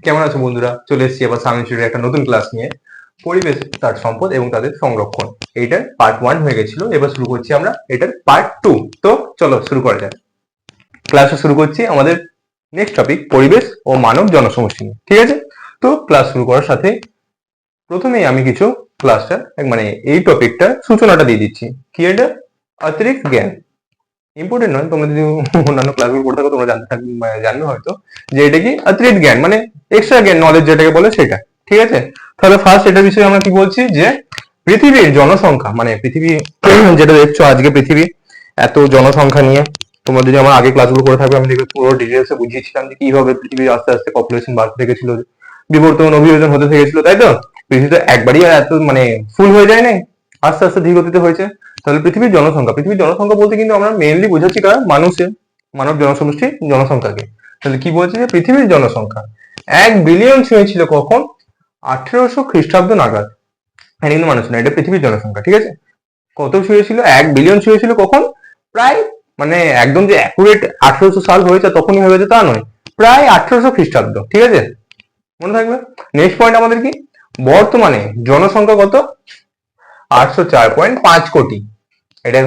কেমন আছো বন্ধুরা? চলে এসেছি আবার সায়েন্স স্টুডিওর একটা নতুন ক্লাস নিয়ে। পরিবেশ, তার সম্পদ এবং তাদের সংরক্ষণ। এইটার পার্ট 1 হয়ে গেছিল, এবার শুরু করছি আমরা এটার পার্ট 2। তো চলো শুরু করা যাক। ক্লাসটা শুরু করছি আমাদের নেক্সট টপিক পরিবেশ ও মানব জনসমষ্টি নিয়ে, ঠিক আছে? তো ক্লাস শুরু করার সাথে প্রথমেই আমি কিছু ক্লাসটা মানে এই টপিকটার সূচনাটা দিয়ে দিচ্ছি। কি এটা? অতিরিক্ত জ্ঞান। ইম্পর্টেন্ট নয়, তোমরা যদি অন্যান্য ক্লাসগুলো পড়ে থাকো তোমরা জানবে হয়তো যে এটা কি অতিরিক্ত জ্ঞান, মানে এক্সট্রা জ্ঞান, নলেজ যেটাকে বলে সেটা, ঠিক আছে? তাহলে ফার্স্ট এটার বিষয়ে আমরা কি বলছি যে পৃথিবীর জনসংখ্যা, মানে পৃথিবী যেটা দেখছো আজকে পৃথিবী এত জনসংখ্যা নিয়ে, তোমরা যদি আমার আগে ক্লাসগুলো করে থাকবে আমি দেখবে পুরো ডিটেলসে বুঝিয়েছিলাম যে কিভাবে পৃথিবীর আস্তে আস্তে পপুলেশন বাড়তে থেকেছিল, বিবর্তন অভিযোজন হতে থেকেছিল, তাই তো? পৃথিবী তো একবারই আর এত মানে ফুল হয়ে যায় নাই, আস্তে আস্তে ধীর গতিতে হয়েছে। তাহলে পৃথিবীর জনসংখ্যা বলতে কিন্তু আমরা মেইনলি বোঝাচ্ছি কারা? মানুষের, মানব জনসমষ্টির জনসংখ্যাকে। তাহলে কি বলছে যে পৃথিবীর জনসংখ্যা 1 বিলিয়ন ছুঁয়েছিল কখন? 1800 খ্রিস্টাব্দ নাগাদ। এটা কিন্তু মানুষ না, এটা পৃথিবীর জনসংখ্যা, ঠিক আছে? কত ছুঁয়েছিল? 1 বিলিয়ন ছুঁয়েছিল কখন? প্রায় মানে একদম যে অ্যাকুরেট 1800 সাল হয়েছে তখনই হয়ে গেছে তা নয়, প্রায় 1800 খ্রিস্টাব্দ, ঠিক আছে? মনে থাকবে। নেক্সট পয়েন্ট আমাদের কি? বর্তমানে জনসংখ্যা কত? 804.5 কোটি। এটা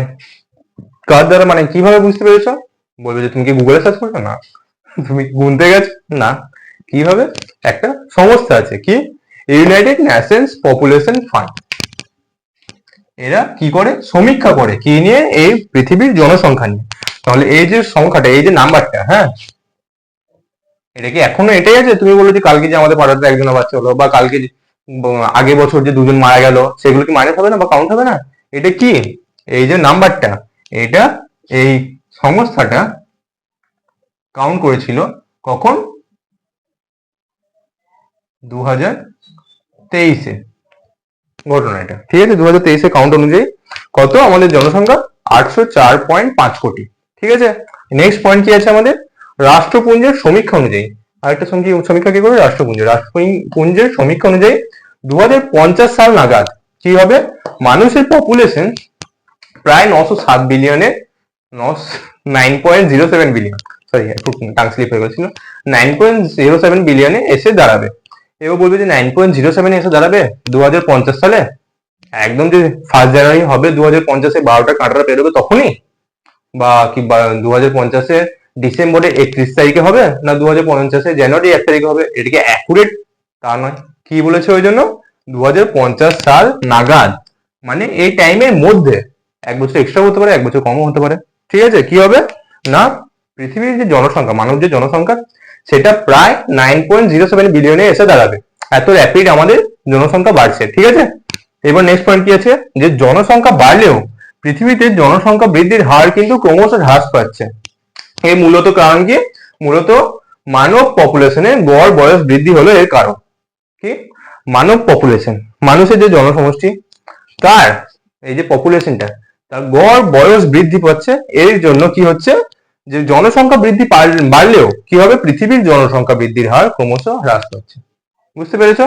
কার দ্বারা, মানে কিভাবে বুঝতে পেরেছো? বলবে যে তুমি কি গুগলে সার্চ করছো? না। তুমি গুনতে গেছো? না। কিভাবে? একটা সংস্থা আছে, কি? United Nations population fund. এরা কি করে? সমীক্ষা করে কি নিয়ে? এই পৃথিবীর জনসংখ্যা নিয়ে। তাহলে এই যে সংখ্যাটা, এই যে নাম্বারটা, হ্যাঁ, এটা কি এখনো এটাই আছে? তুমি বলো যে কালকে যে আমাদের পাড়াতে একজনের বাচ্চা হলো, বা কালকে আগের বছর যে দুজন মারা গেল, সেগুলো কি মাইনাস হবে না বা কাউন্ট হবে না? এটা কি? এই যে নাম্বারটা, এটা এই সংস্থাটা কাউন্ট করেছিল কখন? 2023-এ ঘটনা এটা, ঠিক আছে? 2023-এ কাউন্ট অনুযায়ী কত আমাদের জনসংখ্যা? 804.5 কোটি, ঠিক আছে? নেক্সট পয়েন্ট কি আছে আমাদের? রাষ্ট্রপুঞ্জের সমীক্ষা অনুযায়ী, আরেকটা সমীক্ষা কি করবে? রাষ্ট্রপুঞ্জের সমীক্ষা অনুযায়ী 2050 সাল নাগাদ কি হবে? মানুষের পপুলেশন প্রায় 907 বিলিয়নে, 9.07 বিলিয়ন, সরি একটু টাং স্লিপ হয়ে গেছিল, 9.07 বিলিয়নে এসে দাঁড়াবে। এও বলবে যে 9.07 এসে দাঁড়াবে 2050 সালে? একদম যে 1 জানুয়ারি হবে 2050-এ, 12টা কাঁটাটা পেরোবে তখনই? বা কি 2050-এ ডিসেম্বরে 31 তারিখে হবে, না 2050-এ জানুয়ারি 1 তারিখে হবে? এটা কি অ্যাকুরেট? তা নয়। কি বলেছে ওই জন্য? 2050 সাল নাগাদ, মানে এই টাইমের মধ্যে। 1 বছর এক্সট্রা হতে পারে, 1 বছর কমও হতে পারে, ঠিক আছে? কি হবে না পৃথিবীর যে জনসংখ্যা, মানব যে জনসংখ্যা, সেটা প্রায় 9.07 বিলিয়নে এসে দাঁড়াবে। এত র্যাপিড আমাদের জনসংখ্যা বাড়ছে, ঠিক আছে? এবার নেক্সট পয়েন্ট কি আছে? যে জনসংখ্যা বাড়লেও পৃথিবীতে জনসংখ্যা বৃদ্ধির হার কিন্তু ক্রমশ হ্রাস পাচ্ছে। এর মূলত কারণ কি? মূলত মানব পপুলেশনের গড় বয়স বৃদ্ধি হলো এর কারণ। কি? মানব পপুলেশন, মানুষের যে জনসমষ্টি, তার এই যে পপুলেশনটা, তার গড় বয়স বৃদ্ধি পাচ্ছে। এর জন্য কি হচ্ছে? যে জনসংখ্যা বৃদ্ধি বাড়লেও কি হবে? পৃথিবীর জনসংখ্যা বৃদ্ধির হার ক্রমশ হ্রাস পাচ্ছে। বুঝতে পেরেছো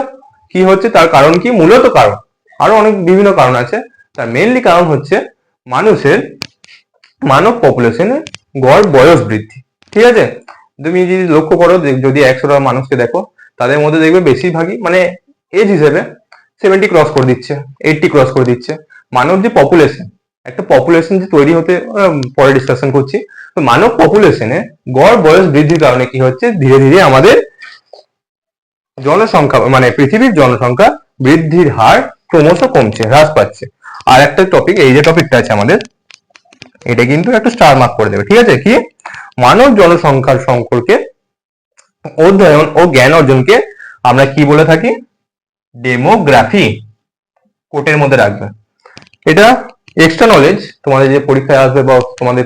কি হচ্ছে? তার কারণ কি? মূলত কারণ আরো অনেক বিভিন্ন কারণ আছে, তার মেইনলি কারণ হচ্ছে মানুষের, মানব পপুলেশনের গড় বয়স বৃদ্ধি, ঠিক আছে? তুমি যদি লক্ষ্য করো, যদি 100টা মানুষকে দেখো, তাদের মধ্যে দেখবে বেশিরভাগই মানে এজ হিসেবে 70 ক্রস করে দিচ্ছে, 80 ক্রস করে দিচ্ছে। মানব যে পপুলেশন, একটা পপুলেশন যে তৈরি হতে, পরে ডিসকাশন করছি। তো মানব পপুলেশনে গড় বয়স বৃদ্ধির কারণে কি হচ্ছে? ধীরে ধীরে আমাদের জনসংখ্যা, মানে পৃথিবীর জনসংখ্যা বৃদ্ধির হার ক্রমশ কমছে, হ্রাস পাচ্ছে। আর একটা টপিক, এই যে টপিকটা আছে আমাদের, এটা কিন্তু একটা স্টার মার্ক করে দেবে, ঠিক আছে? কি? মানব জনসংখ্যার সম্পর্কে অধ্যয়ন ও জ্ঞান অর্জনকে আমরা কি বলে থাকি? ডেমোগ্রাফি। কোটের মধ্যে রাখবে। এটা এক্সট্রা নলেজ, তোমাদের যে পরীক্ষায় আসবে বা তোমাদের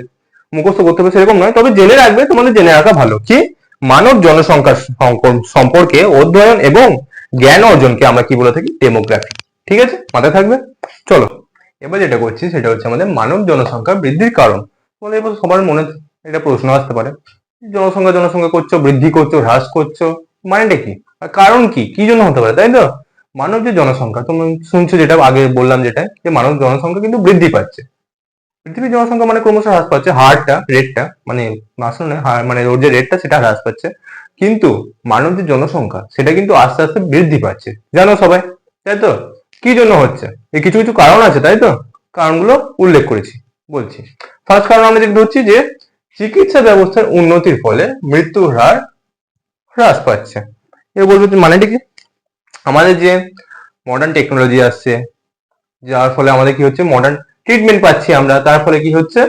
মুখস্থ করতে হবে সেরকম নয়, তবে জেনে রাখবে, তোমাদের জেনে রাখা ভালো। কি? মানব জনসংখ্যার সম্পর্কে অধ্যয়ন এবং জ্ঞান অর্জনকে আমরা কি বলে থাকি? ডেমোগ্রাফি, ঠিক আছে? মাথায় থাকবে। চলো এবার যেটা করছি সেটা হচ্ছে আমাদের মানব জনসংখ্যা বৃদ্ধির কারণ। তোমাদের এবার সবার মনে এটা প্রশ্ন আসতে পারে, জনসংখ্যা জনসংখ্যা করছো, বৃদ্ধি করছো, হ্রাস করছো, মানেটা কি? আর কারণ কি, কি জন্য হতে পারে, তাই তো? মানব যে জনসংখ্যা, তুমি শুনছো যেটা আগে বললাম, যেটা যে মানব জনসংখ্যা কিন্তু বৃদ্ধি পাচ্ছে। পৃথিবীর জনসংখ্যা মানে ক্রমশ হ্রাস পাচ্ছে, রেটটা মানে আসলে মানে ওর যে রেটটা সেটা হ্রাস পাচ্ছে, কিন্তু মানব যে জনসংখ্যা সেটা কিন্তু আস্তে আস্তে বৃদ্ধি পাচ্ছে, জানো সবাই, তাই তো? কি জন্য হচ্ছে? এই কিছু কিছু কারণ আছে, তাই তো? কারণগুলো উল্লেখ করেছি, বলছি। ফার্স্ট কারণ আমরা যেটা ধরছি যে চিকিৎসা ব্যবস্থার উন্নতির ফলে মৃত্যুর হার হ্রাস পাচ্ছে। এ বলবো মানেটা কি? আমাদের যে মডার্ন টেকনোলজি আসছে, যার ফলে আমাদের কি হচ্ছে, মডার্ন ট্রিটমেন্ট পাচ্ছি আমরা, তার ফলে কি হচ্ছে,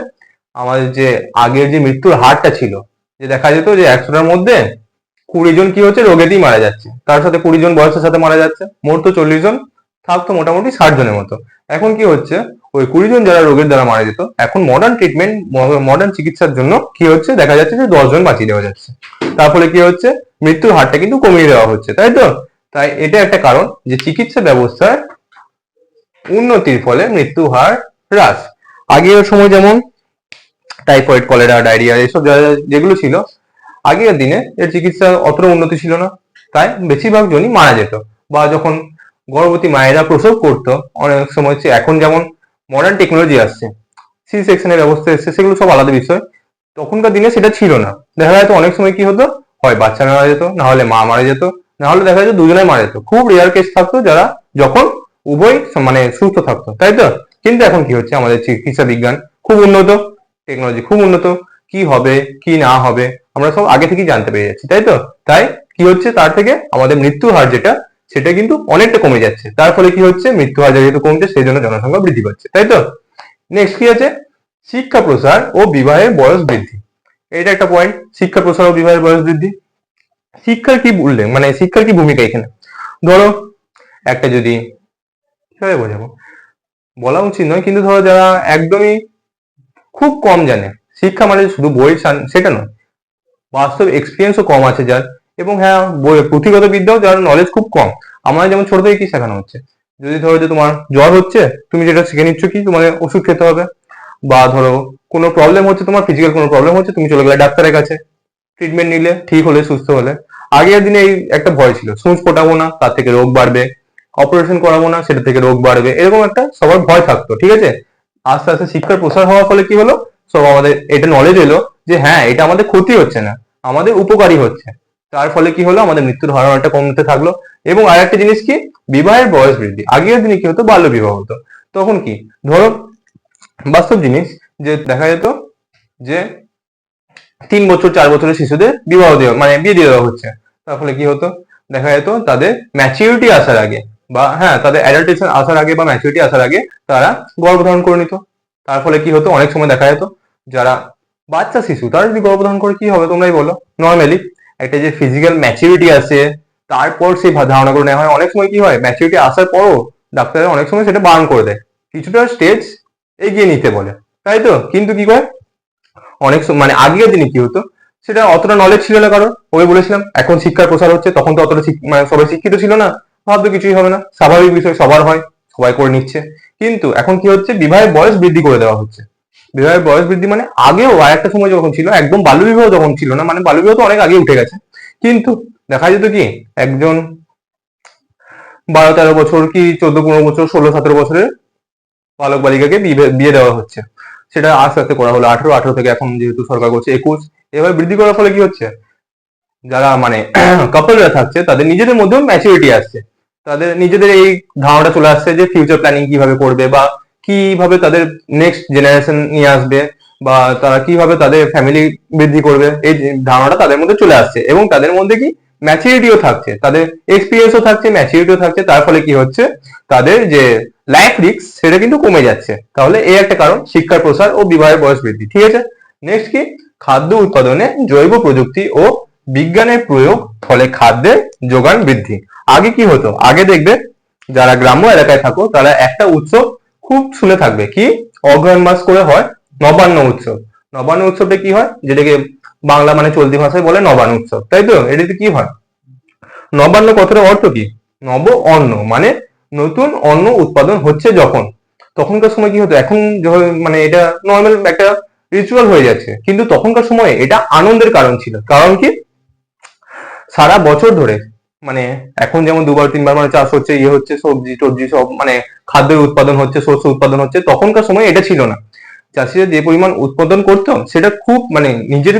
আমাদের যে আগের যে মৃত্যুর হারটা ছিল, যে দেখা যেত যে 100টার মধ্যে 20 জন কি হচ্ছে রোগেতেই মারা যাচ্ছে, তার সাথে 20 জন বয়সের সাথে মারা যাচ্ছে, মোট তো 40 জন থাকতো মোটামুটি 60 জনের মতো। এখন কি হচ্ছে, ওই 20 জন যারা রোগের দ্বারা মারা যেত, এখন মডার্ন ট্রিটমেন্ট, মডার্ন চিকিৎসার জন্য কি হচ্ছে, দেখা যাচ্ছে যে 10 জন বাঁচিয়ে দেওয়া যাচ্ছে। তার ফলে কি হচ্ছে, মৃত্যুর হারটা কিন্তু কমিয়ে দেওয়া হচ্ছে, তাই তো? তাই এটা একটা কারণ যে চিকিৎসা ব্যবস্থার উন্নতির ফলে মৃত্যু হার হ্রাস। আগের সময় যেমন টাইফয়েড, কলেরা, ডায়রিয়া এসব যেগুলো ছিল, আগের দিনে এর চিকিৎসা অতটা উন্নতি ছিল না, তাই বেশিরভাগ জনই মারা যেত। বা যখন গর্ভবতী মায়েরা প্রসব করতো, অনেক সময় হচ্ছে, এখন যেমন মডার্ন টেকনোলজি আসছে, সি সেকশনের ব্যবস্থা এসছে, সেগুলো সব আলাদা বিষয়। তখনকার দিনে সেটা ছিল না। দেখা যেত অনেক সময় কি হতো, হয় বাচ্চা মারা যেত, না হলে মা মারা যেত, না হলে দেখা যেত দুজনে মারা যেত। খুব রেয়ার কেস থাকতো যারা যখন উভয় মানে সুস্থ থাকতো, তাই তো? কিন্তু এখন কি হচ্ছে, আমাদের চিকিৎসা বিজ্ঞান খুব উন্নত, টেকনোলজি খুব উন্নত, কি হবে কি না হবে আমরা সব আগে থেকেই জানতে পেরে যাচ্ছি, তাই তো? তাই কি হচ্ছে, তার থেকে আমাদের মৃত্যু হার যেটা, সেটা কিন্তু অনেকটা কমে যাচ্ছে। তার ফলে কি হচ্ছে, মৃত্যু হার যেহেতু কমছে, সেই জন্য জনসংখ্যা বৃদ্ধি পাচ্ছে, তাই তো? নেক্সট কি আছে, শিক্ষা প্রসার ও বিবাহের বয়স বৃদ্ধি। এটা একটা পয়েন্ট, শিক্ষা প্রসার ও বিবাহের বয়স বৃদ্ধি। শিক্ষার কি বললে, মানে শিক্ষার কি ভূমিকা এখানে? ধরো একটা যদি, কিভাবে বোঝাবো, বলা উচিত নয়, কিন্তু ধরো যারা একদমই খুব কম জানে, শিক্ষা মানে শুধু বই সেটা নয়, বাস্তব এক্সপিরিয়েন্সও কম আছে যার, এবং হ্যাঁ পুঁথিগত বিদ্যাও যার নলেজ খুব কম। আমাদের যেমন ছোট থেকে কি শেখানো হচ্ছে, যদি ধরো যে তোমার জ্বর হচ্ছে, তুমি যেটা শিখে নিচ্ছ কি, তোমাদের ওষুধ খেতে হবে। বা ধরো কোনো প্রবলেম হচ্ছে, তোমার ফিজিক্যাল কোনো প্রবলেম হচ্ছে, তুমি চলে গেলে ডাক্তারের কাছে, ট্রিটমেন্ট নিলে, ঠিক হলে, সুস্থ হলে। আগের দিনে এই একটা ভয় ছিল, সূচ ফোটাবো না তার থেকে রোগ বাড়বে, অপারেশন করাবো না সেটা থেকে রোগ বাড়বে, এরকম একটা সবার ভয় থাকতো, ঠিক আছে? আস্তে আস্তে শিক্ষার প্রসার হওয়ার ফলে কি হলো, সব আমাদের এটা নলেজ এলো যে হ্যাঁ, এটা আমাদের ক্ষতি হচ্ছে না, আমাদের উপকারী হচ্ছে। তার ফলে কি হলো, আমাদের মৃত্যুর হার অনেকটা কমতে থাকলো। এবং আরেকটা জিনিস কি, বিবাহের বয়স বৃদ্ধি। আগের দিনে কি হতো, বাল্য বিবাহ হতো। তখন কি, ধরো বাস্তব জিনিস, যে দেখা যেত যে 3 বছর 4 বছরের শিশুদের বিবাহ দেওয়া মানে বিয়ে দিয়ে দেওয়া হচ্ছে। তার ফলে কি হতো, দেখা যেত তাদের ম্যাচিউরিটি আসার আগে, বা হ্যাঁ তাদের অ্যাডাল্টেশন আসার আগে বা ম্যাচিউরিটি আসার আগে তারা গর্ভধারণ করে নিত। তার ফলে কি হতো, অনেক সময় দেখা যেত যারা বাচ্চা শিশু, তারা যদি গর্ভধারণ করে কি হবে তোমরাই বলো। নর্মালি একটা যে ফিজিক্যাল ম্যাচিউরিটি আসে, তারপর সেই ধারণাগুলো নেওয়া হয়। অনেক সময় কি হয়, ম্যাচিউরিটি আসার পরও ডাক্তাররা অনেক সময় সেটা বারণ করে দেয়, কিছুটা স্টেজ এগিয়ে নিতে বলে, তাই তো? কিন্তু কি করে, অনেক মানে আগের দিনে কি হতো, সেটা অতটা নলেজ ছিল না কারণ, ওই বলেছিলাম এখন শিক্ষার প্রসার হচ্ছে, তখন তো অতটা মানে সবাই শিক্ষিত ছিল না, ভাবতো কিছুই হবে না, স্বাভাবিক বিষয়, সবার হয়, সবাই করে নিচ্ছে। কিন্তু এখন কি হচ্ছে, বিবাহের বয়স বৃদ্ধি করে দেওয়া হচ্ছে। বিবাহের বয়স বৃদ্ধি মানে, আগেও আর একটা সময় যখন ছিল, একদম বাল্যবিবাহ যখন ছিল না, মানে বাল্যবিবাহ তো অনেক আগে উঠে গেছে, কিন্তু দেখা যেত কি, একজন 12-13 বছর কি 14-15 বছর, 16-17 বছরের বালক বালিকাকে বিয়ে দেওয়া হচ্ছে। সেটা আস্তে আস্তে করা হলো 18 থেকে এখন যেহেতু সরকার করছে 21। এবার বৃদ্ধি করার ফলে কি হচ্ছে, যারা মানে কাপলরা থাকছে তাদের নিজেদের মধ্যেও ম্যাচুরিটি আসছে, তাদের নিজেদের এই ধারণাটা চলে আসছে যে ফিউচার প্ল্যানিং কিভাবে করবে, বা কিভাবে তাদের নেক্সট জেনারেশন নিয়ে আসবে, বা তারা কিভাবে তাদের ফ্যামিলি বৃদ্ধি করবে, এই ধারণাটা তাদের মধ্যে চলে আসছে। এবং তাদের মধ্যে কি ম্যাচুরিটিও থাকছে, তাদের এক্সপিরিয়েন্সও থাকছে, ম্যাচুরিটিও থাকছে। তার ফলে কি হচ্ছে, তাদের যে লাইফ রিস্ক সেটা কিন্তু কমে যাচ্ছে। তাহলে এই একটা কারণ, শিক্ষার প্রসার ও বিবাহের বয়স বৃদ্ধি, ঠিক আছে? নেক্সট কি, খাদ্য উৎপাদনে জৈব প্রযুক্তি ও বিজ্ঞানের প্রয়োগ ফলে খাদ্যের যোগান বৃদ্ধি। আগে কি হতো, আগে দেখবে যারা গ্রাম্য এলাকায় থাকো তারা একটা উৎসব খুব শুনে থাকবে, কি অগ্রহায়ণ মাস করে হয় নবান্ন উৎসব। নবান্ন উৎসবটা কি হয়, যেটাকে বাংলা মানে চলতি ভাষায় বলে নবান্ন উৎসব, তাই তো? এটাতে কি হয়, নবান্ন কথাটার অর্থ কি, নব অন্ন মানে নতুন অন্ন উৎপাদন হচ্ছে যখন। তখনকার সময় কি হতো, এখন মানে এটা নর্মাল একটা রিচুয়াল হয়ে যাচ্ছে, কিন্তু তখনকার সময় এটা আনন্দের কারণ ছিল। কারণ কি, সারা বছর ধরে মানে এখন যেমন 2বার 3বার মানে চাষ হচ্ছে, হচ্ছে, সবজি টবজি সব মানে খাদ্যের উৎপাদন হচ্ছে, শস্য উৎপাদন হচ্ছে, তখনকার সময় এটা ছিল না। চাষিরা যে পরিমাণ উৎপাদন করতো সেটা খুব মানে নিজের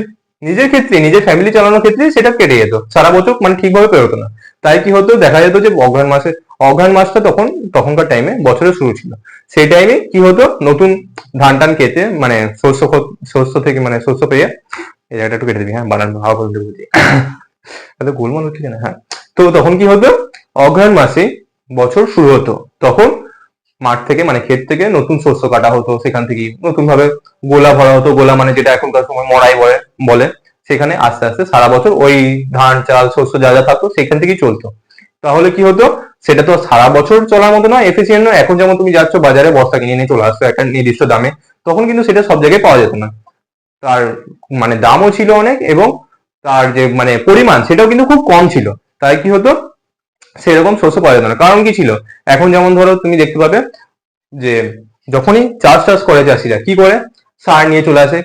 নিজের ক্ষেত্রে, নিজের ফ্যামিলি চালানোর ক্ষেত্রে সেটা কেটে যেত, সারা বছর মানে ঠিকভাবে পেরোতো না। তাই কি হতো, দেখা যেত যে অঘ্রাণ মাসটা তখনকার টাইমে বছরের শুরু ছিল। সেই টাইমে কি হতো, নতুন ধান টান খেতে মানে শস্য থেকে মানে শস্য পেয়ে, এই জায়গাটা একটু কেটে দিবি, হ্যাঁ বানান ভালো করে বলছি, তাহলে গোলমাল হচ্ছে না, হ্যাঁ। তো তখন কি হতো, অঘ্রাণ মাসে বছর শুরু হতো, তখন মাঠ থেকে মানে ক্ষেত থেকে নতুন শস্য কাটা হতো, সেখান থেকে নতুন ভাবে গোলা ভরা হতো। গোলা মানে যেটা এখনকার সময় মড়াই বলে বলে, সেখানে আস্তে আস্তে সারা বছর ওই ধান চাল শস্য যা যা থাকতো সেখান থেকেই চলতো। তাহলে কি হতো, সেটা তো সারা বছর চলার মতো নয়, এফিসিয়েন্ট নয়। এখন যেমন তুমি যাচ্ছ বাজারে বস্তা কিনে নিয়ে চলে আসছো একটা নির্দিষ্ট দামে, তখন কিন্তু সেটা সব জায়গায় পাওয়া যেত না। তার মানে দামও ছিল অনেক, এবং তার যে মানে পরিমাণ সেটাও কিন্তু খুব কম ছিল। তাই কি হতো, সেরকম শস্য পাওয়া যেত না। কারণ কি ছিল, এখন যেমন ধরো তুমি দেখতে পাবে যে যখনই চাষ করে চাষিরা কি করে, সার নিয়ে চলে আসে,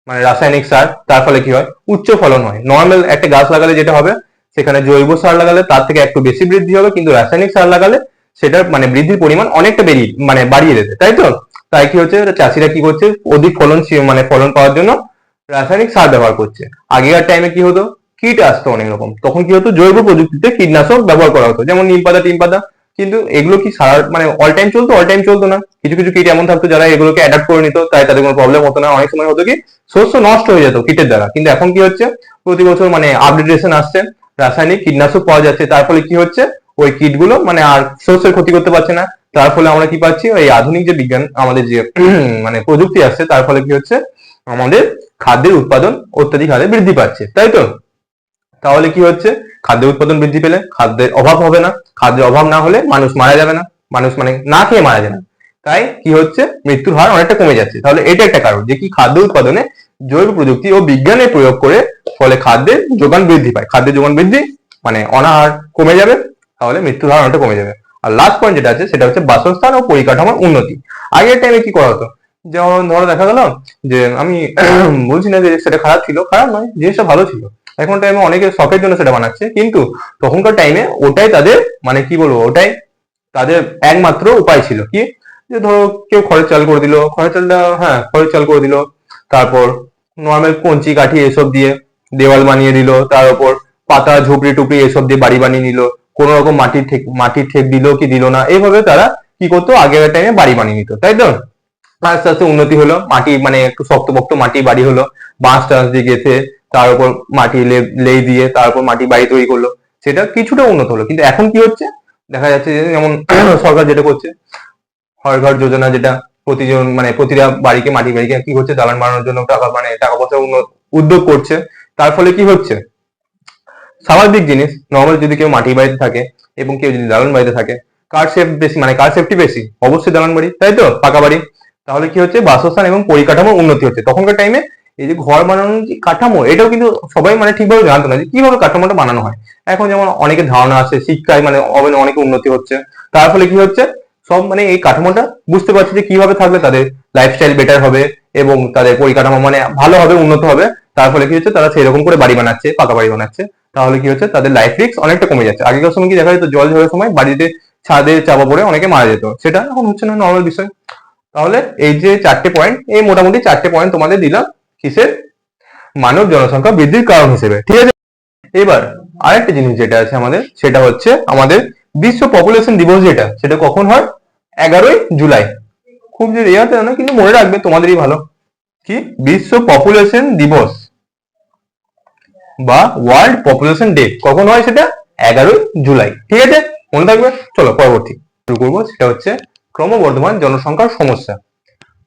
মানে রাসায়নিক সার। তার ফলে কি হয়, উচ্চ ফলন হয়। নর্মাল একটা গাছ লাগালে যেটা হবে, সেখানে জৈব সার লাগালে তার থেকে একটু বেশি বৃদ্ধি হবে, কিন্তু রাসায়নিক সার লাগালে সেটার মানে বৃদ্ধির পরিমাণ অনেকটা বাড়িয়ে দেবে, তাই তো। তাই কি হচ্ছে, চাষিরা কি করছে, অধিক মানে ফলন পাওয়ার জন্য রাসায়নিক সার ব্যবহার করছে। আগেকার টাইমে কি হতো, কীট আসতো অনেক রকম, তখন কি হতো, জৈব প্রযুক্তিতে কীটনাশক ব্যবহার করা হতো, যেমন নিম পাতা টিম পাতা। কিন্তু এগুলো কি সারা মানে অল টাইম চলতো না। কিছু কিছু কীট এমন থাকতো যারা এগুলোকে অ্যাডাপ্ট করে নিত, তাই তাদের কোনো প্রবলেম হতো না। অনেক সময় হতো কি, শস্য নষ্ট হয়ে যেত কীটের দ্বারা। কিন্তু এখন কি হচ্ছে, প্রতি বছর মানে আপডেটেশন আসছে, রাসায়নিক কীটনাশক পাওয়া যাচ্ছে। তার ফলে কি হচ্ছে, ওই কীটগুলো মানে আর শস্যের ক্ষতি করতে পারছে না। তার ফলে আমরা কি পাচ্ছি, ওই আধুনিক যে বিজ্ঞান আমাদের যে মানে প্রযুক্তি আসছে, তার ফলে কি হচ্ছে, আমাদের খাদ্যের উৎপাদন অত্যাধিক হারে বৃদ্ধি পাচ্ছে, তাই তো। তাহলে কি হচ্ছে, খাদ্য উৎপাদন বৃদ্ধি পেলে খাদ্যের অভাব হবে না, খাদ্যের অভাব না হলে মানুষ মারা যাবে না, মানুষ মানে না খেয়ে মারা যাবে না। তাই কি হচ্ছে, মৃত্যুর হার অনেকটা কমে যাচ্ছে। তাহলে এটা একটা কারণ যে কি, খাদ্য উৎপাদনে জৈব প্রযুক্তি ও বিজ্ঞানের প্রয়োগ করে ফলে খাদ্যের যোগান বৃদ্ধি পায়। খাদ্যের যোগান বৃদ্ধি মানে অনাহার কমে যাবে, তাহলে মৃত্যুর হার অনেকটা কমে যাবে। আর লাস্ট পয়েন্ট যেটা আছে, সেটা হচ্ছে বাসস্থান ও পরিকাঠামোর উন্নতি। আগের টাইমে কি করা হতো, যেমন ধরো দেখা গেল যে আমি বলছি না যে সেটা খারাপ ছিল, খারাপ নয়, জিনিসটা ভালো ছিল। এখন টাইমে অনেকে শখের জন্য সেটা বানাচ্ছে, কিন্তু তখনকার টাইমে ওটাই তাদের মানে কি বলবো, ওটাই তাদের একমাত্র উপায় ছিল। কি, যে ধরো কেউ খড়ের চাল করে দিল, খড়ের চালটা, হ্যাঁ খড়ের চাল করে দিল, তারপর নর্মাল কঞ্চি কাঠি এসব দিয়ে দেওয়াল বানিয়ে দিল, তার উপর পাতা ঝুপড়ি টুপড়ি এসব দিয়ে বাড়ি বানিয়ে নিল। কোন রকম মাটির ঠেক দিল কি দিল না, এইভাবে তারা কি করতো, আগের টাইমে বাড়ি বানিয়ে নিত, তাই তো। আস্তে আস্তে উন্নতি হলো, মাটি মানে একটু শক্তপোক্ত মাটি বাড়ি হলো, বাঁশ টাঁশ দিয়ে গেঁথে তার উপর মাটি লেই দিয়ে তারপর মাটি বাড়ি তৈরি করলো, সেটা কিছুটা উন্নত হলো। কিন্তু এখন কি হচ্ছে, দেখা যাচ্ছে যে যেমন সরকার যেটা করছে, হর ঘর যোজনা, যেটা প্রতিজন মানে প্রতিটা বাড়িকে মাটি বাড়িকে কি করছে, দালান বানানোর জন্য টাকা মানে টাকা পয়সা উদ্যোগ করছে। তার ফলে কি হচ্ছে, স্বাভাবিক জিনিস, নর্মাল যদি কেউ মাটির বাড়িতে থাকে এবং কেউ যদি দালান বাড়িতে থাকে, কার সেফ বেশি, মানে কার সেফটি বেশি, অবশ্যই দালান বাড়ি, তাই তো, পাকা বাড়ি। তাহলে কি হচ্ছে, বাসস্থান এবং পরিকাঠামোর উন্নতি হচ্ছে। তখনকার টাইমে এই যে ঘর বানানোর যে কাঠামো, এটাও কিন্তু সবাই মানে ঠিকভাবে জানতো না যে কিভাবে কাঠামোটা বানানো হয়। এখন যেমন অনেকের ধারণা আছে, শিক্ষায় মানে অনেক উন্নতি হচ্ছে। তার ফলে কি হচ্ছে, সব মানে এই কাঠামোটা বুঝতে পারছে যে কিভাবে থাকলে তাদের লাইফস্টাইল বেটার হবে এবং তাদের পরিকাঠামো মানে ভালো হবে, উন্নত হবে। তার ফলে কি হচ্ছে, তারা সেরকম করে বাড়ি বানাচ্ছে, পাকা বাড়ি বানাচ্ছে। তাহলে কি হচ্ছে, তাদের লাইফ রিস্ক অনেকটা কমে যাচ্ছে। আগেকার সময় কি দেখা যেত, জল ঝড়ের সময় বাড়িতে ছাদে চাপা পড়ে অনেকে মারা যেত, সেটা এখন হচ্ছে না, নর্মাল বিষয়। তাহলে এই যে চারটে পয়েন্ট, এই মোটামুটি চারটে পয়েন্ট তোমাদের দিলাম কিসের, মানব জনসংখ্যা বৃদ্ধির কারণ হিসেবে, ঠিক আছে। এবার আরেকটা জিনিস যেটা আছে আমাদের, সেটা হচ্ছে আমাদের বিশ্ব পপুলেশন দিবস, যেটা সেটা কখন হয়, 11ই জুলাই। খুব যে রেয়াতে না, কিন্তু মনে রাখবে, তোমাদেরই ভালো। কি, বিশ্ব পপুলেশন দিবস বা ওয়ার্ল্ড পপুলেশন ডে কখন হয়, সেটা 11ই জুলাই, ঠিক আছে, মনে থাকবে। চলো পরবর্তী শুরু করবো, সেটা হচ্ছে ক্রমবর্ধমান জনসংখ্যার সমস্যা।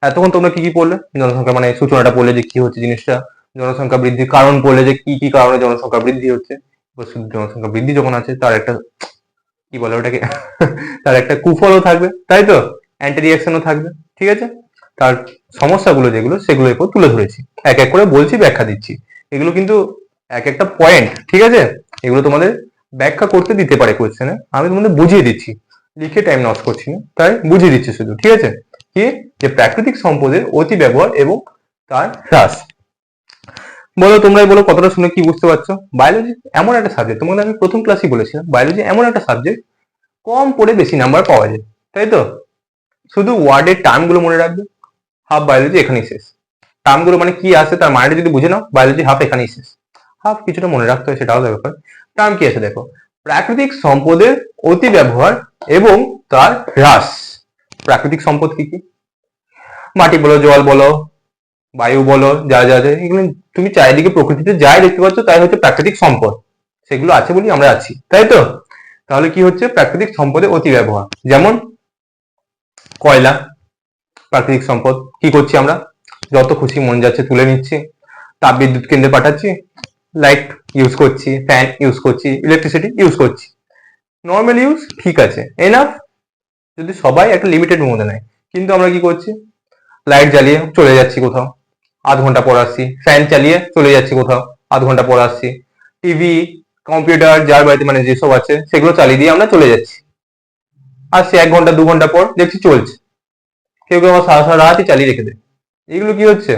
এতক্ষণ তোমরা কি কি পড়লে, জনসংখ্যা মানে সূচনাটা পড়লে যে কি হচ্ছে জিনিসটা, জনসংখ্যা বৃদ্ধির কারণ পড়লে যে কি কি কারণে জনসংখ্যা বৃদ্ধি হচ্ছে। শুধু জনসংখ্যা বৃদ্ধি যখন আছে, তার একটা কি বলে ওটাকে তার একটা কুফলও থাকবে, তাই তো, অ্যান্টি রিয়াকশনও থাকবে, ঠিক আছে। তার সমস্যাগুলো যেগুলো, সেগুলোর উপর তুলে ধরেছি, এক এক করে বলছি, ব্যাখ্যা দিচ্ছি। এগুলো কিন্তু এক একটা পয়েন্ট, ঠিক আছে, এগুলো তোমাদের ব্যাখ্যা করতে দিতে পারে কোয়েশ্চেনে, আমি তোমাদের বুঝিয়ে দিচ্ছি, লিখে টাইম নষ্ট করছি না, তাই বুঝিয়ে দিচ্ছি শুধু, ঠিক আছে। কি, যে প্রাকৃতিক সম্পদের অতি ব্যবহার এবং তার হ্রাস। বলো, তোমরাই বলো, কতটা শুনে কি বুঝতে পারছো। বায়োলজি এমন একটা সাবজেক্ট, তোমাদের আমি প্রথম ক্লাসই বলেছিলাম, বায়োলজি এমন একটা সাবজেক্ট, কম পড়ে বেশি নাম্বার পাওয়া যায়, তাই তো। শুধু ওয়ার্ডের টার্ম গুলো মনে রাখবে, হাফ বায়োলজি এখানেই শেষ। টার্মগুলো মানে কি আছে তার মানেটা যদি বুঝে নাও, বায়োলজি হাফ এখানেই শেষ। হাফ কিছুটা মনে রাখতে হয়, সেটাও ব্যাপার। টার্ম কি আছে দেখো, প্রাকৃতিক সম্পদের অতি ব্যবহার এবং তার হ্রাস। প্রাকৃতিক সম্পদ কি কি? মাটি বলো, জল বলো, বায়ু বলো, যা যা যা এগুলো তুমি চারিদিকে প্রকৃতিতে যাই দেখতে পাচ্ছ তাই হচ্ছে প্রাকৃতিক সম্পদ। সেগুলো আছে বলি আমরা আছি, তাই তো? তাহলে কি হচ্ছে প্রাকৃতিক সম্পদের অতি ব্যবহার? যেমন কয়লা প্রাকৃতিক সম্পদ। কি করছি আমরা? যত খুশি মন যাচ্ছে তুলে নিচ্ছি, তাপ বিদ্যুৎ কেন্দ্রে পাঠাচ্ছি, লাইট ইউজ করছি, ফ্যান ইউজ করছি, ইলেকট্রিসিটি ইউজ করছি। নর্মাল ইউজ ঠিক আছে, এনাফ যদি সবাই একটা লিমিটেড মধ্যে নেয়। কিন্তু আমরা কি করছি? লাইট জ্বালিয়ে চলে যাচ্ছি কোথাও, আধ ঘন্টা পর আসছি, ফ্যান চালিয়ে চলে যাচ্ছি কোথাও, আধ ঘন্টা পর আসছি, টিভি, কম্পিউটার যার বাড়িতে মানে যেসব আছে সেগুলো চালিয়ে দিয়ে আমরা চলে যাচ্ছি, আসছি 1 ঘন্টা 2 ঘন্টা পর দেখছি চলছে। কেউ কেউ আবার সারা সারা রাতই চালিয়ে রেখে দেয়। এগুলো কি হচ্ছে?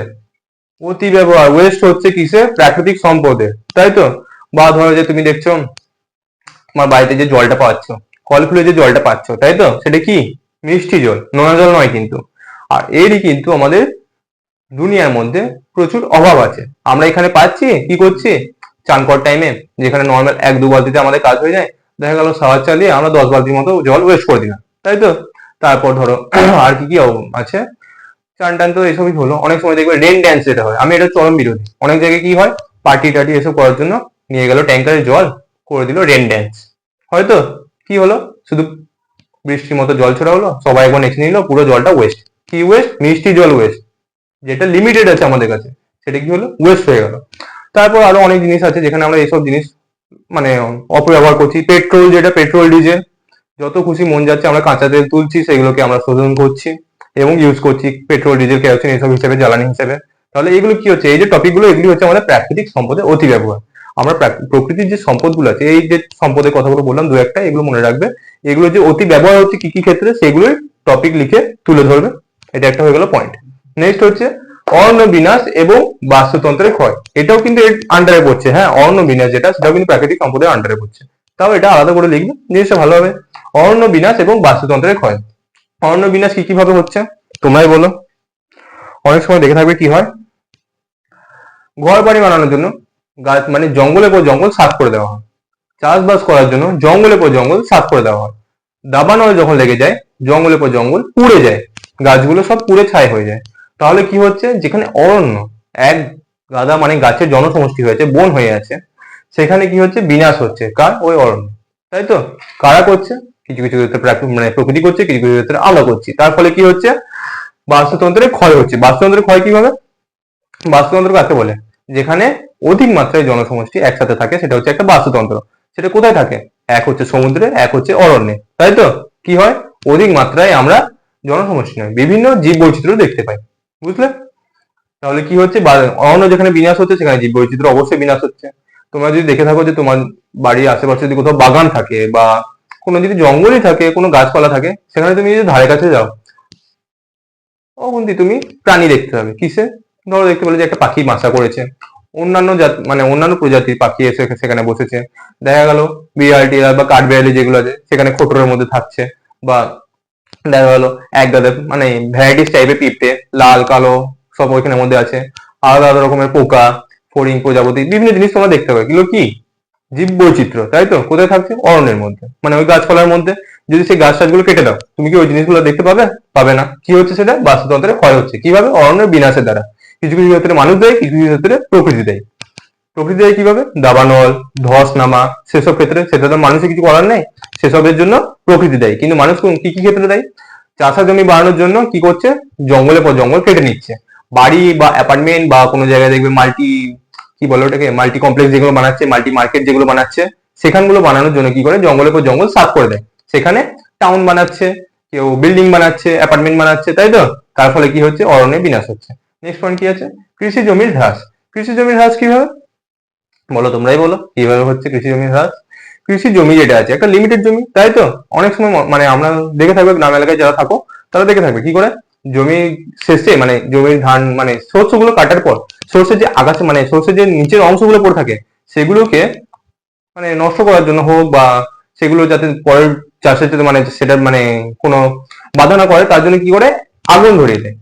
অতি ব্যবহার, ওয়েস্ট হচ্ছে কিসে? প্রাকৃতিক সম্পদে, তাই তো? বা ধরো যে তুমি দেখছো তোমার বাড়িতে যে জলটা পাচ্ছ, কল খুলে যে জলটা পাচ্ছ, তাই তো? সেটা কি? মিষ্টি জল, নোনা জল নয় কিন্তু। আর এরই কিন্তু আমাদের দুনিয়ার মধ্যে প্রচুর অভাব আছে। আমরা এখানে পাচ্ছি, কি করছি? চান করার টাইমে যেখানে নর্মাল 1-2 বালতিতে আমাদের কাজ হয়ে যায়, দেখা গেল শাওয়ার চালিয়ে আমরা 10 বালতির মতো জল ওয়েস্ট করে দিলাম, তাই তো? তারপর ধরো আর কি কি আছে, চান টান তো এসবই হলো। অনেক সময় দেখবে রেন ড্যান্স যেটা হয়, আমি এটা চরম বিরোধী। অনেক জায়গায় কি হয়, পার্টি টার্টি এসব করার জন্য নিয়ে গেল ট্যাঙ্কারে জল, করে দিল রেন ড্যান্স, হয়তো কি হলো, শুধু বৃষ্টির মতো জল ছড়া হলো, সবাই একবার নেচে নিল, পুরো জলটা ওয়েস্ট। কি ওয়েস্ট? মিষ্টি জল ওয়েস্ট, যেটা লিমিটেড আছে আমাদের কাছে, সেটা কি হলো? ওয়েস্ট হয়ে গেল। তারপর আরো অনেক জিনিস আছে যেখানে আমরা এইসব জিনিস মানে অপব্যবহার করছি। পেট্রোল, যেটা পেট্রোল ডিজেল, যত খুশি মন যাচ্ছে আমরা কাঁচা তেল তুলছি, সেগুলোকে আমরা শোধন করছি এবং ইউজ করছি পেট্রোল, ডিজেল, কেরোসিন এসব হিসেবে, জ্বালানি হিসেবে। তাহলে এগুলো কি হচ্ছে? এই যে টপিকগুলো, এগুলি হচ্ছে আমাদের প্রাকৃতিক সম্পদের অতি ব্যবহার। আমরা প্রকৃতির যে সম্পদগুলো আছে, এই যে সম্পদের কথাগুলো বললাম দু একটা, এগুলো মনে রাখবে। এগুলো যে অতি ব্যবহার হচ্ছে কি কি ক্ষেত্রে, সেগুলোই টপিক লিখে তুলে ধরবে। এটা একটা হয়ে গেল পয়েন্ট। নেক্সট হচ্ছে অরণ্য বিনাশ এবং বাস্তুতন্ত্রের ক্ষয়। এটাও কিন্তু এর আন্ডারে পড়ছে। হ্যাঁ, অরণ্য বিনাশ যেটা, সেটাও কিন্তু প্রাকৃতিক সম্পদের আন্ডারে পড়ছে। তাও এটা আলাদা করে লিখবে, জিনিসটা ভালো হবে। অরণ্য বিনাশ এবং বাস্তুতন্ত্রের ক্ষয়। অরণ্য বিনাশ কি কিভাবে হচ্ছে তোমরাই বলো? অনেক সময় দেখে থাকবে কি হয়, ঘর বাড়ি বানানোর জন্য গাছ মানে জঙ্গলের পর জঙ্গল সাফ করে দেওয়া হয়, চাষবাস করার জন্য জঙ্গলের পর জঙ্গল সাফ করে দেওয়া হয়। দাবানল যখন লেগে যায়, জঙ্গলের পর জঙ্গল পুড়ে যায়, গাছগুলো সব পুড়ে ছাই হয়ে যায়। তাহলে কি হচ্ছে? যেখানে অরণ্য, এক গাদা মানে গাছের জনসমষ্টি হয়েছে, বন হয়ে আছে, সেখানে কি হচ্ছে? বিনাশ হচ্ছে। কার? ওই অরণ্য, তাই তো? কারা করছে? কিছু কিছু ক্ষেত্রে মানে প্রকৃতি করছে, কিছু কিছু ক্ষেত্রে আমরা করছি। তার ফলে কি হচ্ছে? বাস্তুতন্ত্রের ক্ষয় হচ্ছে। বাস্তুতন্ত্রের ক্ষয় কিভাবে? বাস্তুতন্ত্র কাকে বলে? যেখানে অধিক মাত্রায় জনসমষ্টি একসাথে থাকে, সেটা হচ্ছে একটা বাস্তুতন্ত্র। সেটা কোথায় থাকে? এক হচ্ছে সমুদ্রে, এক হচ্ছে অরণ্যে, তাই তো? কি হয়? অধিক মাত্রায় আমরা জনসমষ্টি নয়, বিভিন্ন জীব বৈচিত্র্য দেখতে পাই। বুঝলে? তাহলে কি হচ্ছে? অরণ্য যেখানে বিনাশ হচ্ছে, সেখানে জীব বৈচিত্র্য অবশ্যই বিনাশ হচ্ছে। তোমরা যদি দেখে থাকো যে তোমার বাড়ির আশেপাশে যদি কোথাও বাগান থাকে বা কোনো যদি জঙ্গলই থাকে, কোনো গাছপালা থাকে, সেখানে তুমি যদি ধারে কাছে যাও, অগুন্তি তুমি প্রাণী দেখতে পাবে। কিসে? ধরো দেখতে পেলে যে একটা পাখি বাসা করেছে, অন্যান্য জাত মানে অন্যান্য প্রজাতির পাখি এসে সেখানে বসেছে। দেখা গেল বিড়াল টিড়াল বা কাঠবিড়ালি যেগুলো আছে সেখানে খোঁটরের মধ্যে থাকছে, বা দেখা গেল এক গাদা মানে ভ্যারাইটিস টাইপের পিঁপড়ে, লাল কালো সব ওইখানের মধ্যে আছে। আলাদা আলাদা রকমের পোকা, ফড়িং, প্রজাপতি, বিভিন্ন জিনিস তোমরা দেখতে পাবে। এগুলো কি? জীব বৈচিত্র্য, তাই তো? কোথায় থাকছে? অরণ্যের মধ্যে, মানে ওই গাছপালার মধ্যে। যদি সেই গাছ টাছগুলো কেটে দাও, তুমি কি ওই জিনিসগুলো দেখতে পাবে? পাবে না। কি হচ্ছে? সেটা বাস্তুতন্ত্রের ক্ষয় হচ্ছে। কিভাবে? অরণ্যের বিনাশের দ্বারা। কিছু কিছু ক্ষেত্রে মানুষ দেয়, কিছু কিছু ক্ষেত্রে প্রকৃতি দেয়। প্রকৃতি দেয় কিভাবে? দাবানল, ধস নামা, সেসব ক্ষেত্রে। সেটা তো মানুষের কিছু করার নেই, সেসবের জন্য প্রকৃতি দেয়। কিন্তু মানুষ কি কি ক্ষেত্রে দেয়? চাষা জমি বাড়ানোর জন্য কি করছে? জঙ্গলের পর জঙ্গল কেটে নিচ্ছে। বাড়ি বা অ্যাপার্টমেন্ট বা কোনো জায়গায় দেখবে মাল্টি, কি বলে ওটাকে, মাল্টি কমপ্লেক্স যেগুলো বানাচ্ছে, মাল্টি মার্কেট যেগুলো বানাচ্ছে, সেখানগুলো বানানোর জন্য কি করে? জঙ্গলের পর জঙ্গল সাফ করে দেয়। সেখানে টাউন বানাচ্ছে, কেউ বিল্ডিং বানাচ্ছে, অ্যাপার্টমেন্ট বানাচ্ছে, তাই তো? তার ফলে কি হচ্ছে? অরণ্যের বিনাশ হচ্ছে। নেক্সট পয়েন্ট কি আছে? কৃষি জমির হ্রাস। কৃষি জমির হ্রাস কিভাবে? বলো, তোমরাই বলো কিভাবে হচ্ছে কৃষি জমির হ্রাস? কৃষি জমি যেটা আছে একটা লিমিটেড জমি, তাই তো? অনেক সময় মানে আমরা দেখে থাকবে, গ্রাম এলাকায় যারা থাকো তারা দেখে থাকবে কি করে, জমি শেষে মানে জমির ধান মানে শস্যগুলো কাটার পর সর্ষের যে আগাছা মানে সর্ষের যে নিচের অংশগুলো পড়ে থাকে, সেগুলোকে মানে নষ্ট করার জন্য হোক বা সেগুলো যাতে পরের চাষের যাতে মানে সেটা মানে কোনো বাধা না করে, তার জন্য কি করে? আগুন ধরিয়ে দেয়।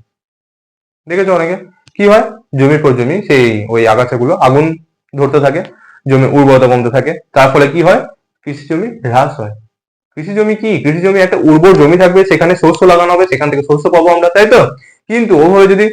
দেখেছো অনেকে কি হয়, জমির পর জমি সেই ওই আগাছাগুলো আগুন ধরতে থাকে, জমির উর্বরতা কমতে থাকে, তার ফলে কি হয়, কৃষি জমি হ্রাস হয়। কৃষি জমি কি, কৃষি জমি একটা উর্বর জমি থাকবে, সেখানে শস্য লাগানো হবে, সেখান থেকে শস্য পাবো আমরা, তাই তো। কিন্তু ওভাবে যদি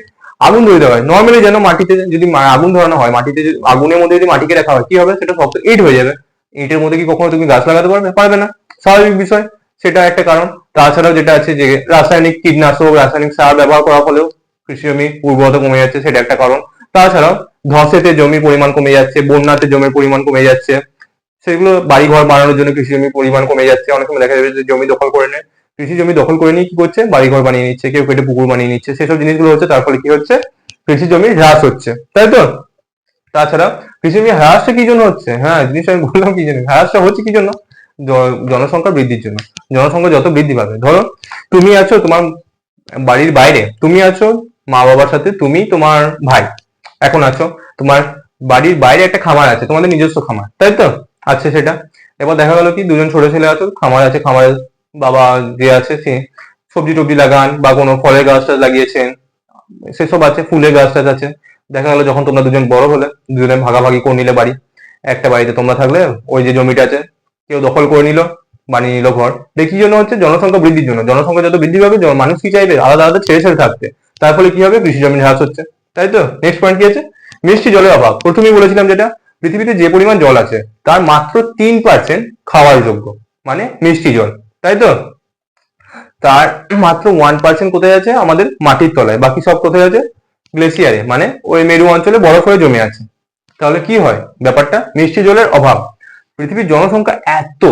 আগুন ধরে দেওয়া হয়, নর্মালি যেন মাটিতে যদি আগুন ধরানো হয়, মাটিতে যদি আগুনের মধ্যে যদি মাটিকে রাখা হয়, কি হবে, সেটা শক্ত ইট হয়ে যাবে। ইটের মধ্যে কি কখনো তুমি গাছ লাগাতে পারবে, পারবে না, স্বাভাবিক বিষয়। সেটা একটা কারণ। তাছাড়াও যেটা আছে যে রাসায়নিক কীটনাশক, রাসায়নিক সার ব্যবহার করার ফলেও কৃষি জমি উর্বরতা কমে যাচ্ছে, সেটা একটা কারণ। তাছাড়াও ধসেতে জমির পরিমাণ কমে যাচ্ছে, বন্যাতে জমির পরিমাণ কমে যাচ্ছে, সেগুলো বাড়ি ঘর বানানোর জন্য কৃষি জমির পরিমাণ কমে যাচ্ছে। অনেক সময় দেখা যাবে যে জমি দখল করে নেয়, কৃষি জমি দখল করে নিয়ে কি করছে, বাড়ি ঘর বানিয়ে নিচ্ছে, কেউ কেটে পুকুর বানিয়ে নিচ্ছে, সেসব জিনিসগুলো হচ্ছে, তার ফলে কি হচ্ছে, কৃষি জমি হ্রাস হচ্ছে, তাই তো। তাছাড়া কৃষি জমি হ্রাসটা কি জন্য হচ্ছে, হ্যাঁ জিনিস আমি বললাম কি জন্য হ্রাসটা হচ্ছে, কি জন্য, জনসংখ্যা বৃদ্ধির জন্য। জনসংখ্যা যত বৃদ্ধি পাবে, ধরো তুমি আছো তোমার বাড়ির বাইরে, তুমি আছো মা বাবার সাথে, তুমি তোমার ভাই এখন আছো, তোমার বাড়ির বাইরে একটা খামার আছে, তোমাদের নিজস্ব খামার, তাই তো, আছে সেটা। এবার দেখা গেল কি দুজন ছোট ছেলে আছো, খামার আছে, খামারের বাবা যে আছে সে সবজি টবজি লাগান বা কোনো ফলের গাছ টাছ লাগিয়েছেন, সেসব আছে, ফুলের গাছ টাছ আছে। দেখা গেলো যখন তোমরা দুজন বড় হলে, দুজনে ভাগাভাগি করে নিলে বাড়ি, একটা বাড়িতে তোমরা থাকলে, ওই যে জমিটা আছে কেউ দখল করে নিল, বানিয়ে নিল ঘর। দেখি জন্য হচ্ছে জনসংখ্যা বৃদ্ধির জন্য, জনসংখ্যা যত বৃদ্ধি পাবে মানুষ কি চাইবে, আলাদা আলাদা ছেড়ে ছেড়ে থাকতে, তার ফলে কি হবে, কৃষি জমি হ্রাস হচ্ছে, তাই তো। নেক্সট পয়েন্ট কি আছে, মিষ্টি জলের অভাব। প্রথমেই বলেছিলাম যেটা, পৃথিবীতে যে পরিমাণ জল আছে তার মাত্র 3% খাওয়ার যোগ্য, মানে মিষ্টি জল, তাই তো। তার মাত্র 1% কোথায় আছে, আমাদের মাটির তলায়, বাকি সব কোথায় আছে, গ্লেসিয়ারে, মানে ওই মেরু অঞ্চলে বরফ হয়ে জমে আছে। তাহলে কি হয় ব্যাপারটা, মিষ্টি জলের অভাব। পৃথিবীর জনসংখ্যা এত,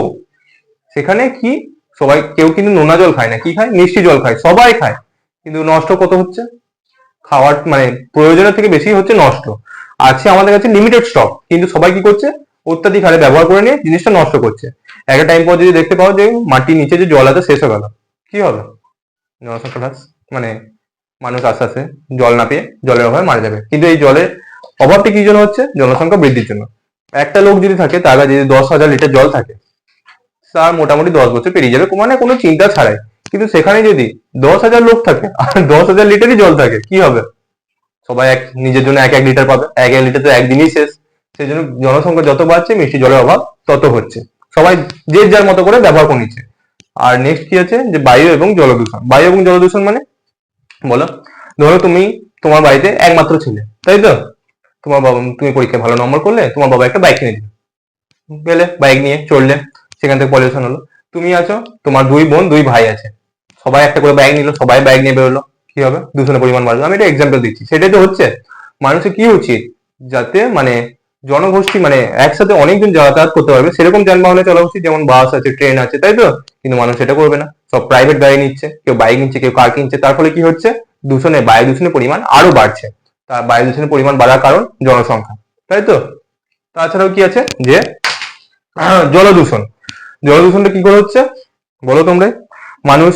সেখানে কি সবাই, কেউ কিন্তু নোনা জল খায় না, কি খায়, মিষ্টি জল খায়, সবাই খায়, কিন্তু নষ্ট কত হচ্ছে, খাওয়ার মানে প্রয়োজনের থেকে বেশি হচ্ছে নষ্ট। আছে আমাদের কাছে লিমিটেড স্টক, কিন্তু সবাই কি করছে, অত্যাধিক হারে ব্যবহার করে নিয়ে জিনিসটা নষ্ট করছে। একটা টাইম পর যদি দেখতে পাও যে মাটির নিচে যে জল আছে শেষ হয়ে গেল, কি হবে, জনসংখ্যা হ্রাস, মানে মানুষ আস্তে আস্তে জল না পেয়ে জলের অভাবে মারা যাবে। কিন্তু এই জলের অভাবটা কি জন্য হচ্ছে, জনসংখ্যা বৃদ্ধির জন্য। একটা লোক যদি থাকে, তার কাছে যদি 10,000 লিটার জল থাকে, তার মোটামুটি 10 বছর পেরিয়ে যাবে, মানে কোনো চিন্তা ছাড়াই। কিন্তু সেখানে যদি 10,000 লোক থাকে আর 10,000 লিটারই জল থাকে, কি হবে, সবাই এক নিজের জন্য 1-1 লিটার পাবে, 1-1 লিটার তো একদিনই শেষ। সেই জন্য জনসংখ্যা যত বাড়ছে, মিষ্টি জলের অভাব তত হচ্ছে, সবাই যে যার মতো করে ব্যবহার করে নিচ্ছে। আর নেক্সট কি আছে, যে বায়ু এবং জলদূষণ। বায়ু এবং জলদূষণ মানে, বলো, ধরো তুমি তোমার বাড়িতে একমাত্র ছেলে, তাই তো, তোমার বাবা, তুমি পরীক্ষায় ভালো নম্বর করলে, তোমার বাবা একটা বাইক কিনে দিল, গেলে বাইক নিয়ে চললে, সেখান থেকে পলিউশন হলো। তুমি আছো, তোমার 2 বোন 2 ভাই আছে, সবাই একটা করে বাইক নিল, সবাই বাইক নিয়ে বেরোলো, কি হবে, দূষণের পরিমাণ বাড়বে। আমি এটা এক্সাম্পল দিচ্ছি, সেটাই তো হচ্ছে। মানুষের কি উচিত, যাতে মানে জনগোষ্ঠী মানে একসাথে অনেকজন যাতায়াত করতে পারবে, সেরকম যানবাহনে চলা উচিত, যেমন বাস আছে, ট্রেন আছে, তাই তো। কিন্তু মানুষ এটা করবে না, সব প্রাইভেট গাড়ি নিচ্ছে, কেউ বাইক নিচ্ছে, কেউ কার কিনছে, তার ফলে কি হচ্ছে, বায়ু দূষণের পরিমাণ আরো বাড়ছে। তার বায়ু দূষণের পরিমাণ বাড়ার কারণ জনসংখ্যা, তাই তো। তাছাড়াও কি আছে, যে জলদূষণ। জলদূষণটা কি করে হচ্ছে বলো তোমরা, মানুষ,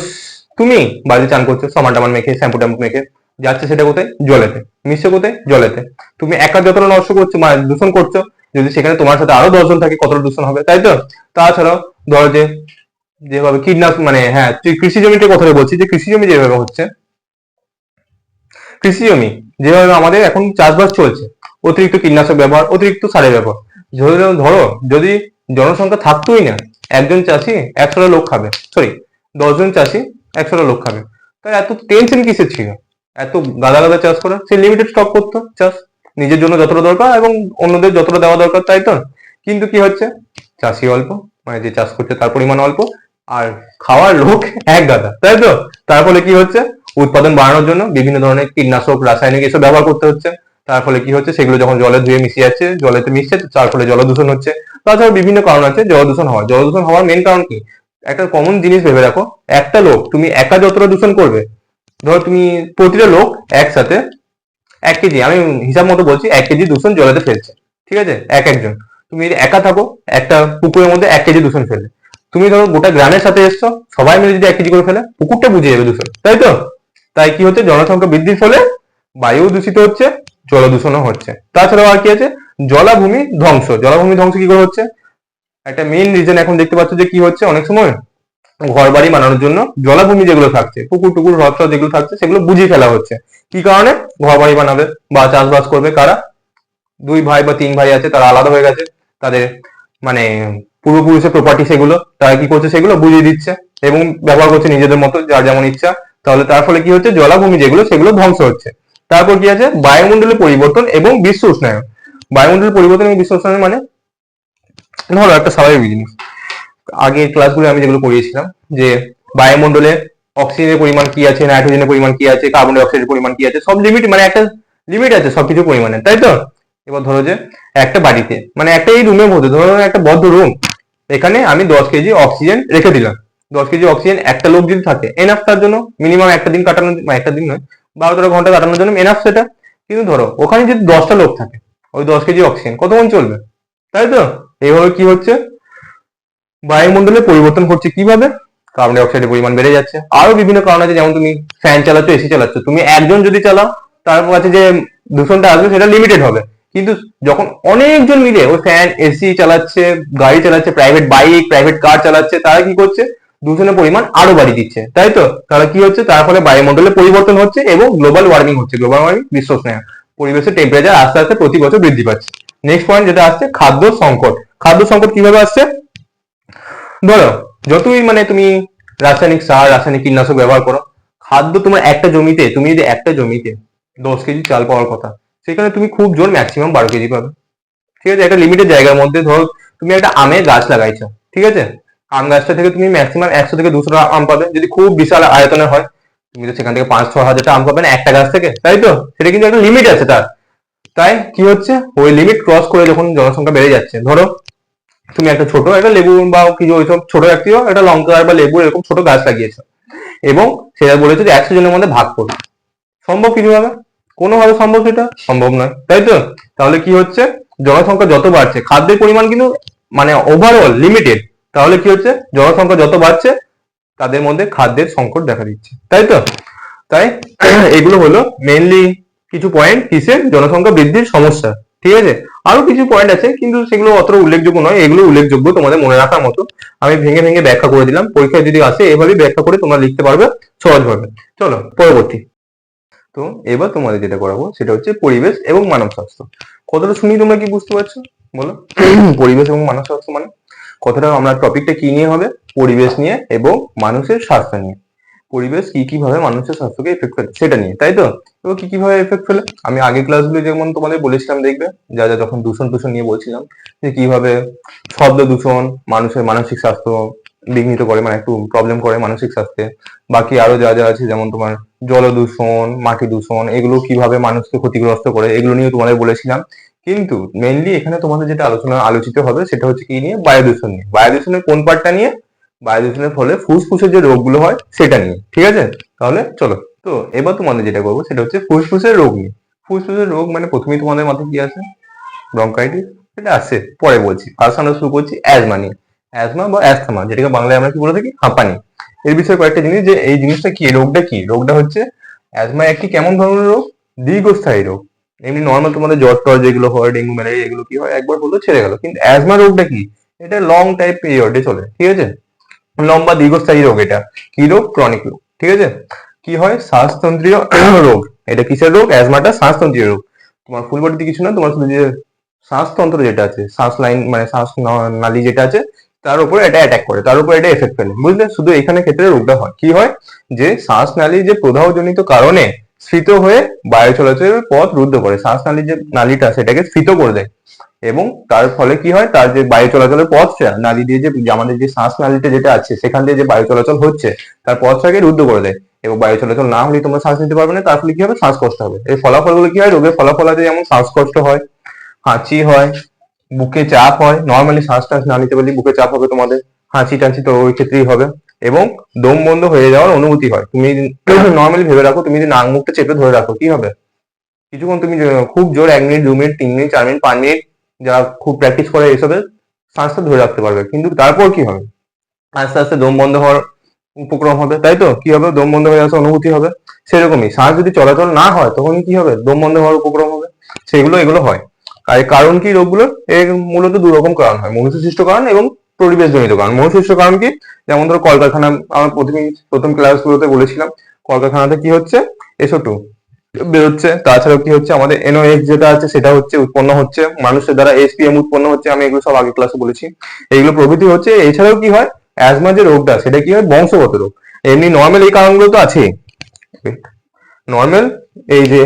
তুমি বাড়িতে চান করছো, সাবান টাবান মেখে, শ্যাম্পু ট্যাম্পু মেখে, যাচ্ছে সেটা কোথায়, জলেতে, মিশছে কোথায়, জলেতে। তুমি একা যতটা নষ্ট করছো, মানে দূষণ করছো, যদি সেখানে তোমার সাথে আরো 10 জন থাকে, কতটা দূষণ হবে, তাই তো। তাছাড়াও ধরো যে যেভাবে কীটনাশক, মানে হ্যাঁ কৃষি জমিটার কথা বলছি, যে কৃষি জমি যেভাবে হচ্ছে, কৃষি জমি যেভাবে আমাদের এখন চাষবাস চলছে, অতিরিক্ত কীটনাশক ব্যবহার, অতিরিক্ত সারের ব্যবহার। ধরো যদি জনসংখ্যা থাকতোই না, একজন চাষি 100টা লোক খাবে, সরি 10 জন চাষি 100টা লোক খাবে, তাই এত টেনশন কিসের ছিল, এত গাদা গাদা চাষ করা, সে লিমিটেড স্টক করতো চাষ, নিজের জন্য যতটা দরকার এবং অন্যদের যতটা দেওয়া দরকার, তাই তো। কিন্তু কি হচ্ছে, চাষি অল্প, মানে যে চাষ করছে তার পরিমাণ অল্প, আর খাওয়ার লোক এক গাদা, তাই তো। তার ফলে কি হচ্ছে, উৎপাদন বাড়ানোর জন্য বিভিন্ন ধরনের কীটনাশক, রাসায়নিক এসব ব্যবহার করতে হচ্ছে। তার ফলে কি হচ্ছে, সেগুলো যখন জলে ধুয়ে মিশে যাচ্ছে, জলেতে মিশছে, তার ফলে জলদূষণ হচ্ছে। তাছাড়া বিভিন্ন কারণ আছে জলদূষণ হওয়ার। জলদূষণ হওয়ার মেন কারণ কি, একটা কমন জিনিস ভেবে রাখো, একটা লোক তুমি একা যতটা দূষণ করবে, ধরো তুমি প্রতিটা লোক একসাথে 1 কেজি, আমি হিসাব মতো বলছি, 1 কেজি দূষণ জলেতে ফেলছে, ঠিক আছে, একজন। তুমি যদি একা থাকো, একটা পুকুরের মধ্যে 1 কেজি দূষণ ফেলে, তুমি ধরো গোটা গ্রামের সাথে এসছো, সবাই মিলে যদি 1 কেজি করে ফেলে, পুকুরটা বুঝে যাবে দূষণ, তাই তো। তাই কি হচ্ছে, জনসংখ্যা বৃদ্ধির ফলে বায়ু দূষিত হচ্ছে, জলদূষণও হচ্ছে। তাছাড়াও আর কি আছে, জলাভূমি ধ্বংস। জলাভূমি ধ্বংস কি করে হচ্ছে, একটা মেইন রিজন এখন দেখতে পাচ্ছ যে কি হচ্ছে, অনেক সময় ঘর বাড়ি বানানোর জন্য জলাভূমি যেগুলো থাকছে, পুকুর টুকুর হ্রদ ট্রদ যেগুলো থাকছে, সেগুলো বুঝিয়ে ফেলা হচ্ছে। কি কারণে? ঘর বাড়ি বানাবে বা চাষবাস করবে কারা? 2 ভাই বা 3 ভাই আছে, তারা আলাদা হয়ে গেছে, তাদের মানে পূর্বপুরুষের প্রপার্টি সেগুলো, তারা কি করছে সেগুলো বুঝিয়ে দিচ্ছে এবং ব্যবহার করছে নিজেদের মতো, যার যেমন ইচ্ছা। তাহলে তার ফলে কি হচ্ছে? জলাভূমি যেগুলো সেগুলো ধ্বংস হচ্ছে। তারপর কি আছে? বায়ুমণ্ডলের পরিবর্তন এবং বিশ্ব উষ্ণায়ন। বায়ুমণ্ডলের পরিবর্তন এবং বিশ্ব উষ্ণায়ন মানে ধরো একটা স্বাভাবিক জিনিস, আগের ক্লাসগুলো আমি যেগুলো পড়িয়েছিলাম যে বায়ুমণ্ডলে অক্সিজেনের পরিমাণ কি আছে, নাইট্রোজেনের পরিমাণ কি আছে, কার্বন ডাই অক্সাইডের পরিমাণ কি আছে, সব লিমিট, মানে একটা লিমিট আছে সবকিছু পরিমাণে, তাই তো? এবার ধরো যে একটা বাড়িতে, মানে একটা এই রুমের মধ্যে, ধরো একটা বদ্ধ রুম, এখানে আমি 10 কেজি অক্সিজেন রেখে দিলাম। 10 কেজি অক্সিজেন একটা লোক যদি থাকে এনাফ তার জন্য, মিনিমাম একটা দিন কাটানোর, একটা দিন নয়, 12-13 ঘন্টা কাটানোর জন্য এনাফ সেটা। কিন্তু ধরো ওখানে যদি 10টা লোক থাকে, ওই 10 কেজি অক্সিজেন কতক্ষণ চলবে, তাই তো? এইভাবে কি হচ্ছে? বায়ুমণ্ডলে পরিবর্তন ঘটছে কিভাবে? কার্বন ডাই অক্সাইডের পরিমাণ বেড়ে যাচ্ছে। আরো বিভিন্ন কারণ আছে, যেমন তুমি ফ্যান চালাচ্ছ, এসি চালাচ্ছ, তুমি একজন যদি চালাও তার কাছে যে দূষণটা আসবে সেটা লিমিটেড হবে। কিন্তু যখন অনেকজন মিলে ওই ফ্যান এসি চালাচ্ছে, গাড়ি চালাচ্ছে, প্রাইভেট বাইক প্রাইভেট কার চালাচ্ছে, তারা কি করছে? দূষণের পরিমাণ আরো বাড়িয়ে দিচ্ছে, তাই তো? তাহলে কি হচ্ছে? তার ফলে বায়ুমণ্ডলে পরিবর্তন হচ্ছে এবং গ্লোবাল ওয়ার্মিং হচ্ছে। গ্লোবাল ওয়ার্মিং বিশ্ব উষ্ণায়ন, পরিবেশের টেম্পারেচার আস্তে আস্তে প্রতি বছর বৃদ্ধি পাচ্ছে। নেক্সট পয়েন্ট যেটা আসছে, খাদ্য সংকট। খাদ্য সংকট কিভাবে আসছে? ধরো যতই মানে তুমি রাসায়নিক সার, রাসায়নিক কীটনাশক ব্যবহার করো, খাদ্য তোমার একটা জমিতে, তুমি যদি একটা জমিতে 10 কেজি চাল পাওয়ার কথা, সেখানে তুমি খুব জোর ম্যাক্সিমাম 12 কেজি পাবে। ঠিক আছে? একটা লিমিটেড জায়গার মধ্যে। ধরো তুমি একটা আমের গাছ লাগাইছো, ঠিক আছে? আম গাছটা থেকে তুমি ম্যাক্সিমাম 100 থেকে 200 আম পাবে। যদি খুব বিশাল আয়তনের হয়, তুমি তো সেখান থেকে 5-6 হাজারটা আম পাবে না একটা গাছ থেকে, তাই তো? সেটা কিন্তু একটা লিমিট আছে তার। তাই কি হচ্ছে? ওই লিমিট ক্রস করে যখন জনসংখ্যা বেড়ে যাচ্ছে, ধরো তুমি একটা ছোট একটা লেবু বা কিছু ওইসব ছোট জাতীয় একটা লঙ্কা বা লেবু এরকম ছোট গাছ লাগিয়েছো এবং সেটা বলেছে যে 100 জনের মধ্যে ভাগ করো। সম্ভব কিভাবে? কোনোভাবে সম্ভব? সেটা সম্ভব নয়, তাই তো? তাহলে কি হচ্ছে? জনসংখ্যা যত বাড়ছে, খাদ্যের পরিমাণ কিন্তু মানে ওভারঅল লিমিটেড। তাহলে কি হচ্ছে? জনসংখ্যা যত বাড়ছে তাদের মধ্যে খাদ্যের সংকট দেখা দিচ্ছে, তাই তো? তাই এগুলো হলো মেইনলি কিছু পয়েন্ট কিসের জনসংখ্যা বৃদ্ধির সমস্যা। ঠিক আছে? আরো কিছু পয়েন্ট আছে কিন্তু সেগুলো অতটা উল্লেখযোগ্য নয়, এগুলো উল্লেখযোগ্য তোমাদের মনে রাখার মতো। আমি ভেঙে ভেঙে ব্যাখ্যা করে দিলাম, পরীক্ষায় যদি আসে এভাবেই ব্যাখ্যা করে তোমরা লিখতে পারবে সহজভাবে। চলো পরবর্তী। তো এবার তোমাদের যেটা করাবো সেটা হচ্ছে পরিবেশ এবং মানব স্বাস্থ্য। কথাটা শুনি তোমরা কি বুঝতে পারছো বলো? পরিবেশ এবং মানব স্বাস্থ্য মানে কথাটা, আমরা টপিকটা কি নিয়ে হবে? পরিবেশ নিয়ে এবং মানুষের স্বাস্থ্য নিয়ে। পরিবেশ কি কি ভাবে মানুষের স্বাস্থ্যকে এফেক্ট ফেলে সেটা নিয়ে, তাই তো? এবং কি কি ভাবে এফেক্ট ফেলে আমি আগে ক্লাসগুলো যেমন তোমাদের বলেছিলাম, দেখবে যা যা যখন দূষণ টূষণ নিয়ে বলছিলাম, যে কিভাবে শব্দ দূষণ মানুষের মানসিক স্বাস্থ্য বিঘ্নিত করে, মানে একটু প্রবলেম করে মানসিক স্বাস্থ্যে। বাকি আরো যা যা আছে, যেমন তোমার জল দূষণ, মাটি দূষণ, এগুলো কিভাবে মানুষকে ক্ষতিগ্রস্ত করে, এগুলো নিয়ে তোমাদের বলেছিলাম। কিন্তু মেইনলি এখানে তোমাদের যেটা আলোচিত হবে সেটা হচ্ছে কি নিয়ে? বায়ু দূষণ নিয়ে। বায়ু দূষণের কোন পার্টটা নিয়ে? বায়ু দূষণের ফলে ফুসফুসের যে রোগগুলো হয় সেটা নিয়ে, ঠিক আছে? তাহলে চলো, তো এবার তোমাদের যেটা করবো সেটা হচ্ছে ফুসফুসের রোগ নিয়ে। ফুসফুসের রোগ মানে প্রথমেই তোমাদের মাথায় কি আছে? ব্রঙ্কাইটিস। এটা আসছে পরে বলছি, ফার্স্ট আমরা শুরু করছি অ্যাজমা নিয়ে। অ্যাজমা বা অ্যাস্থমা, যেটাকে বাংলায় আমরা কি বলে থাকি? হাঁপানি। এর বিষয়ে কয়েকটা জিনিস, যে এই জিনিসটা কি, রোগটা কি? রোগটা হচ্ছে অ্যাজমা একটি কেমন ধরনের রোগ? দীর্ঘস্থায়ী রোগ। এমনি নর্মাল তোমাদের জ্বর টর যেগুলো হয়, ডেঙ্গু ম্যালেরিয়া, এগুলো কি হয়? একবার হলো ছেড়ে গেল। কিন্তু অ্যাজমা রোগটা কি? এটা লং টাইপ পিরিয়ডে চলে, ঠিক আছে? লম্বা দীর্ঘস্থায়ী রোগ এটা। কি রোগ? ক্রনিক রোগ, ঠিক আছে? কি হয়? শ্বাসতন্ত্রীয় রোগ। এটা কিসের রোগ? অ্যাজমাটা শ্বাসতন্ত্রীয় রোগ। তোমার ফুল বডিতে কিছু না, তোমার শুধু যে শ্বাসতন্ত্র যেটা আছে, শ্বাস লাইন মানে শ্বাস নালী যেটা আছে, তার উপরে এটা অ্যাটাক করে, তার উপরে এটা এফেক্ট ফেলে, বুঝলে? শুধু এখানে ক্ষেত্রে রোগটা হয় কি হয়? যে শ্বাসনালী যে প্রদাহজনিত কারণে স্ফীত হয়ে বায়ু চলাচলের পথ রুদ্ধ করে, শ্বাসনালীর যে নালীটা সেটাকে স্ফীত করে দেয় এবং তার ফলে কি হয়? তার যে বায়ু চলাচলের পথটা, নালী দিয়ে যে আমাদের যে শ্বাসনালীটা যেটা আছে সেখান দিয়ে যে বায়ু চলাচল হচ্ছে তার পথটাকে রুদ্ধ করে দেয় এবং বায়ু চলাচল না হলে তোমরা শ্বাস নিতে পারবে না। তার ফলে কি হবে? শ্বাসকষ্ট হবে। এই ফলাফলগুলো কি হয়? রোগের ফলাফল আছে, যেমন শ্বাসকষ্ট হয়, হাঁচি হয়, বুকে চাপ হয়। নর্মালি শ্বাস টাস না নিতে পারলে বুকে চাপ হবে তোমাদের, হাঁচি টাঁচি তো ওই ক্ষেত্রেই হবে এবং দম বন্ধ হয়ে যাওয়ার অনুভূতি হয়। তুমি নর্মালি ভেবে রাখো, তুমি যদি নাক মুখটা চেপে ধরে রাখো কি হবে? কিছুক্ষণ তুমি খুব জোর 1 minute 2 minute 3 minute 4 minute 5 minute, যারা খুব প্র্যাকটিস করে এসবে শ্বাসটা ধরে রাখতে পারবে। কিন্তু তারপর কি হবে? আস্তে আস্তে দম বন্ধ হওয়ার উপক্রম হবে, তাই তো? কি হবে? দম বন্ধ হয়ে আসার অনুভূতি হবে। সেরকমই শ্বাস যদি চলাচল না হয় তখন কি হবে? দম বন্ধ হওয়ার উপক্রম হবে। সেগুলো এগুলো হয়। আর এর কারণ কি রোগগুলোর? এর মূলত 2 রকম কারণ হয়, মনুষ্য সৃষ্ট কারণ এবং পরিবেশজনিত কারণ। মনুষ্য কারণ কি, যেমন ধরো কলকারখানা, আমরা প্রথম ক্লাসগুলোতে বলেছিলাম কলকারখানাতে কি হচ্ছে, SO2 বেরোচ্ছে। তাছাড়াও কি হচ্ছে, আমাদের NOx যেটা আছে সেটা হচ্ছে উৎপন্ন হচ্ছে, মানুষের দ্বারা SPM উৎপন্ন হচ্ছে, আমি এগুলো সব আগে ক্লাসে বলেছি। এগুলো প্রভৃতি হচ্ছে। এছাড়াও কি হয়, অ্যাজমা যে রোগটা সেটা কি হয়, বংশগত রোগ। এমনি নর্মাল এই কারণগুলো তো আছেই, নর্মাল এই যে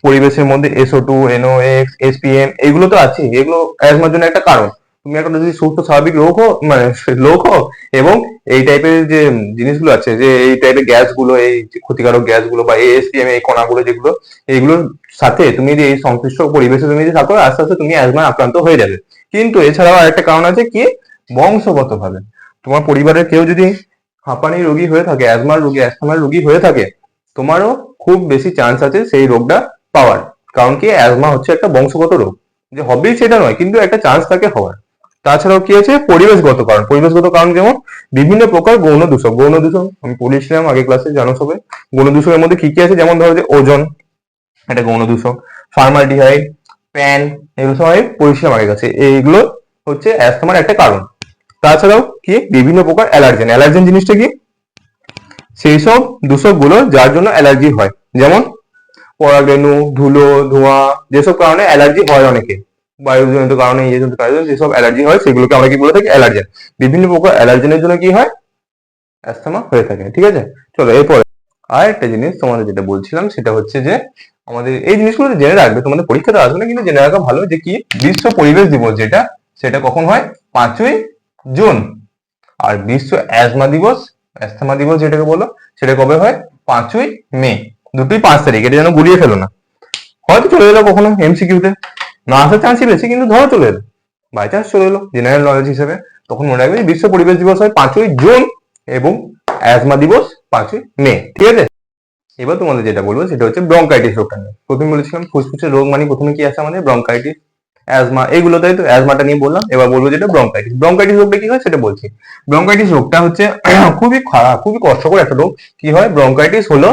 পরিবেশের মধ্যে SO2, NOx, SPM এগুলো তো আছে, এগুলো অ্যাজমার জন্য একটা কারণ। তুমি একটা যদি সুস্থ স্বাভাবিক রোগ হো, মানে লোক হো, এবং এই টাইপের যে জিনিসগুলো আছে, যে এই টাইপের গ্যাসগুলো, এই যে ক্ষতিকারক গ্যাসগুলো বা SPM এই কণাগুলো যেগুলো, এইগুলোর সাথে তুমি যদি এই সংশ্লিষ্ট পরিবেশে তুমি যদি থাকো, আস্তে আস্তে তুমি অ্যাজমায় আক্রান্ত হয়ে যাবে। কিন্তু এছাড়াও আরেকটা কারণ আছে কি, বংশগত ভাবে তোমার পরিবারের কেউ যদি হাঁপানি রোগী হয়ে থাকে, অ্যাজমার রোগী, অ্যাস্থমার রোগী হয়ে থাকে, তোমারও খুব বেশি চান্স আছে সেই রোগটা পাওয়ার। কারণ কি, অ্যাজমা হচ্ছে একটা বংশগত রোগ, যে হবেই সেটা নয়, কিন্তু একটা চান্স থাকে হওয়ার। তাছাড়াও কি আছে, পরিবেশগত কারণ। পরিবেশগত কারণ যেমন বিভিন্ন প্রকার গৌণ দূষক। গৌণ দূষক আমি পড়েছিলাম আগে ক্লাসে, জানো সবাই। গৌণ দূষকের মধ্যে কি কি আছে, যেমন ধরো যে ওজন, এটা গৌণ দূষক। ফার্মালডিহাইড, প্যান, এগুলো সবাই পড়েছিলাম আগের কাছে। এইগুলো হচ্ছে অ্যাস্থমার একটা কারণ। তাছাড়াও কি, বিভিন্ন প্রকার অ্যালার্জেন। অ্যালার্জেন জিনিসটা কি, সেই সব দূষকগুলো যার জন্য অ্যালার্জি হয়, যেমন পরাগরেণু, ধুলো, ধোঁয়া, যেসব কারণে অ্যালার্জি হয় অনেকে, বায়ুজনিত কারণে, ইয়েজনিত কারণে যেসব অ্যালার্জি হয় সেগুলোকে আমরা কি বলে থাকি, অ্যালার্জেন। বিভিন্ন প্রকার অ্যালার্জেনের জন্য কি হয়, অ্যাস্থমা হয়ে থাকে। ঠিক আছে, চলো এরপরে আর একটা জিনিস তোমাদের যেটা বলছিলাম সেটা হচ্ছে যে আমাদের এই জিনিসগুলো জেনে রাখবে, তোমাদের পরীক্ষাতে আসবে না কিন্তু জেনে রাখা ভালো, যে কি বিশ্ব পরিবেশ দিবস যেটা, সেটা কখন হয়, 5ই জুন। আর বিশ্ব অ্যাজমা দিবস, অ্যাস্থমা দিবস যেটাকে বলো, সেটা কবে হয়, 5ই মে। দুটোই 5 তারিখ, এটা যেন গুলিয়ে ফেলো না। হয়তো চলে এলো কখনো MCQ-তে, না আসার চান্সই বেশি, কিন্তু ধরো চলে এলো, বাই চান্স চলে এলো জেনারেল নলেজ হিসেবে, তখন মনে রাখবে যে বিশ্ব পরিবেশ দিবস হয় 5ই জুন এবং অ্যাজমা দিবস 5ই মে। ঠিক আছে, এবার তোমাদের যেটা বলবো সেটা হচ্ছে ব্রঙ্কাইটিস রোগটা নিয়ে। প্রথমে বলেছিলাম ফুসফুসের রোগ, মানে প্রথমে কি আছে আমাদের, ব্রঙ্কাইটিস, অ্যাজমা, এগুলো তাই তো, অ্যাজমাটা নিয়ে বললাম। এবার বলবো যেটা ব্রঙ্কাইটিস। ব্রঙ্কাইটিস রোগটা কি হয় সেটা বলছি। ব্রঙ্কাইটিস রোগটা হচ্ছে খুবই খারাপ, খুবই কষ্টকর একটা রোগ। কি হয়, ব্রঙ্কাইটিস হলো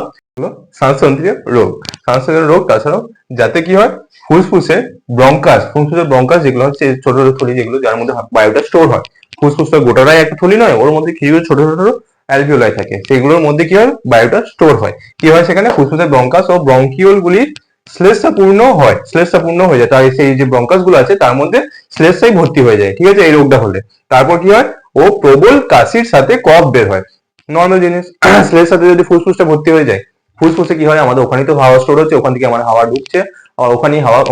শ্বাসতন্ত্রীয় রোগ, শ্বাসতন্ত্রীয় রোগ। তাছাড়াও যাতে কি হয়, ফুসফুসের ব্রঙ্কাস যেগুলো হচ্ছে ছোট ছোট থলি, যেগুলো যার মধ্যে বায়ুটা স্টোর হয়। ফুসফুসটা গোটাটাই একটা থলি নয়, ওর মধ্যে কিছু ছোট ছোট অ্যালভিওলাই থাকে, সেগুলোর মধ্যে কি হয়, বায়ুটা স্টোর হয়। কি হয় সেখানে, ফুসফুসের ব্রঙ্কাস ও ব্রঙ্কিওল গুলি শ্লেষ্মাপূর্ণ হয়, শ্লেষ্মাপূর্ণ হয়ে যায়, তাই সেই যে ব্রঙ্কাস গুলো আছে তার মধ্যে শ্লেষ্মাই ভর্তি হয়ে যায়। ঠিক আছে, এই রোগটা হলে তারপর কি হয়, ও প্রবল কাশির সাথে কফ বের হয়। নর্মাল জিনিস, শ্লেষের সাথে যদি ফুসফুসটা ভর্তি হয়ে যায়, ফুসফুসে কি হয়, আমাদের ওখানেই তো হাওয়া স্টোর হচ্ছে, ওখান থেকে আমার হাওয়া ঢুকছে, আর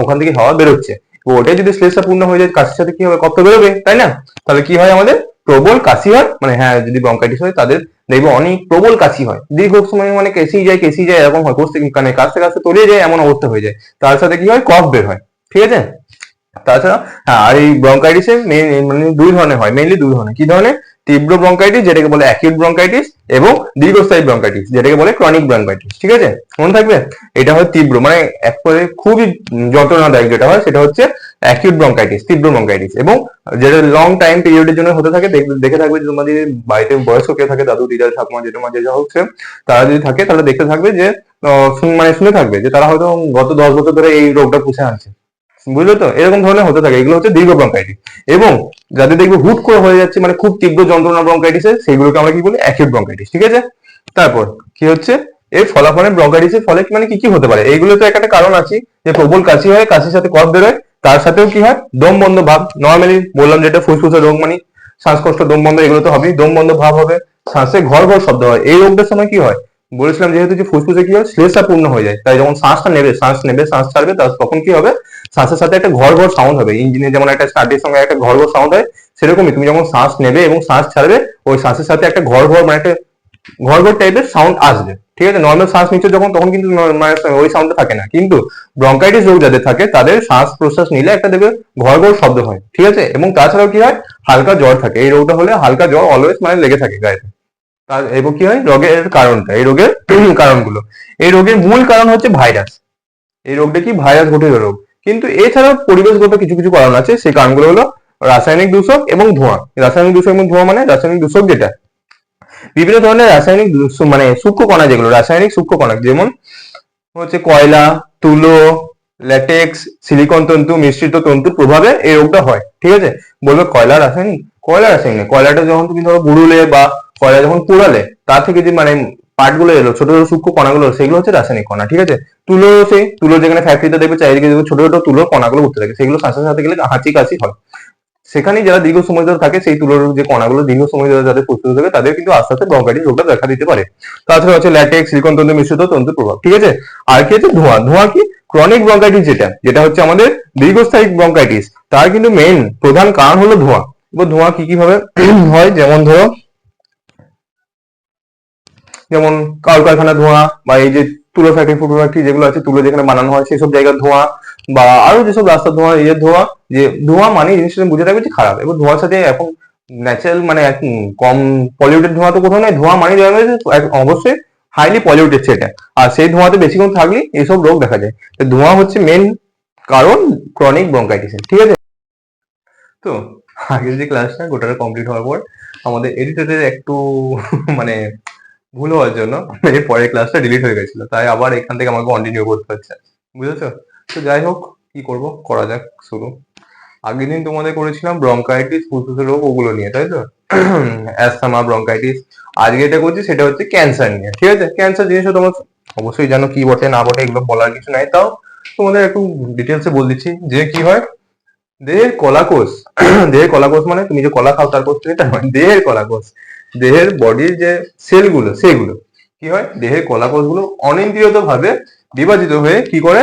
ওখান থেকে হাওয়া বেরোচ্ছে। ওটাই যদি শ্লেষটা পূর্ণ হয়ে যায়, কাশির সাথে কি হবে, কফ তো বেরোবে, তাই না? তাহলে কি হয়, আমাদের প্রবল কাশি হয়। মানে হ্যাঁ, যদি ব্রঙ্কাইটিস হয় তাদের দেখবো অনেক প্রবল কাশি হয়, দীর্ঘ সময়, মানে কেসি যায় এরকম হয়, মানে কাশতে কাশতে তলিয়ে যায় এমন অবস্থা হয়ে যায়। তার সাথে কি হয়, কফ বের হয়। ঠিক আছে, তাছাড়া হ্যাঁ, আর এই ব্রঙ্কাইটিসের মানে দুই ধরনের হয়, মেইনলি দুই ধরনের। কি ধরনের, তীব্র ব্রঙ্কাইটিস যেটাকে বলে অ্যাকিউট ব্রঙ্কাইটিস, এবং দীর্ঘস্থায়ী ব্রঙ্কাইটিস যেটাকে বলে ক্রনিক ব্রঙ্কাইটিস। ঠিক আছে, মনে থাকবে, এটা হয় তীব্র, মানে একবারে খুবই যন্ত্রণাদায়ক যেটা হয় সেটা হচ্ছে অ্যাকিউট ব্রঙ্কাইটিস, তীব্র ব্রঙ্কাইটিস। এবং যেটা লং টাইম পিরিয়ডের জন্য হতে থাকে, দেখে থাকবে যে তোমাদের বাড়িতে বয়স্ক কেউ থাকে, দাদু দিদা ঠাকুমা জেঠুমা যে যা হচ্ছে, তারা যদি থাকে তাহলে দেখতে থাকবে যে মানে শুনে থাকবে যে তারা হয়তো গত 10 বছর ধরে এই রোগটা পুষে আছে, বুঝলো তো, এরকম ধরনের হতে থাকে। এগুলো হচ্ছে দীর্ঘ ব্রঙ্কাইটিস। এবং যাদের দেখবে হুট করে হয়ে যাচ্ছে, মানে খুব তীব্র যন্ত্রণা ব্রঙ্কাইটিস, সেইগুলোকে আমরা কি বলি, অ্যাকিউট ব্রঙ্কাইটিস। ঠিক আছে, তারপর কি হচ্ছে, এর ফলাফলে ব্রঙ্কাইটিসের ফলে মানে কি কি হতে পারে, এইগুলো তো একটা কারণ আছে, যে প্রবল কাশি হয়, কাশির সাথে কফ বেরোয়, তার সাথেও কি হয়, দম বন্ধ ভাব। নর্মালি বললাম যেটা ফুসফুসের রোগ, মানে শ্বাসকষ্ট, দম বন্ধ, এগুলো তো হবেই, দম বন্ধ ভাব হবে, শ্বাসে ঘর ঘর শব্দ হয়। এই রোগটার সময় কি হয়, বলেছিলাম যেহেতু যে ফুসফুসে কি হয়, শ্লেষা পূর্ণ হয়ে যায়, তাই যখন শ্বাস নেবে শ্বাস ছাড়বে, তখন কি হবে, শ্বাসের সাথে একটা ঘর ঘর সাউন্ড হবে। ইঞ্জিনে যেমন একটা স্টার্টের সঙ্গে একটা ঘর ঘর সাউন্ড হয়, সেরকমই তুমি যখন শ্বাস নেবে এবং শ্বাস ছাড়বে, ওই শ্বাসের সাথে একটা ঘর ঘর, মানে একটা ঘর ঘর টাইপের সাউন্ড আসবে। ঠিক আছে, নর্মাল শ্বাস নিচ্ছে যখন, তখন কিন্তু মানে ওই সাউন্ডটা থাকে না, কিন্তু ব্রঙ্কাইটিস রোগ যাদের থাকে তাদের শ্বাস প্রশ্বাস নিলে একটা দেখবে ঘর ঘর শব্দ হয়। ঠিক আছে, এবং তাছাড়াও কি হয়, হালকা জ্বর থাকে। এই রোগটা হলে হালকা জ্বর অলওয়েজ মানে লেগে থাকে গায়ে। তার এবং কি হয়, রোগের কারণটা, এই রোগের কারণগুলো, এই রোগের মূল কারণ হচ্ছে ভাইরাস। এই রোগটা কি, ভাইরাস ঘটিত রোগ। কিন্তু এছাড়াও পরিবেশগত কিছু কিছু কারণ আছে, সেই কারণগুলো হলো রাসায়নিক দূষক এবং ধোঁয়া। রাসায়নিক দূষক এবং ধোঁয়া, মানে রাসায়নিক দূষক যেটা বিভিন্ন ধরনের রাসায়নিক মানে সূক্ষ্ম কণা, যেগুলো রাসায়নিক সূক্ষ্ম কণা, যেমন হচ্ছে কয়লা, তুলো, ল্যাটেক্স, সিলিকন তন্তু, মিশ্রিত তন্তুর প্রভাবে এই রোগটা হয়। ঠিক আছে, বলবে কয়লা রাসায়নিক, কয়লা রাসায়নিক নয়। কয়লাটা যখন তুমি ধরো গুড়ুলে বা কয়লা যখন পোড়ালে তার থেকে যে মানে পার্ট গুলো এলো, ছোট ছোট সূক্ষ্ম কণাগুলো, সেগুলো হচ্ছে রাসায়নিক কণা। ঠিক আছে। তুলো, সেই তুলো যেখানে ফ্যাক্টরিতে দেখবে চারিদিকে দেখবে ছোট ছোট তুলোর কণাগুলো উঠতে থাকে, সেগুলো শ্বাসের সাথে গেলে হাঁচি কাশি হয়। সেখানেই যারা দীর্ঘ সময় ধরে থাকে, সেই তুলোর যে কণাগুলো দীর্ঘ সময় ধরে যাদের ফুসফুসে থাকে, তাদের কিন্তু আস্তে আস্তে ব্রঙ্কাইটিস রোগটা দেখা দিতে পারে। তাছাড়া হচ্ছে ল্যাটেক্স, সিলিকন তন্তু মিশ্রিত তন্তুর প্রভাব। ঠিক আছে। আর কি আছে, ধোঁয়া। ধোঁয়া কি, ক্রনিক ব্রঙ্কাইটিস যেটা যেটা হচ্ছে আমাদের দীর্ঘস্থায়ী ব্রঙ্কাইটিস, তার কিন্তু মেইন প্রধান কারণ হলো ধোঁয়া। এবার ধোঁয়া কি কি ভাবে হয়, যেমন ধরো যেমন কলকারখানা ধোঁয়া, বা এই যে তুলো ফ্যাক্টরি, ফুটো ফ্যাক্টরি যেগুলো আছে, তুলো যেখানে বানানো হয় সেসব জায়গার ধোঁয়া, বা আরো যেসব রাস্তার ধোঁয়া, ইয়ের ধোঁয়া। যে ধোঁয়া মানে জিনিসটা বুঝে রাখবে যে খারাপ। এবার ধোঁয়ার সাথে এখন ন্যাচারাল মানে কম পলিউটেড ধোঁয়া তো কোথাও নাই। ধোঁয়া মানে অবশ্যই হাইলি পলিউটেড সেটা। আর সেই ধোঁয়াতে বেশিক্ষণ থাকলে এইসব রোগ দেখা যায়। তো ধোঁয়া হচ্ছে মেন কারণ ক্রনিক ব্রঙ্কাইটিসের। ঠিক আছে। তো আগের যে ক্লাসটা গোটাটা কমপ্লিট হওয়ার পর আমাদের এডিটরের একটু মানে ভুল হওয়ার জন্য এর পরের ক্লাসটা ডিলিট হয়ে গেছিল, তাই আবার এখান থেকে আমাকে কন্টিনিউ করতে হচ্ছে। বুঝেছো? তো যাই হোক, কি করব, করা যাক শুরু। আগের দিন তোমাদের করেছিলাম ব্রঙ্কাইটিস, ফুসফুসের রোগ, ওগুলো নিয়ে, তাই তো? অ্যাस्थমা, ব্রঙ্কাইটিস। আজকে এটা করছি, সেটা হচ্ছে ক্যান্সার নিয়ে। ঠিক আছে। ক্যান্সার জিনিসটা তোমরা অবশ্যই জানো, কি বটে না বটে এগুলো বলার কিছু নাই, তাও তোমাদের একটু ডিটেলসে বলে দিচ্ছি যে কি হয়। দেহের কলাকোষ দেহের কলাকোষ মানে তুমি যে কলা খাও তার কোষ থেকে, তার মানে দেহের কলাকোষ। দেহের বডির যে সেলগুলো, সেগুলো কি হয়, দেহের কলাকোষ গুলো অনিয়ন্ত্রিত ভাবে বিভাজিত হয়ে কি করে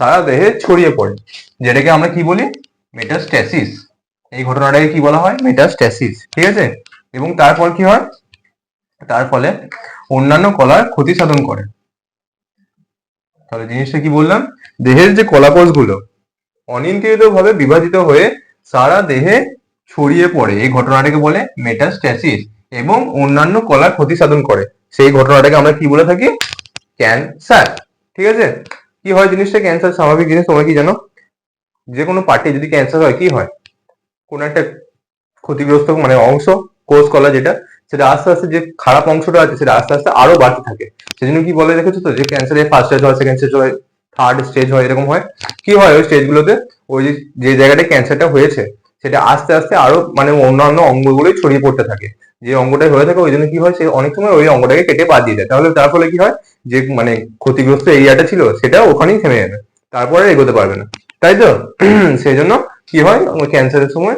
সারা দেহে ছড়িয়ে পড়ে, যেটাকে আমরা কি বলি, মেটাস্ট্যাসিস। এই ঘটনাটাকে কি বলা হয়, মেটাস্ট্যাসিস। ঠিক আছে। এবং তারপর কি হয়, তার ফলে অন্যান্য কলার ক্ষতি সাধন করে। তাহলে জিনিসটা কি বললাম, দেহের যে কলাকোষ গুলো অনিয়ন্ত্রিত ভাবে বিভাজিত হয়ে সারা দেহে ছড়িয়ে পড়ে, এই ঘটনাটাকে বলে মেটাস্ট্যাসিস, এবং অন্যান্য কলার ক্ষতি সাধন করে, সেই ঘটনাটাকে আমরা কি বলে থাকি, ক্যান্সার। ঠিক আছে। কি হয় জিনিসটা, ক্যান্সার স্বাভাবিক জিনিস, তোমরা কি জানো, যে কোনো পার্টি যদি ক্যান্সার হয় কি হয়, কোন একটা ক্ষতিগ্রস্ত মানে অংশ, কোষ কলা যেটা, সেটা আস্তে আস্তে যে খারাপ অংশটা আছে সেটা আস্তে আস্তে আরো বাড়তে থাকে। সেজন্য কি বলে রেখেছো তো, যে ক্যান্সারের ফার্স্ট স্টেজ হয়, সেকেন্ড স্টেজ হয়, থার্ড স্টেজ হয়, এরকম হয়। কি হয় ওই স্টেজ গুলোতে, ওই যে জায়গাটায় ক্যান্সারটা হয়েছে সেটা আস্তে আস্তে আরো মানে অন্যান্য অঙ্গগুলোই ছড়িয়ে পড়তে থাকে। যে অঙ্গটা হয়ে থাকে ওই জন্য কি হয়, সে অনেক সময় ওই অঙ্গটাকে কেটে বাদ দিয়ে দেয়, তাহলে তার ফলে কি হয়, যে মানে ক্ষতিগ্রস্ত এরিয়াটা ছিল সেটা ওখানেই থেমে যাবে, তারপরে এগোতে পারবে না, তাই তো? সেই জন্য কি হয়, ক্যান্সারের সময়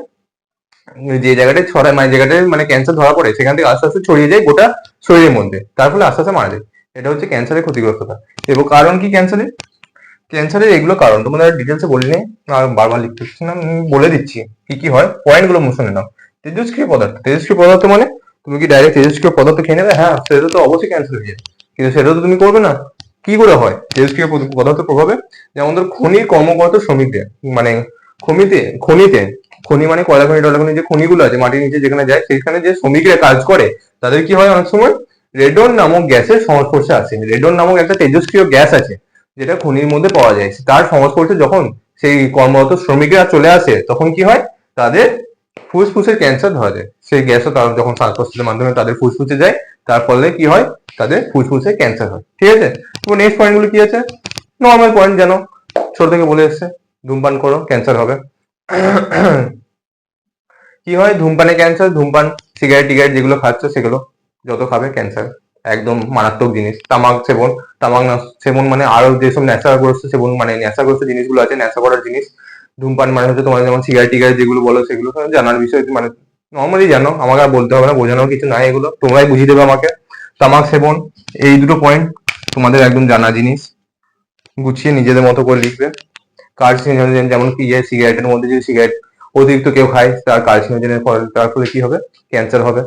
যে জায়গাটায় ছড়ায় মানে জায়গাটায় মানে ক্যান্সার ধরা পড়ে, সেখান থেকে আস্তে আস্তে ছড়িয়ে যায় গোটা শরীরের মধ্যে, তার ফলে আস্তে আস্তে মারা যায়। এটা হচ্ছে ক্যান্সারের ক্ষতিগ্রস্ততা। এবং কারণ কি ক্যান্সারের, ক্যান্সারের এগুলো কারণ তোমাদের ডিটেলসে বলিনি, আর বারবার লিখতে হচ্ছে না, আমি বলে দিচ্ছি কি কি হয়, পয়েন্ট গুলো শুনে নাও। তেজস্ক্রিয় পদার্থ, তেজস্ক্রিয় পদার্থ মানে তুমি কি ডাইরেক্ট তেজস্ক্রিয় পদার্থ খেয়ে নেবে, হ্যাঁ সেটা তো অবশ্যই ক্যান্সার হয়ে যাবে, কিন্তু সেটা তো তুমি করবে না। কি করে হয় তেজস্ক্রিয় পদার্থের প্রভাবে, যেমন ধর খনির কর্মরত শ্রমিকদের, মানে খনিতে খনিতে খনি মানে কয়লা খনি টয়লা খনি, যে খনিগুলো আছে মাটির নিচে যেখানে যায়, সেখানে যে শ্রমিকরা কাজ করে, তাদের কি হয় অনেক সময় রেডন নামক গ্যাসের সংস্পর্শে আসে। রেডন নামক একটা তেজস্ক্রিয় গ্যাস আছে যেটা খনির মধ্যে পাওয়া যায়, তার সংস্পর্শে যখন সেই কর্মরত শ্রমিকরা চলে আসে, তখন কি হয়, তাদের ফুসফুসের ক্যান্সার ধরা যায়। সেই গ্যাসও তারা যখন শ্বাস প্রশ্বাসের মাধ্যমে তাদের ফুসফুসে যায়, তার ফলে কি হয়, তাদের ফুসফুসে ক্যান্সার হয়। ঠিক আছে। তো নেক্সট পয়েন্ট গুলো কি আছে, নর্মাল পয়েন্ট জানো, ছোট থেকে বলে এসছে, ধূমপান করো ক্যান্সার হবে। কি হয় ধূমপানে ক্যান্সার, ধূমপান সিগারেট টিগারেট যেগুলো খাচ্ছ সেগুলো যত খাবে ক্যান্সার, একদম মারাত্মক জিনিস। তামাক সেবন, সেবন মানে আরো যেসব নেশাগ্রস্ত সেবন মানে নেশাগ্রস্ত জিনিসগুলো আছে, নেশা করার জিনিস। ধূমপান মানে হচ্ছে তোমার যেমন সিগারেট টিগারেট যেগুলো বলো, সেগুলো জানার বিষয়, মানে নর্মালি জানো, আমাকে আর বলতে হবে না, বোঝানোর কিছু নাই, এগুলো তোমরাই বুঝিয়ে দেবে আমাকে। তামাক সেবন, এই দুটো পয়েন্ট তোমাদের একদম জানা জিনিস, গুছিয়ে নিজেদের মতো করে লিখবে। কার্সিনোজেন, যেমন কি সিগারেটের মধ্যে যদি সিগারেট অতিরিক্ত কেউ খায়, তার কার্সিনোজেনের ফলে তার ফলে কি হবে, ক্যান্সার হবে।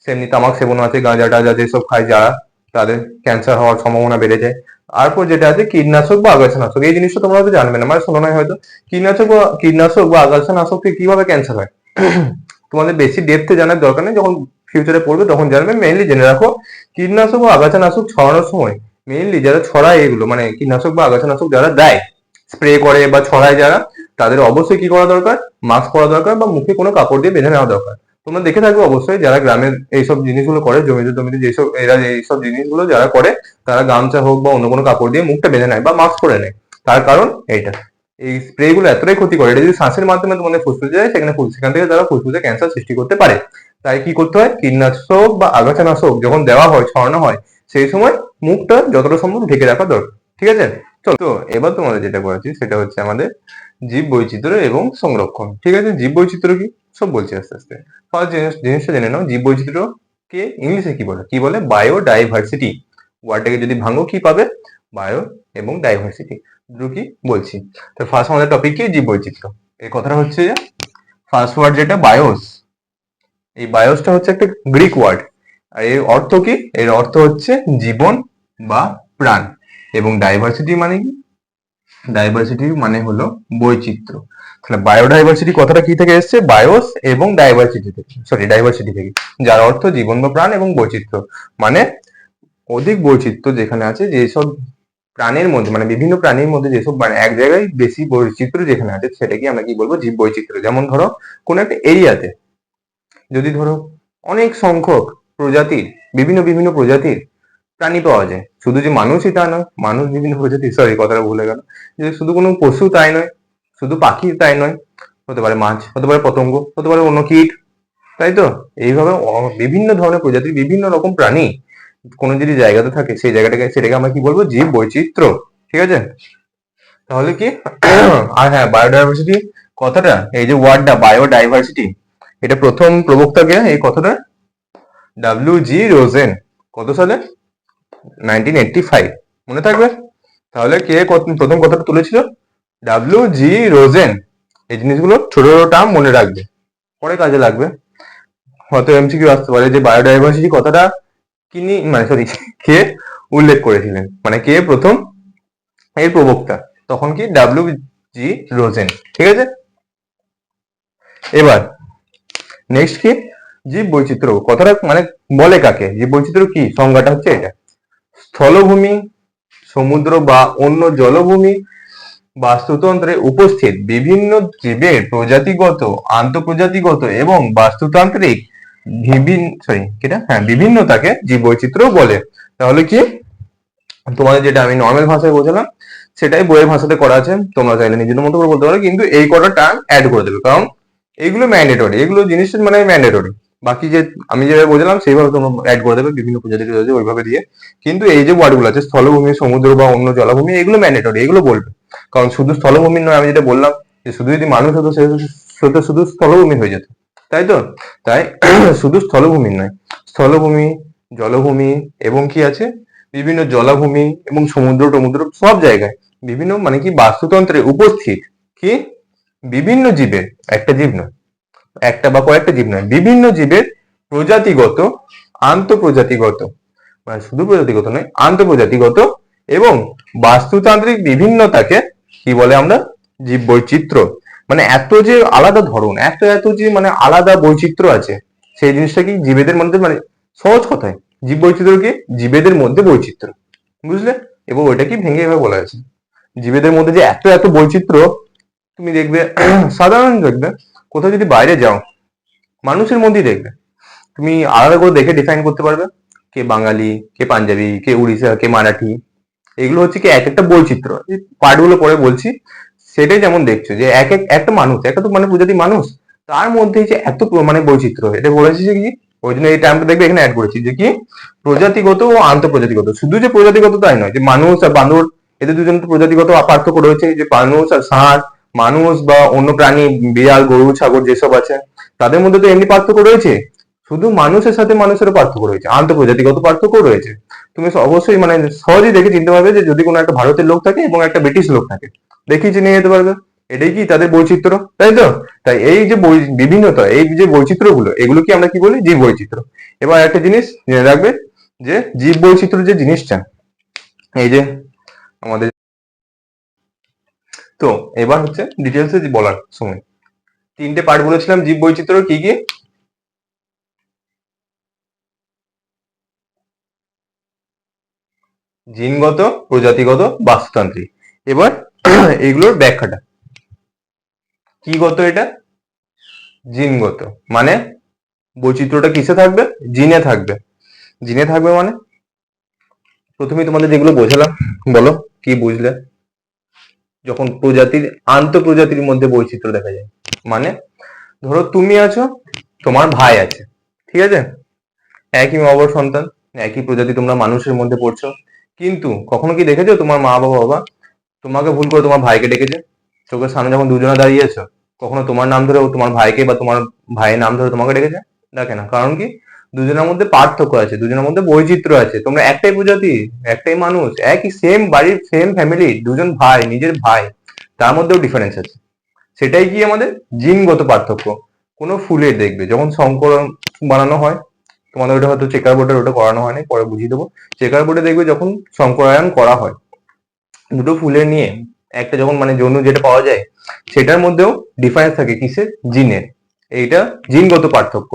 সেমনি তামাক সেবন আছে, গাঁজা টাজা যেসব খায় যারা, তাদের ক্যান্সার হওয়ার সম্ভাবনা বেড়ে যায়। তারপর যেটা আছে কীটনাশক বা আগাছানাশক, এই জিনিসটা তোমরা হয়তো জানবে না, মানে শোনো নাই হয়তো। কীটনাশক বা আগাছানাশক থেকে কিভাবে ক্যান্সার হয়, তোমাদের বেশি ডেপথে জানার দরকার নেই, যখন ফিউচারে পড়বে তখন জানবে। মেইনলি জেনে রাখো, কীটনাশক বা আগাছানাশক ছড়ানোর সময় মেইনলি যারা ছড়ায় এগুলো, মানে কীটনাশক বা আগাছানাশক যারা দেয়, স্প্রে করে বা ছড়ায় যারা, তাদের অবশ্যই কি করা দরকার, মাস্ক পরা দরকার, বা মুখে কোনো কাপড় দিয়ে বেঁধে নেওয়া দরকার। তোমরা দেখে থাকবে অবশ্যই, যারা গ্রামের এইসব জিনিসগুলো করে, জমিতে জমিতে যেসব এরা এইসব জিনিসগুলো যারা করে, তারা গামছা হোক বা অন্য কোনো কাপড় দিয়ে মুখটা বেঁধে নেয় বা মাস্ক পরে নেয়, তার কারণ এইটা। এই স্প্রে গুলো এতটাই ক্ষতি করে, এটা যদি শ্বাসের মাধ্যমে তোমাদের ফুসফুসে যায় সেখান থেকে তারা ফুসফুসে ক্যান্সার সৃষ্টি করতে পারে। তাই কি করতে হয়, কীটনাশক বা আগাছানাশক যখন দেওয়া হয়, ছড়ানো হয়, সেই সময় মুখটা যতটা সম্ভব ঢেকে রাখা দরকার। ঠিক আছে, চলো তো এবার তোমাদের যেটা বলেছি সেটা হচ্ছে আমাদের জীব বৈচিত্র্য এবং সংরক্ষণ। ঠিক আছে, জীব বৈচিত্র্য কি সব বলছি আস্তে আস্তে। ফার্স্ট জিনিসটা জেনে নাও, জীব বৈচিত্র্য কে ইংলিশে কি বলে, বায়োডাইভার্সিটি। ওয়ার্ডটাকে যদি ভাঙো কি পাবে, বায়ো এবং ডাইভার্সিটি, দুটো কি বলছি। তো ফার্স্ট আমাদের টপিক কি, জীব বৈচিত্র্য। এই কথাটা হচ্ছে ফার্স্ট ওয়ার্ড যেটা বায়োস, এই বায়োসটা হচ্ছে একটা গ্রিক ওয়ার্ড। আর এর অর্থ কি, এর অর্থ হচ্ছে জীবন বা প্রাণ। এবং ডাইভার্সিটি মানে কি, ডাইভার্সিটি মানে হলো বৈচিত্র্য। তাহলে বায়োডাইভার্সিটি কথাটা কি থেকে এসেছে, বায়োস এবং ডাইভার্সিটি থেকে, ডাইভার্সিটি থেকে, যার অর্থ জীবন বা প্রাণ এবং বৈচিত্র্য। মানে অধিক বৈচিত্র্য যেখানে আছে, যেসব প্রাণীর মধ্যে মানে বিভিন্ন প্রাণীর মধ্যে যেসব মানে এক জায়গায় বেশি বৈচিত্র্য যেখানে আছে সেটাকে আমরা কি বলবো, জীব বৈচিত্র্য। যেমন ধরো কোন একটা এরিয়াতে যদি ধরো অনেক সংখ্যক প্রজাতির, বিভিন্ন বিভিন্ন প্রজাতির প্রাণী পাওয়া যায়, শুধু যে মানুষই তা নয়, মানুষ বিভিন্ন প্রজাতির, কথাটা ভুলে গেল, যে শুধু কোনো পশু তাই নয়, শুধু পাখি তাই নয়, হতে পারে মাছ, হতে পারে পতঙ্গ, হতে পারে অন্য কীট, তাই তো। এইভাবে বিভিন্ন ধরনের প্রজাতির বিভিন্ন রকম প্রাণী কোনো যদি জায়গাতে থাকে, সেই সেটাকে আমরা কি বলবো, জীব বৈচিত্র্য। ঠিক আছে, তাহলে কি আর হ্যাঁ, বায়োডাইভার্সিটি কথাটা, এই যে ওয়ার্ডটা বায়োডাইভার্সিটি, এটা প্রথম প্রবক্তাকে এই কথাটা ডব্লিউ.জি. রোজেন, কত সালে, 1985, মনে থাকবে। তাহলে কে প্রথম কথাটা তুলেছিল, ডব্লিউ.জি. রোজেন। এই জিনিসগুলো ছোট ছোট টার্ম মনে রাখবে, পরে কাজে লাগবে। হয়তো এমসিকিউ আসতে পারে যে বায়োডাইভার্সিটি কথাটা কে উল্লেখ করেছিলেন, মানে কে প্রথম এর প্রবক্তা, তখন কি ডব্লিউ.জি. রোজেন। ঠিক আছে, এবার নেক্সট কি, জীব বৈচিত্র্য কথাটা মানে বলে কাকে, জীব বৈচিত্র্য কি, সংজ্ঞাটা হচ্ছে এটা, স্থলভূমি, সমুদ্র বা অন্য জলভূমি বাস্তুতন্ত্রে উপস্থিত বিভিন্ন জীবের প্রজাতিগত, আন্তঃপ্রজাতিগত এবং বাস্তুতান্ত্রিক বিভিন্নতাকে জীব বৈচিত্র্য বলে। তাহলে কি, তোমাদের যেটা আমি নর্মাল ভাষায় বোঝালাম সেটাই বইয়ের ভাষাতে করা আছে, তোমরা চাইলে নিজের মতো করে বলতে পারো, কিন্তু এই কটা টার্ম অ্যাড করে দেবে, কারণ এইগুলো ম্যান্ডেটরি, এগুলো জিনিস মানে ম্যান্ডেটরি। বাকি যে আমি যেভাবে বোঝালাম সেইভাবে তোমরা অ্যাড করে দেবে, বিভিন্ন প্রজাতির ওইভাবে দিয়ে। কিন্তু এই যে ওয়ার্ডগুলো আছে, স্থলভূমি, সমুদ্র বা অন্য জলাভূমি, এগুলো ম্যান্ডেটরি, এগুলো বলবে। কারণ শুধু স্থলভূমি নয়, আমি যেটা বললাম যে শুধু যদি মানুষ হতো সেটা শুধু স্থলভূমি হয়ে যেত, তাই তো। তাই শুধু স্থলভূমি নয়, স্থলভূমি, জলভূমি এবং কি আছে বিভিন্ন জলাভূমি এবং সমুদ্র টমুদ্র সব জায়গায় বিভিন্ন মানে কি বাস্তুতন্ত্রে উপস্থিত কি বিভিন্ন জীবের, একটা জীব নয়, একটা বা কয়েকটা জীব নয়, বিভিন্ন জীবের প্রজাতিগত, আন্তঃপ্রজাতিগত, মানে শুধু প্রজাতিগত নয়, আন্তঃপ্রজাতিগত এবং বাস্তুতান্ত্রিক বিভিন্নতাকে কি বলে আমরা, জীব বৈচিত্র্য। মানে এত যে আলাদা ধরন, এত এত যে মানে আলাদা বৈচিত্র্য আছে, সেই জিনিসটা কি জীবেদের মধ্যে, মানে সহজ কথায় জীব বৈচিত্র্য কি, জীবেদের মধ্যে বৈচিত্র্য, বুঝলে। এবং ওইটা কি ভেঙে এভাবে বলা আছে, জীবেদের মধ্যে যে এত এত বৈচিত্র্য, তুমি দেখবে সাধারণ দেখবে কোথাও যদি বাইরে যাও, মানুষের মধ্যেই দেখবে তুমি আলাদা করে দেখে ডিফাইন করতে পারবে, কে বাঙালি, কে পাঞ্জাবি, কে উড়িষ্যা, কে মারাঠি। এগুলো হচ্ছে কি এক একটা বৈচিত্র্য, এই পার্টগুলো পরে বলছি। সেটাই যেমন দেখছো যে একটা মানুষ, একটা তো মানে প্রজাতি মানুষ, তার মধ্যে যে এত মানে বৈচিত্র্য, এটা বলেছি যে কি, ওই জন্য এই টার্মটা দেখবে এখানে অ্যাড করেছি যে কি প্রজাতিগত ও আন্তঃপ্রজাতিগত। শুধু যে প্রজাতিগত তাই নয়, যে মানুষ আর বান্দর, এদের দুজন তো প্রজাতিগত পার্থক্য রয়েছে, যে মানুষ আর ষাঁড়, মানুষ বা অন্য প্রাণী, বিড়াল, গরু, ছাগল যেসব আছে, তাদের মধ্যে তো এমনি পার্থক্য রয়েছে। শুধু মানুষের সাথে মানুষেরও পার্থক্য রয়েছে, আন্তঃপ্রজাতিগত পার্থক্য রয়েছে। তুমি অবশ্যই মানে সহজেই দেখে চিনতে পারবে যে যদি কোনো একটা ভারতের লোক থাকে এবং একটা ব্রিটিশ লোক থাকে, দেখি চিনে যেতে পারবে, এটাই কি তাদের বৈচিত্র্য, তাই তো। তাই এই যে বিভিন্নতা, এই যে বৈচিত্র্যগুলো, এগুলো কি আমরা কি বলি, জীব বৈচিত্র্য। এবার একটা জিনিস জেনে রাখবে যে জীব বৈচিত্র্য যে জিনিসটা, এই যে আমাদের, তো এবার হচ্ছে ডিটেলসে বলার সময় তিনটে পার্ট বলেছিলাম জীব বৈচিত্র্য কি কি, জিনগত, প্রজাতিগত, বাস্তুতান্ত্রিক। এবার এইগুলোর ব্যাখ্যাটা কি গত, এটা জিনগত, মানে বৈচিত্র্যটা কিসে থাকবে, জিনে থাকবে। জিনে থাকবে মানে প্রথমে তোমাদের যেগুলো বোঝালাম, বলো কি বুঝলে, যখন প্রজাতির আন্তঃপ্রজাতির মধ্যে বৈচিত্র্য দেখা যায়। মানে ধরো তুমি আছো, তোমার ভাই আছে, ঠিক আছে, একই মা বাবার সন্তান, একই প্রজাতি, তোমরা মানুষের মধ্যে পড়ছো, কিন্তু কখনো কি দেখেছো তোমার মা বাবা তোমাকে ভুল করে তোমার ভাইকে ডেকেছে? চোখের সামনে যখন দুজনে দাঁড়িয়েছো, কখনো তোমার নাম ধরে তোমার ভাইকে বা তোমার ভাইয়ের নাম ধরে তোমাকে ডেকেছে? ডাকে না। কারণ কি? দুজনের মধ্যে পার্থক্য আছে, দুজনের মধ্যে বৈচিত্র্য আছে। তোমরা একটাই প্রজাতি, একটাই মানুষ, একই সেম বাড়ির সেম ফ্যামিলি, দুজন ভাই, নিজের ভাই, তার মধ্যেও ডিফারেন্স আছে। সেটাই কি আমাদের জিনগত পার্থক্য। কোনো ফুলের দেখবে যখন সংকরণ বানানো হয়, তোমাদের ওটা হয়তো চেকার বোর্ডের ওটা করানো হয়নি, পরে বুঝিয়ে দেবো। চেকার বোর্ডে দেখবে যখন সংকরায়ন করা হয় দুটো ফুলের নিয়ে, একটা যখন মানে যৌন যেটা পাওয়া যায় সেটার মধ্যেও ডিফারেন্স থাকে কিসের? জিনের। এইটা জিনগত পার্থক্য।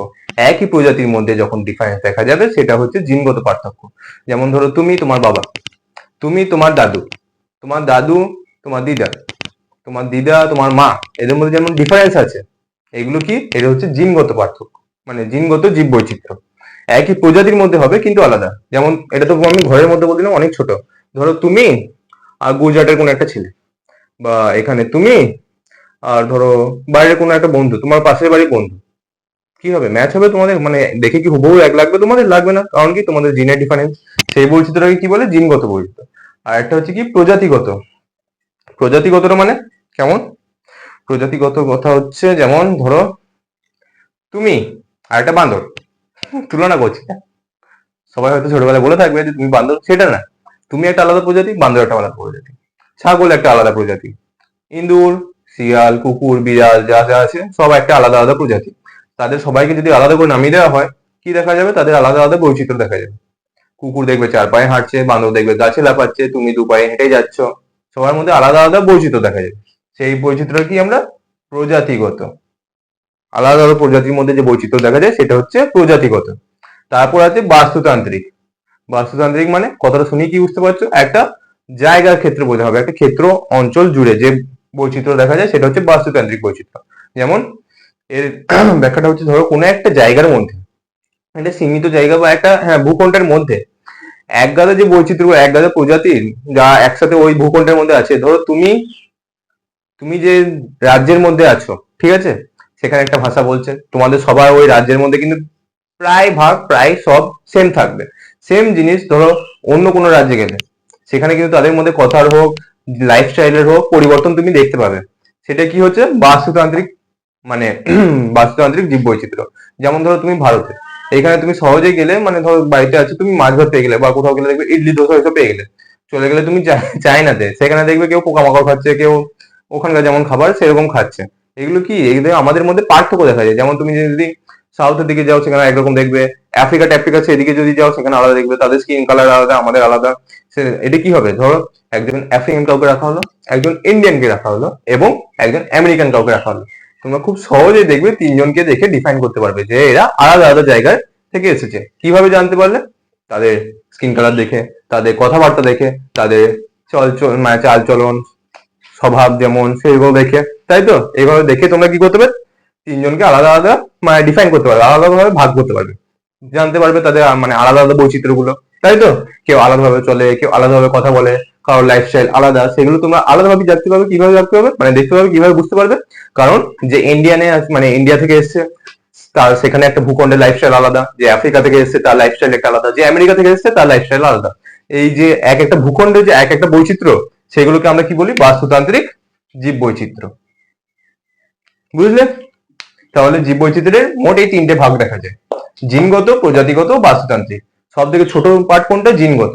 একই প্রজাতির মধ্যে যখন ডিফারেন্স দেখা যাবে সেটা হচ্ছে জিনগত পার্থক্য। যেমন ধরো তুমি তোমার বাবা, তুমি তোমার দাদু, তোমার দাদু তোমার দিদা, তোমার দিদা তোমার মা, এদের মধ্যে যেমন ডিফারেন্স আছে, এগুলো কি? এটা হচ্ছে জিনগত পার্থক্য, মানে জিনগত জীব বৈচিত্র্য। একই প্রজাতির মধ্যে হবে কিন্তু আলাদা। যেমন এটা তো আমি ঘরের মধ্যে বলছিলাম অনেক ছোট, ধরো তুমি আর গুজরাটের কোনো একটা ছেলে, বা এখানে তুমি আর ধরো বাইরের কোনো একটা বন্ধু, তোমার পাশের বাড়ির বন্ধু, কি হবে? ম্যাচ হবে তোমাদের? মানে দেখে কি হুবহু এক লাগবে? তোমাদের লাগবে না। কারণ কি? তোমাদের জিনের ডিফারেন্স। সেই বৈচিত্র্যটাকে কি বলে? জিনগত বৈচিত্র্য। আর একটা হচ্ছে কি? প্রজাতিগত। প্রজাতিগতটা মানে কেমন? প্রজাতিগত কথা হচ্ছে যেমন ধরো তুমি আর একটা বান্দর, তুলনা করছি, সবাই হয়তো ছোটবেলায় বলে থাকবে যে তুমি বান্দর, সেটা না। তুমি একটা আলাদা প্রজাতি, বান্দর একটা আলাদা প্রজাতি, ছাগল একটা আলাদা প্রজাতি, ইঁদুর, শিয়াল, কুকুর, বিড়াল যা যা আছে সব একটা আলাদা আলাদা প্রজাতি। তাদের সবাইকে যদি আলাদা করে নামিয়ে দেওয়া হয়, কি দেখা যাবে? তাদের আলাদা আলাদা বৈচিত্র্য দেখা যাবে। কুকুর দেখবে চার পায়ে হাঁটছে, বান্দর দেখবে গাছে লাফাচ্ছে, তুমি দু পায়ে হেঁটে যাচ্ছ। সবার মধ্যে আলাদা আলাদা বৈচিত্র্য দেখা যাবে। সেই বৈচিত্র্য কি আমরা প্রজাতিগত। আলাদা আলাদা প্রজাতির মধ্যে যে বৈচিত্র্য দেখা যায় সেটা হচ্ছে প্রজাতিগত। তারপর আছে বাস্তুতান্ত্রিক। বাস্তুতান্ত্রিক মানে কথাটা শুনি কি বুঝতে পারছো? একটা জায়গার ক্ষেত্রে বোঝা হবে, একটা ক্ষেত্র অঞ্চল জুড়ে যে বৈচিত্র্য দেখা যায় সেটা হচ্ছে বাস্তুতান্ত্রিক বৈচিত্র্য। যেমন এর ব্যাখ্যাটা হচ্ছে ধরো কোনো একটা জায়গার মধ্যে, একটা সীমিত জায়গা বা একটা ভূখণ্ডের মধ্যে এক গাদা যে বৈচিত্র্য, এক গাদা প্রজাতির যা একসাথে ওই ভূখণ্ডের মধ্যে আছে। ধরো তুমি তুমি যে রাজ্যের মধ্যে আছো, ঠিক আছে, সেখানে একটা ভাষা বলছে, তোমাদের সবার ওই রাজ্যের মধ্যে কিন্তু প্রায় সব সেম থাকবে। সেম জিনিস ধরো অন্য কোনো রাজ্যে গেলে সেখানে কিন্তু তাদের মধ্যে কথার হোক, লাইফস্টাইলের হোক পরিবর্তন তুমি দেখতে পাবে। সেটা কি হচ্ছে? বাস্তুতান্ত্রিক, মানে বাস্তুতান্ত্রিক জীব বৈচিত্র্য। যেমন ধরো তুমি ভারতে, এখানে তুমি সহজে গেলে, মানে ধরো বাড়িতে আছো, তুমি মাছ ভাত পেয়ে গেলে বা কোথাও গেলে দেখবে ইডলি ধোসা এসব পেয়ে গেলে, চলে গেলে তুমি চায়নাতে, সেখানে দেখবে কেউ পোকামাকড় খাচ্ছে, কেউ ওখানকার যেমন খাবার সেরকম খাচ্ছে। এগুলো কি? এগুলো আমাদের মধ্যে পার্থক্য দেখা যায়। যেমন তুমি যদি সাউথের দিকে যাও সেখানে একরকম দেখবে, আফ্রিকা ট্যাফ্রিকা সেদিকে যদি যাও সেখানে আলাদা দেখবে, তাদের স্কিন কালার আলাদা, আমাদের আলাদা। এটা কি হবে? ধরো একজন আফ্রিকান কাউকে রাখা হলো, একজন ইন্ডিয়ানকে রাখা হলো এবং একজন আমেরিকান কাউকে রাখা হলো। তোমরা খুব সহজেই দেখবে তিনজনকে দেখে ডিফাইন করতে পারবে যে এরা আলাদা আলাদা জায়গায় থেকে এসেছে। কিভাবে জানতে পারলে? তাদের স্কিন কালার দেখে, তাদের কথাবার্তা দেখে, তাদের মানে চাল চলন, স্বভাব যেমন সেগুলো দেখে, তাই তো? এইভাবে দেখে তোমরা কি করতে পারবে? তিনজনকে আলাদা আলাদা মানে ডিফাইন করতে পারবে, আলাদাভাবে ভাগ করতে পারবে, জানতে পারবে তাদের মানে আলাদা আলাদা বৈচিত্র্য গুলো, তাই তো? কেউ আলাদাভাবে চলে, কেউ আলাদাভাবে কথা বলে, কারোর লাইফস্টাইল আলাদা, সেগুলো তোমরা আলাদাভাবে জানতে পারবে। কিভাবে জানতে পারবে? মানে দেখতে পাবে, কিভাবে বুঝতে পারবে? কারণ যে ইন্ডিয়ানে মানে ইন্ডিয়া থেকে এসছে তার সেখানে একটা ভূখণ্ডের লাইফস্টাইল আলাদা, যে আফ্রিকা থেকে এসছে তার লাইফস্টাইল একটা আলাদা, যে আমেরিকা থেকে এসছে তার লাইফস্টাইল আলাদা। এই যে এক একটা ভূখণ্ডের যে এক একটা বৈচিত্র্য, সেগুলোকে আমরা কি বলি? বাস্তুতান্ত্রিক জীব বৈচিত্র্য। বুঝলে? তাহলে জীব বৈচিত্র্যের মোট এই তিনটে ভাগ দেখা যায়: জিনগত, প্রজাতিগত, বাস্তুতান্ত্রিক। সব থেকে ছোট পার্ট কোনটা? জিনগত।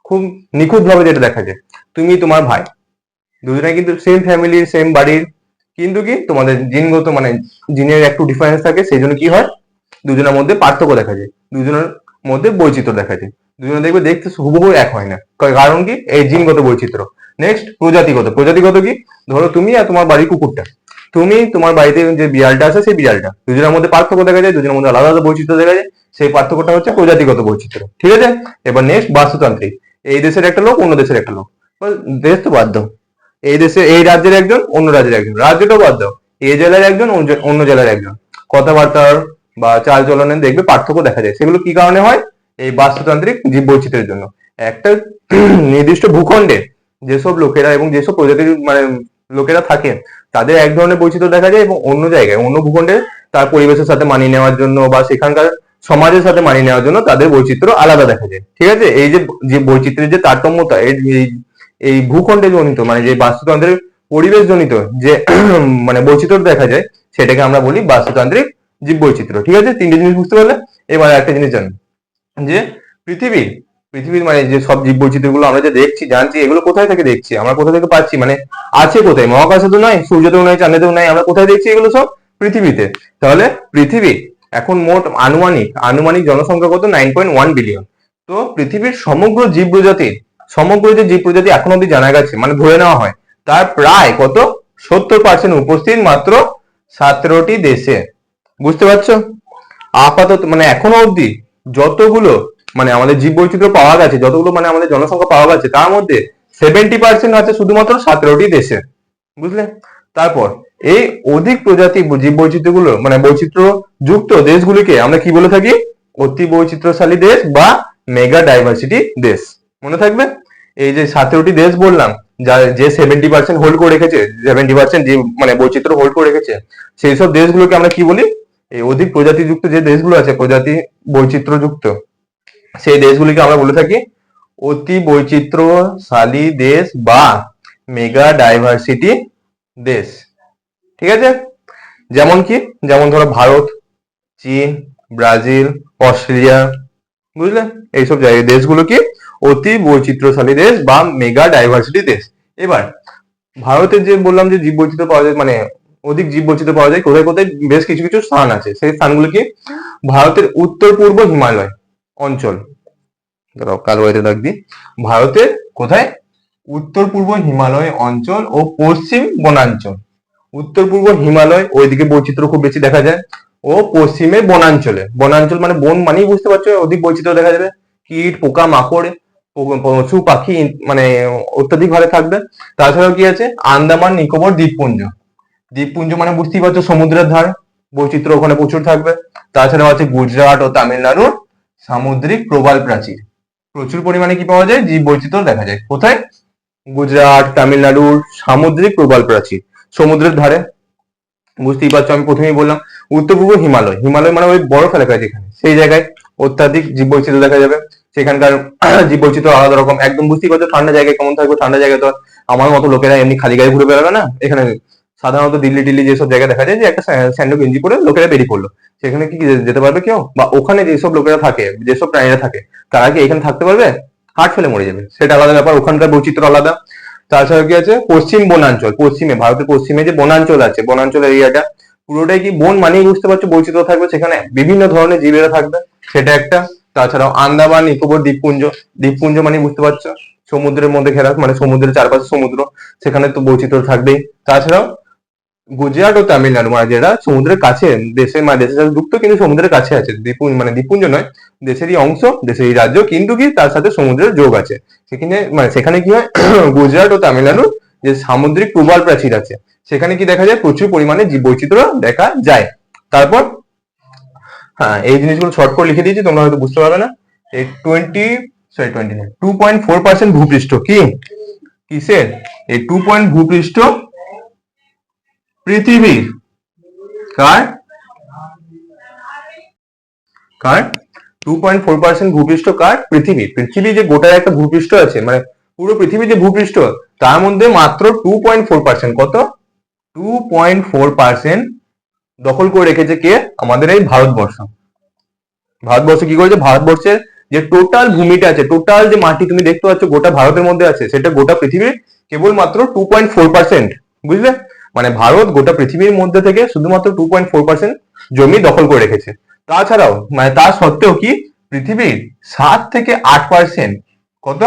খুব নিখুঁত ভাবে যেটা দেখা যায়, তুমি তোমার ভাই দুজনে কিন্তু সেম ফ্যামিলির, সেম বাড়ির, কিন্তু কি তোমাদের জিনগত মানে জিনের একটু ডিফারেন্স থাকে, সেই জন্য কি হয়? দুজনের মধ্যে পার্থক্য দেখা যায়, দুজনের মধ্যে বৈচিত্র্য দেখা যায়। দুজনে দেখবে দেখতে হুবহু এক হয় না। কারণ কি? এই জিনগত বৈচিত্র্য। নেক্সট প্রজাতিগত। প্রজাতিগত কি? ধরো তুমি আর তোমার বাড়ির কুকুরটা, তুমি তোমার বাড়িতে যে বিড়ালটা আছে সেই বিড়ালটা, দুজনের মধ্যে পার্থক্য দেখা যায়, দুজনের মধ্যে আলাদা আলাদা বৈচিত্র্য দেখা যায়। সেই পার্থক্যটা হচ্ছে প্রজাতিগত বৈচিত্র্য। ঠিক আছে? এবার নেক্সট বাস্তুতান্ত্রিক। এই দেশের একটা লোক, অন্য দেশের একটা লোক, দেশ তো বাদ দাও, এই দেশে এই রাজ্যের একজন, অন্য রাজ্যের একজন, রাজ্যটাও বাদ দাও, এই জেলার একজন, অন্য জেলার একজন, কথাবার্তার বা চাল চলনের দেখবে পার্থক্য দেখা যায়। সেগুলো কি কারণে হয়? এই বাস্তুতান্ত্রিক জীব বৈচিত্র্যের জন্য। একটা নির্দিষ্ট ভূখণ্ডে যেসব লোকেরা এবং যেসব প্রজাতির মানে লোকেরা থাকে তাদের এক ধরনের বৈচিত্র্য দেখা যায়, এবং অন্য জায়গায় অন্য ভূখণ্ডে তার পরিবেশের সাথে মানিয়ে নেওয়ার জন্য বা সেখানকার সমাজের সাথে মানিয়ে নেওয়ার জন্য তাদের বৈচিত্র্য আলাদা দেখা যায়। ঠিক আছে, এই যে যে বৈচিত্র্যের যে তারতম্যতা, এই ভূখণ্ডে জনিত মানে যে বাস্তুতন্ত্রের পরিবেশ জনিত যে মানে বৈচিত্র্য দেখা যায়, সেটাকে আমরা বলি বাস্তুতান্ত্রিক জীব বৈচিত্র্য। ঠিক আছে, তিনটে জিনিস বুঝতে পারলে। এবার একটা জিনিস জানি যে পৃথিবী পৃথিবীর মানে যে সব জীব বৈচিত্র্য গুলো আমরা যে দেখছি জানছি, এগুলো কোথায় থেকে দেখছি, আমরা কোথা থেকে পাচ্ছি, মানে আছে কোথায়? মহাকাশে তো নয়, সূর্যতেও নয়, চাঁদেতেও নয়, আমরা কোথায় দেখছি এগুলো? সব পৃথিবীতে। তাহলে পৃথিবী এখন মোট আনুমানিক আনুমানিক জনসংখ্যা কত? 9.1 বিলিয়ন। তো পৃথিবীর সমগ্র যে জীব প্রজাতি এখন অব্দি জানা গেছে মানে ধরে নেওয়া হয়, তার প্রায় কত? 70% উপস্থিত মাত্র 17টি দেশে। বুঝতে পারছো? আপাতত মানে এখনো অব্দি যতগুলো মানে আমাদের জীব বৈচিত্র্য পাওয়া গেছে, যতগুলো মানে আমাদের জনসংখ্যা পাওয়া গেছে, তার মধ্যে 70% আছে শুধুমাত্র 17টি দেশে। বুঝলে? তারপর এই অধিক প্রজাতি জীব বৈচিত্র্য গুলো মানে বৈচিত্র্য যুক্ত দেশগুলিকে আমরা কি বলে থাকি? অতি বৈচিত্র্যশালী দেশ বা মেগা ডাইভার্সিটি দেশ। মনে থাকবে? এই যে 17টি দেশ বললাম, যা যে 70% হোল্ড করে রেখেছে, 70% যে মানে বৈচিত্র্য হোল্ড করে রেখেছে, সেই সব দেশগুলোকে আমরা কি বলি? এই অধিক প্রজাতিযুক্ত যে দেশগুলো আছে, প্রজাতি বৈচিত্র্যযুক্ত, সেই দেশগুলিকে আমরা বলে থাকি অতি বৈচিত্র্যশালী দেশ বা মেগা ডাইভার্সিটি দেশ। ঠিক আছে, যেমন কি? যেমন ধরো ভারত, চীন, ব্রাজিল, অস্ট্রেলিয়া। বুঝলে? এইসব জায়গায় দেশগুলো কি অতি বৈচিত্র্যশালী দেশ বা মেগা ডাইভার্সিটি দেশ। এবার ভারতের যে বললাম যে জীব বৈচিত্র্য পাওয়া যায়, মানে অধিক জীব বৈচিত্র্য পাওয়া যায় কোথায় কোথায়, বেশ কিছু কিছু স্থান আছে। সেই স্থানগুলো কি? ভারতের উত্তর পূর্ব হিমালয় অঞ্চল, দাঁড়াও কালো হয়ে রাখবি, ভারতের কোথায়? উত্তর পূর্ব হিমালয় অঞ্চল ও পশ্চিম বনাঞ্চল। উত্তর পূর্ব হিমালয় ওইদিকে বৈচিত্র্য খুব বেশি দেখা যায়, ও পশ্চিমে বনাঞ্চলে, বনাঞ্চল মানে বন মানেই বুঝতে পারছো অধিক বৈচিত্র্য দেখা যাবে, কীট পোকা মাকড় পশু পাখি মানে অত্যাধিক ভাবে থাকবে। তাছাড়াও কি আছে? আন্দামান নিকোবর দ্বীপপুঞ্জ। দ্বীপপুঞ্জ মানে বুঝতেই পারছো সমুদ্রের ধার, বৈচিত্র্য ওখানে প্রচুর থাকবে। তাছাড়াও আছে গুজরাট ও তামিলনাড়ুর সামুদ্রিক প্রবাল প্রাচীর। প্রচুর পরিমাণে কি পাওয়া যায়? জীব বৈচিত্র্য দেখা যায় কোথায়? গুজরাট, তামিলনাড়ুর সামুদ্রিক প্রবাল প্রাচীর, সমুদ্রের ধারে। বুঝতেই পারছো, আমি প্রথমেই বললাম উত্তর পূর্ব হিমালয়, হিমালয় মানে ওই বরফ এলাকা যেখানে, সেই জায়গায় অত্যাধিক জীব বৈচিত্র্য দেখা যাবে। সেখানকার জীব বৈচিত্র্য আলাদা রকম একদম। বুঝতেই পারছো ঠান্ডা জায়গায় কেমন থাকবে, ঠান্ডা জায়গায় তো আমার মতো লোকেরা এমনি খালি গায়ে ঘুরে বেড়াবে না। এখানে সাধারণত দিল্লি টিল্লি যেসব জায়গায় দেখা যায় যে একটা স্যান্ডো গেঞ্জি পরে লোকেরা বেরিয়ে পড়লো, সেখানে কি যেতে পারবে কেউ? বা ওখানে যেসব লোকেরা থাকে, যেসব প্রাণীরা থাকে, তারা কি এখানে থাকতে পারবে? হার্ট ফেলে মরে যাবে, সেটা আলাদা ব্যাপার, ওখানকার বৈচিত্র্য আলাদা। তাছাড়া কি আছে? পশ্চিম বনাঞ্চল, পশ্চিমে ভারতের পশ্চিমে যে বনাঞ্চল আছে, বনাঞ্চল এরিয়াটা পুরোটাই কি বন মানেই বুঝতে পারছো বৈচিত্র্য থাকবে, সেখানে বিভিন্ন ধরনের জীবেরা থাকবে, সেটা একটা। তাছাড়াও আন্দামান নিকোবর দ্বীপপুঞ্জ, দ্বীপপুঞ্জ মানে বুঝতে পারছো সমুদ্রের মধ্যে ঘেরা, মানে সমুদ্রের চারপাশে সমুদ্র, সেখানে তো বৈচিত্র্য থাকবেই। তাছাড়াও গুজরাট ও তামিলনাড়ু মানে যেটা সমুদ্রের কাছে দেশের, মানে দেশের সাথে যুক্ত কিন্তু সমুদ্রের কাছে আছে, দ্বীপপুঞ্জ মানে দ্বীপপুঞ্জ নয়, দেশেরই অংশ, দেশেরই রাজ্য, কিন্তু কি তার সাথে সমুদ্রের যোগ আছে। সেখানে মানে সেখানে কি হয়? গুজরাট ও তামিলনাড়ুর যে সামুদ্রিক প্রবাল প্রাচীর আছে, সেখানে কি দেখা যায়? প্রচুর পরিমাণে জীব বৈচিত্র্য দেখা যায়। তারপর হ্যাঁ, এই জিনিসগুলো শর্ট করে লিখে দিয়েছি, তোমরা হয়তো বুঝতে পারবে না। এই 2.4% ভূপৃষ্ঠ কি কিসের? এই 2 ভূপৃষ্ঠ পৃথিবীর, কার কার 2.4% ভূপৃষ্ঠ কার? পৃথিবী। পৃথিবী যে গোটা একটা ভূপৃষ্ঠ আছে, মানে পুরো পৃথিবী যে ভূপৃষ্ঠ, তার মধ্যে মাত্র 2.4%, কত? 2.4% দখল করে রেখেছে কে? আমাদের এই ভারতবর্ষ। ভারতবর্ষ কি করেছে? ভারতবর্ষের যে টোটাল ভূমিটা আছে, টোটাল যে মাটি তুমি দেখতে পাচ্ছ গোটা ভারতের মধ্যে আছে, সেটা গোটা পৃথিবীর কেবলমাত্র 2.4%। বুঝলে? মানে ভারত গোটা পৃথিবীর মধ্যে থেকে শুধুমাত্র 2.4% জমি দখল করে রেখেছে। তাছাড়াও মানে তা সত্ত্বেও কি পৃথিবীর 7 থেকে 8%, কত?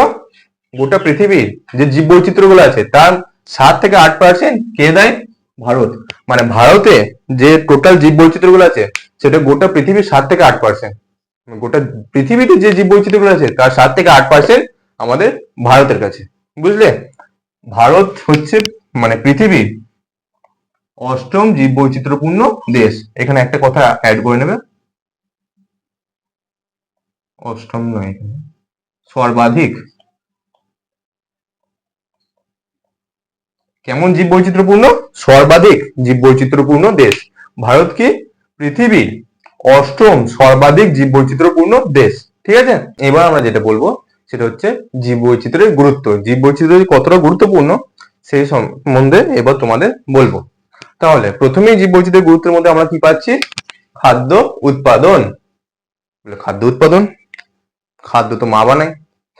গোটা পৃথিবীর যে জীব বৈচিত্র্য গুলো আছে তার 7 থেকে 8% কে দেয়? ভারত। মানে ভারতে যে টোটাল জীব বৈচিত্র্য গুলো আছে, সেটা গোটা পৃথিবীর 7 থেকে 8%। গোটা পৃথিবীতে যে জীব বৈচিত্র্য গুলো আছে তার 7 থেকে 8% আমাদের ভারতের কাছে। বুঝলে? ভারত হচ্ছে মানে পৃথিবীর অষ্টম জীব বৈচিত্র্যপূর্ণ দেশ। এখানে একটা কথা অ্যাড করে নেবে, অষ্টম নয়, এখানে সর্বাধিক কেমন জীব বৈচিত্র্যপূর্ণ? সর্বাধিক জীব বৈচিত্র্যপূর্ণ দেশ। ভারত কি পৃথিবীর অষ্টম সর্বাধিক জীব বৈচিত্র্যপূর্ণ দেশ। ঠিক আছে, এবার আমরা যেটা বলবো সেটা হচ্ছে জীব বৈচিত্র্যের গুরুত্ব। জীব বৈচিত্র্য কতটা গুরুত্বপূর্ণ সেই সম্বন্ধে এবার তোমাদের বলবো। তাহলে প্রথমেই জীব বৈচিত্র্যের গুরুত্বের মধ্যে আমরা কি পাচ্ছি? খাদ্য উৎপাদন। খাদ্য উৎপাদন, খাদ্য তো মা বানায়,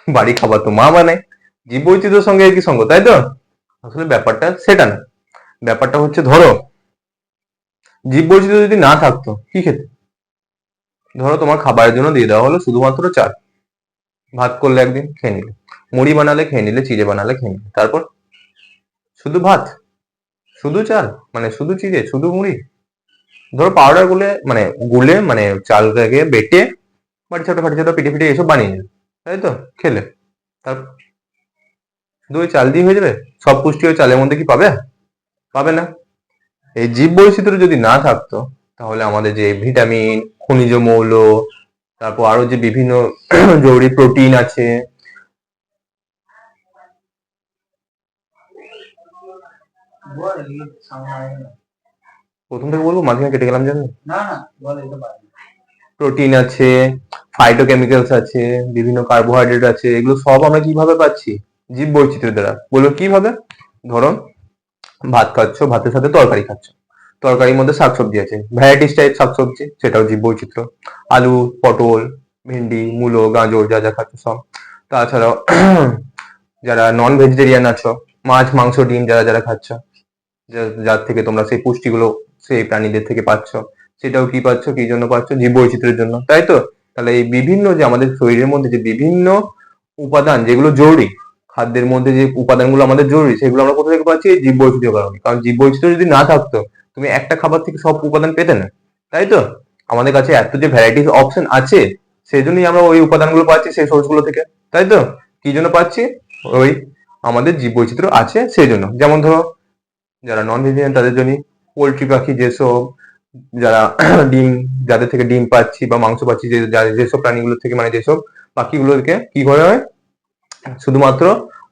বাড়ি খাবার তো মা বানায়, জীব বৈচিত্র্যের সঙ্গে কি সঙ্গ, তাই তো? আসলে ব্যাপারটা সেটা না, ব্যাপারটা হচ্ছে ধরো জীব বৈচিত্র্য যদি না থাকতো কি খেতে? ধরো তোমার খাবারের জন্য দিয়ে দেওয়া হলো শুধুমাত্র চাল, ভাত করলে একদিন খেয়ে নিলে, মুড়ি বানালে খেয়ে নিলে, চিড়ে বানালে খেয়ে নিলে, তারপর শুধু ভাত, শুধু চাল, মানে শুধু চিড়ে, শুধু মুড়ি। ধরো পাউডার গুলে মানে চালটাকে বেটে বাড়ি ছোট ফাটি ছোট পিঠে পিঠে এসব বানিয়ে নিলে, তাই তো খেলে, তার শুধু ওই চাল দিয়ে হয়ে যাবে? সব পুষ্টি ওই চালের মধ্যে কি পাবে? পাবে না। এই জীব বৈচিত্র্য যদি না থাকতো তাহলে আমাদের যে ভিটামিন, খনিজ মৌল, তারপর আরো যে বিভিন্ন জরুরি প্রোটিন আছে, প্রথম থেকে বলবো, মাঝখানে কেটে গেলাম জানো? প্রোটিন আছে, ফাইটোকেমিক্যালস আছে, বিভিন্ন কার্বোহাইড্রেট আছে, এগুলো সব আমরা কিভাবে পাচ্ছি? জীব বৈচিত্র্য দ্বারা। বলো কিভাবে? ধরো ভাত খাচ্ছ, ভাতের সাথে তরকারি খাচ্ছ, তরকারির মধ্যে শাকসবজি আছে, ভ্যারাইটিস টাইপ শাকসবজি, সেটাও জীব বৈচিত্র্য। আলু, পটল, ভেন্ডি, মূলো, গাজর, যা যা খাচ্ছ সব। তাছাড়াও যারা নন ভেজিটেরিয়ান আছো, মাছ, মাংস, ডিম যারা যারা খাচ্ছ, যার থেকে তোমরা সেই পুষ্টিগুলো সেই প্রাণীদের থেকে পাচ্ছ, সেটাও কি পাচ্ছ? কি জন্য পাচ্ছ? জীব বৈচিত্র্যের জন্য, তাই তো? তাহলে এই বিভিন্ন যে আমাদের শরীরের মধ্যে যে বিভিন্ন উপাদান যেগুলো জরুরি, খাদ্যের মধ্যে যে উপাদানগুলো আমাদের জরুরি, সেগুলো আমরা কোথা থেকে পাচ্ছি? এই জীব বৈচিত্র্যের কারণে। কারণ জীব বৈচিত্র্য যদি না থাকতো তুমি একটা খাবার থেকে সব উপাদান পেতে না, তাই তো? আমাদের কাছে এত যে ভ্যারাইটিস অপশন আছে, সেই জন্যই আমরা ওই উপাদানগুলো পাচ্ছি সেই সোর্সগুলো থেকে, তাই তো? কি জন্য পাচ্ছি? ওই আমাদের জীব বৈচিত্র্য আছে সেই জন্য। যেমন ধরো যারা নন ভেজিটেরিয়ান তাদের জন্য পোল্ট্রি পাখি যেসব, যারা ডিম, যাদের থেকে ডিম পাচ্ছি বা মাংস পাচ্ছি, যেসব প্রাণীগুলো থেকে মানে যেসব পাখিগুলোকে কি করা হয়, শুধুমাত্র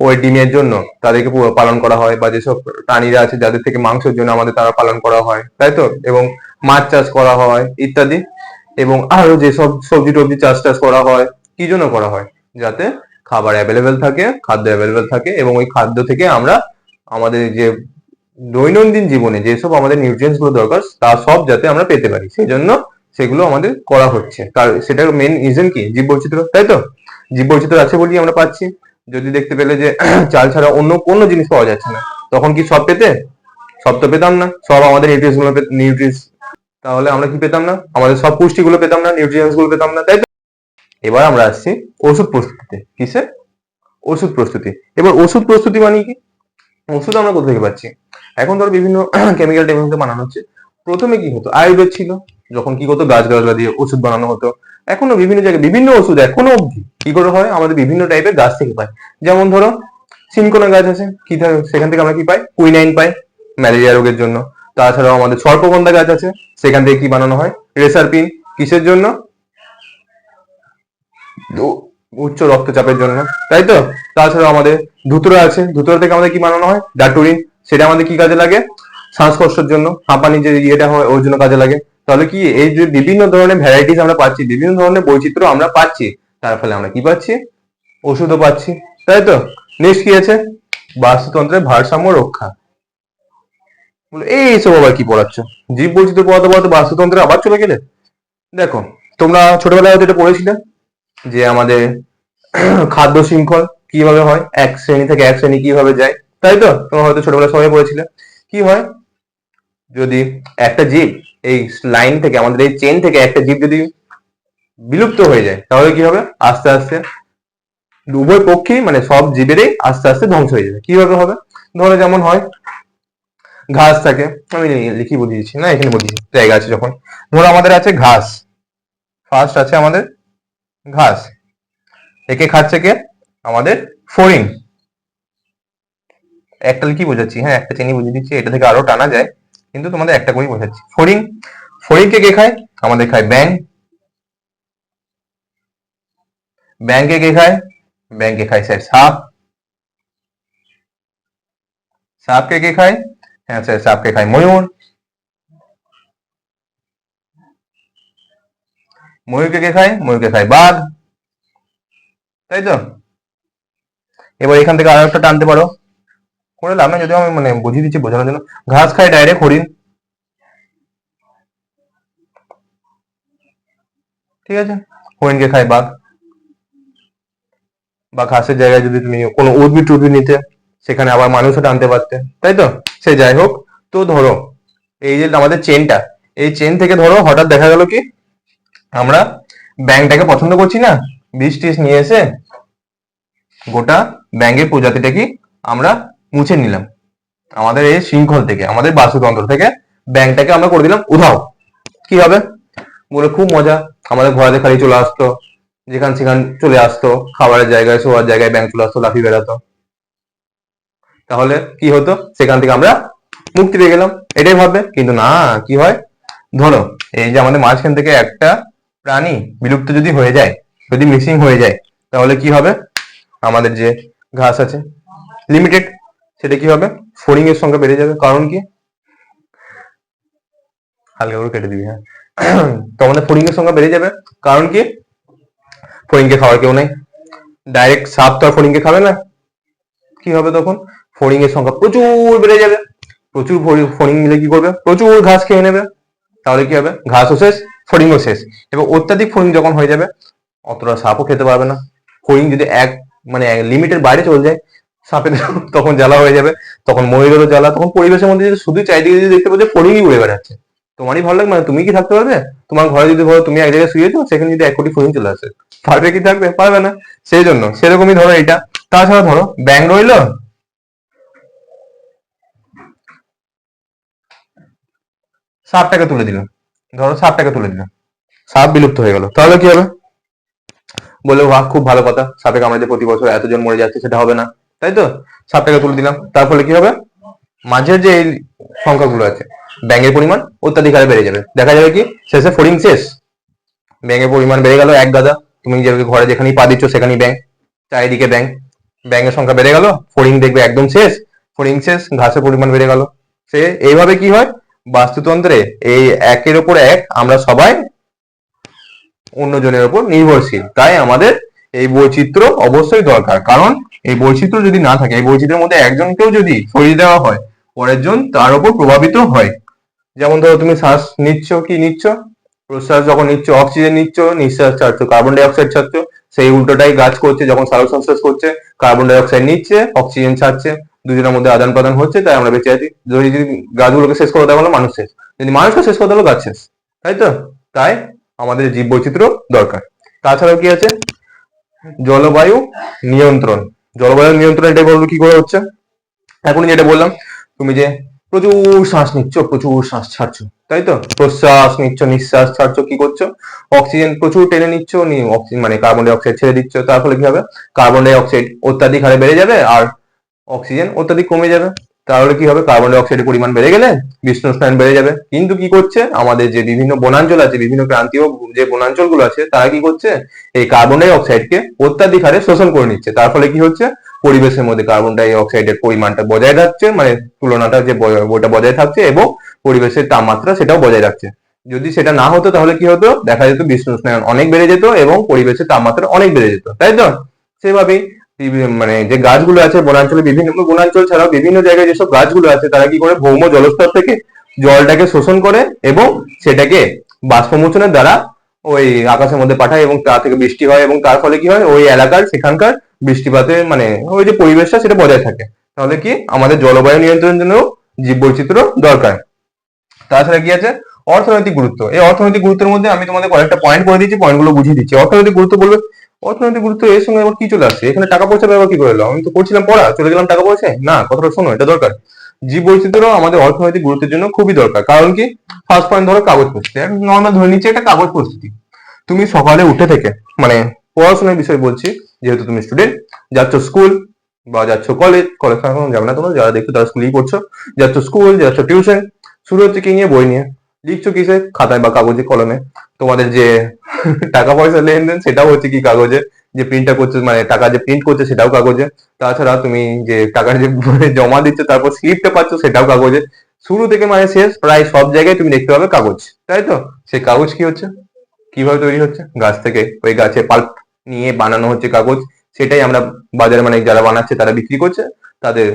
ওই ডিমের জন্য তাদেরকে পালন করা হয়, বা যেসব প্রাণীরা আছে যাদের থেকে মাংসের জন্য আমাদের তারা পালন করা হয়, তাই তো? এবং মাছ চাষ করা হয় ইত্যাদি, এবং আরো যেসব সবজি টবজি চাষ টাস করা হয়, কি জন্য করা হয়? যাতে খাবার অ্যাভেলেবেল থাকে, খাদ্য অ্যাভেলেবেল থাকে, এবং ওই খাদ্য থেকে আমরা আমাদের যে দৈনন্দিন জীবনে যেসব আমাদের নিউট্রিয়েন্টস গুলো দরকার তা সব যাতে আমরা পেতে পারি, সেই জন্য সেগুলো আমাদের করা হচ্ছে। তার সেটার মেন রিজন কি? জীব বৈচিত্র্য, তাই তো? জীব বৈচিত্র্য আছে বলেই আমরা পাচ্ছি। যদি দেখতে পেলে যে চাল ছাড়া অন্য কোনো জিনিস পাওয়া যাচ্ছে না, তখন কি সব পেতে? সব তো পেতাম না, সব আমাদের নিউট্রিয়েন্টস, তাহলে আমরা কি পেতাম না? আমাদের সব পুষ্টিগুলো পেতাম না, নিউট্রিয়েন্টস গুলো পেতাম না, তাই তো? এবার আমরা আসছি ওষুধ প্রস্তুতিতে। কিসে? ওষুধ প্রস্তুতি। এবার ওষুধ প্রস্তুতি মানে কি? ওষুধ আমরা কোথা থেকে পাচ্ছি? এখন ধর বিভিন্ন কেমিক্যাল টেমিক্যাল বানানো হচ্ছে। প্রথমে কি হতো? আয়ুর্বেদ ছিল, যখন কি হতো গাছগাছলা দিয়ে ওষুধ বানানো হতো। এখনো বিভিন্ন জায়গায় বিভিন্ন ওষুধ এখনো অব্দি কি করে হয়? আমাদের বিভিন্ন টাইপের গাছ থেকে পাই। যেমন ধরো সিনকোনা গাছ আছে, কি সেখান থেকে আমরা কি পাই? কুইনাইন পাই ম্যালেরিয়া রোগের জন্য। তাছাড়াও আমাদের সর্পগন্ধা গাছ আছে, সেখান থেকে কি বানানো হয়? রেসারপিন। কিসের জন্য? উচ্চ রক্তচাপের জন্য, তাই তো? তাছাড়া আমাদের ধুতুরা আছে, ধুতুরা থেকে আমাদের কি বানানো হয়? ডাটুরিন। সেটা আমাদের কি কাজে লাগে? শ্বাসকষ্টের জন্য, হাঁপানি যে ইয়েটা হয় ওর জন্য কাজে লাগে। তাহলে কি এই যে বিভিন্ন ধরনের ভ্যারাইটিস আমরা পাচ্ছি, বিভিন্ন ধরনের বৈচিত্র্য আমরা পাচ্ছি, তার ফলে আমরা কি পাচ্ছি? ওষুধও পাচ্ছি, তাই তো? নেক্সট কি আছে? বাস্তুতন্ত্রের ভারসাম্য রক্ষা। এইসব আবার কি পড়াচ্ছ? জীব বৈচিত্র্য পড়াতে পড়াতে বাস্তুতন্ত্রে আবার চলে গেলে। দেখো, তোমরা ছোটবেলায় হয়তো এটা পড়েছিলে যে আমাদের খাদ্য শৃঙ্খল কিভাবে হয়, এক শ্রেণী থেকে এক শ্রেণী কিভাবে যায়, তাই তো? তোমরা হয়তো ছোটবেলায় সবাই পড়েছিলে। কি হয় যদি একটা জীব এই লাইন থেকে, আমাদের এই চেন থেকে একটা জীব যদি বিলুপ্ত হয়ে যায়, তাহলে কি হবে? আস্তে আস্তে উভয় পক্ষেই মানে সব জীবেরই আস্তে আস্তে ধ্বংস হয়ে যাবে। কিভাবে হবে? ধরো যেমন হয় ঘাস থাকে, আমি লিখি বুঝিয়েছি না, এখানে বুঝিয়েছি জায়গা আছে যখন। ধরো আমাদের আছে ঘাস, ফার্স্ট আছে আমাদের ঘাস, একে খাচ্ছে কে? আমাদের ফড়িং। একটা কি বোঝাচ্ছি? হ্যাঁ, একটা চিনি বুঝিয়ে দিচ্ছি, এটা থেকে আরো টানা যায়, কিন্তু তোমাদের একটা করেই বোঝাচ্ছি। ফড়িং। ফড়িংকে কে খায়? আমাদের খায় ব্যাং। ব্যাংকে কে খায়? ব্যাংকে খায় স্যার সাপ। সাপকে কে খায়? হ্যাঁ স্যার, সাপকে খায় ময়ূর। ময়ূরকে কে খায়? ময়ূরকে খায় বাঘ, তাই তো। এবার এখান থেকে আরো একটা টানতে পারো, করে লাভ না, যদিও আমি মানে বুঝিয়ে দিচ্ছি বোঝানোর জন্য। ঘাস খায় ডাইরেক্ট হরিণ, ঠিক আছে। হরিণকে খায় বাঘ। বা ঘাসের জায়গায় যদি তুমি কোনো উদ্ভিদ টুদ্ভিদ নিতে, সেখানে আবার মানুষও টানতে পারতে, তাই তো। সে যাই হোক, তো ধরো এই যে আমাদের চেনটা, এই চেন থেকে ধরো হঠাৎ দেখা গেল কি আমরা ব্যাংকটাকে পছন্দ করছি না, বিষ টিস নিয়ে এসে গোটা ব্যাঙের প্রজাতিটা কি আমরা মুছে নিলাম আমাদের এই শৃঙ্খল থেকে, আমাদের বাস্তুতন্ত্র থেকে ব্যাংকটাকে আমরা করে দিলাম উধাও। কি হবে? বলে খুব মজা, আমাদের ঘোরাতে খালি চলে আসতো, যেখান সেখান চলে আসতো, খাবারের জায়গায় শোয়ার জায়গায় ব্যাংক চলে আসতো, লাফি বেড়াতো। তাহলে কি হতো? সেখান থেকে আমরা মুক্তি পেয়ে গেলাম, এটাই ভাববে। কিন্তু না, কি হয়, ধরো এই যে আমাদের মাঝখান থেকে একটা প্রাণী বিলুপ্ত যদি হয়ে যায়, যদি মিসিং হয়ে যায়, তাহলে কি হবে? আমাদের যে ঘাস আছে লিমিটেড, সেটা কি হবে? ফড়িং এর সংখ্যা বেড়ে যাবে। কারণ কি? হালকা করে কেটে দিবি, হ্যাঁ। তো আমাদের ফড়িং এর সংখ্যা বেড়ে যাবে। কারণ কি? ফড়িংকে খাওয়ার কেউ নেই, ডাইরেক্ট সাপ তো আর ফড়িংকে খাবে না। কি হবে তখন? ফড়িং এর সংখ্যা প্রচুর বেড়ে যাবে। প্রচুর ফড়িং মিলে কি করবে? প্রচুর ঘাস খেয়ে নেবে। তাহলে কি হবে? ঘাসও শেষ, ফড়িংও শেষ। এবং অত্যাধিক ফড়িং যখন হয়ে যাবে, অতটা সাপও খেতে পারবে না। ফড়িং যদি এক মানে লিমিটের বাইরে চলে যায়, সাপের তখন জ্বালা হয়ে যাবে, তখন ময়ূরেরও জ্বালা। তখন পরিবেশের মধ্যে যদি শুধু চারিদিকে যদি দেখতে পাচ্ছ ফড়িংই উড়ে বেড়াচ্ছে, তোমারই ভালো লাগবে? মানে তুমি কি থাকতে পারবে? তোমার ঘরে যদি ধরো তুমি এক জায়গায় শুয়েছো, সেখানে যদি 1 কোটি ফড়িং চলে আসে, পারবে কি থাকবে? পারবে না। সেই জন্য সেরকমই ধরো এটা। তাছাড়া ধরো ব্যাঙ রইলো, সাপটাকে তুলে দিল, ধরো সাপটাকে তুলে দিল, সাপ বিলুপ্ত হয়ে গেল, তাহলে কি হবে? বলে বাহ, খুব ভালো কথা, সাপে কামড়াতে প্রতি বছর এতজন মরে যাচ্ছে, সেটা হবে না, তাই তো। সাপটাকে তুলে দিলাম, তার ফলে কি হবে? মাঝের যে এই সংখ্যাগুলো আছে, ব্যাঙের পরিমাণ অত্যাধিক হারে বেড়ে যাবে। দেখা যাবে কি শেষে ফড়িং শেষ, ব্যাঙের পরিমাণ বেড়ে গেল এক গাদা। তুমি যে ঘরে যেখানেই পা দিচ্ছ সেখানেই ব্যাঙ, চারিদিকে ব্যাঙ, ব্যাঙের সংখ্যা বেড়ে গেল, ফড়িং দেখবে একদম শেষ, ফড়িং শেষ, ঘাসের পরিমাণ বেড়ে গেল। সে এইভাবে কি হয়? বাস্তুতন্ত্রে এই একের ওপর এক আমরা সবাই অন্যজনের উপর নির্ভরশীল। তাই আমাদের এই বৈচিত্র্য অবশ্যই দরকার। কারণ এই বৈচিত্র্য যদি না থাকে, এই বৈচিত্র্যের মধ্যে একজনকেও যদি সরিয়ে দেওয়া হয়, পরের জন তার উপর প্রভাবিত হয়। যেমন ধরো তুমি শ্বাস নিচ্ছ, কি নিচ্ছ? প্রশ্বাস যখন নিচ্ছ অক্সিজেন নিচ্ছ, নিঃশ্বাস ছাড়ছো কার্বন ডাই অক্সাইড ছাড়ছো। সেই উল্টোটাই গাছ করছে, যখন সালোক সংশ্লেষ করছে কার্বন ডাই অক্সাইড নিচ্ছে, অক্সিজেন ছাড়ছে, দুজনের মধ্যে আদান প্রদান হচ্ছে, তাই আমরা বেঁচে আছি। যদি গাছগুলোকে শেষ করে দেওয়া হলো, মানুষ শেষ। যদি মানুষকে শেষ করে দেওয়া হলো, গাছ শেষ, তাই তো। তাই আমাদের জীব বৈচিত্র্য দরকার। তাছাড়াও কি আছে? জলবায়ু নিয়ন্ত্রণ। জলবায়ু নিয়ন্ত্রণ এটাই বলবো কি করে হচ্ছে। এখন যেটা বললাম, তুমি যে প্রচুর শ্বাস নিচ্ছ, প্রচুর শ্বাস ছাড়ছো, তাই তো। প্রশ্বাস নিচ্ছ, নিঃশ্বাস ছাড়ছো, কি করছো? অক্সিজেন প্রচুর টেনে নিচ্ছ, অক্সিজেন মানে কার্বন ডাই অক্সাইড ছেড়ে দিচ্ছ। তার ফলে কি হবে? কার্বন ডাই অক্সাইড অত্যাধিক হারে বেড়ে যাবে, আর অক্সিজেন অত্যাধিক কমে যাবে। তাহলে কি হবে? কার্বন ডাই অক্সাইডের পরিমাণ বেড়ে গেলে বিশ্ব উষ্ণায়ন বেড়ে যাবে। কিন্তু কি করছে? আমাদের যে বিভিন্ন বনাঞ্চল আছে, বিভিন্ন ক্রান্তীয় যে বনাঞ্চল গুলো আছে, তারা কি করছে? এই কার্বন ডাই অক্সাইডকে অত্যাধিক হারে শোষণ করে নিচ্ছে। তার ফলে কি হচ্ছে? পরিবেশের মধ্যে কার্বন ডাই অক্সাইডের পরিমাণটা বজায় থাকছে, মানে তুলনাটা যে ওটা বজায় থাকছে, এবং পরিবেশের তাপমাত্রা সেটাও বজায় রাখছে। যদি সেটা না হতো, তাহলে কি হতো? দেখা যেত বিশ্ব উষ্ণায়ন অনেক বেড়ে যেত এবং পরিবেশের তাপমাত্রা অনেক বেড়ে যেত, তাই তো। সেভাবেই মানে যে গাছগুলো আছে বনাঞ্চলে, বিভিন্ন বনাঞ্চল ছাড়াও বিভিন্ন জায়গায় যেসব গাছগুলো আছে, তারা কি করে? ভৌম জলস্তর থেকে জলটাকে শোষণ করে এবং সেটাকে বাষ্পমোচনের দ্বারা ওই আকাশের মধ্যে পাঠায়, এবং তা থেকে বৃষ্টি হয়, এবং তার ফলে কি হয়? ওই এলাকার সেখানকার বৃষ্টিপাতে মানে ওই যে পরিবেশটা সেটা বজায় থাকে। তাহলে কি আমাদের জলবায়ু নিয়ন্ত্রণের জন্য জীব বৈচিত্র্য দরকার। তাছাড়া কি আছে? অর্থনৈতিক গুরুত্ব। এই অর্থনৈতিক গুরুত্বের মধ্যে আমি তোমাদের কয়েকটা পয়েন্ট করে দিচ্ছি, পয়েন্টগুলো বুঝিয়ে দিচ্ছি। অর্থনৈতিক গুরুত্ব বলবে, অর্থনৈতিক গুরুত্ব এর সঙ্গে আবার কি চলে আসছে? এখানে টাকা পয়সা ব্যাপার কি করে এলো? আমি তো করছিলাম পড়া, চলে গেলাম টাকা পয়সা না। কথাটা শোনো, এটা দরকার। জীব বৈচিত্র্য আমাদের অর্থনৈতিক গুরুত্বের জন্য খুবই দরকার। কারণ কি? ফার্স্ট পয়েন্ট ধরো কাগজ পরিস্থিতি, নর্মাল ধরে নিচ্ছে একটা কাগজ পরিস্থিতি। তুমি সকালে উঠে থেকে, মানে পড়াশোনার বিষয় বলছি, যেহেতু তুমি স্টুডেন্ট, যাচ্ছ স্কুল বা যাচ্ছ কলেজ, কলেজ এখন যাবে না তোমরা, যারা দেখছো তারা স্কুলেই পড়ছো, যাচ্ছ স্কুল, যাচ্ছ টিউশন, শুরু হচ্ছে কি নিয়ে? বই নিয়ে। লিখছো কিসে? খাতায় বা কাগজে কলমে। তোমাদের যে টাকা পয়সা লেনদেন, সেটাও হচ্ছে কি? কাগজে। যে প্রিন্টটা করছে মানে টাকা যে প্রিন্ট করছে সেটাও কাগজে, তাছাড়া তুমি যে টাকা যে জমা দিচ্ছ তারপর স্লিপটা পাচ্ছ সেটাও কাগজে। শুরু থেকে মানে শেষ প্রায় সব জায়গায় তুমি দেখতে পাবে কাগজ, তাই তো? সেই কাগজ কি হচ্ছে, কিভাবে তৈরি হচ্ছে? গাছ থেকে, ওই গাছে পাল্প নিয়ে বানানো হচ্ছে কাগজ, সেটাই আমরা বাজারে মানে যারা বানাচ্ছে তারা বিক্রি করছে, তাদের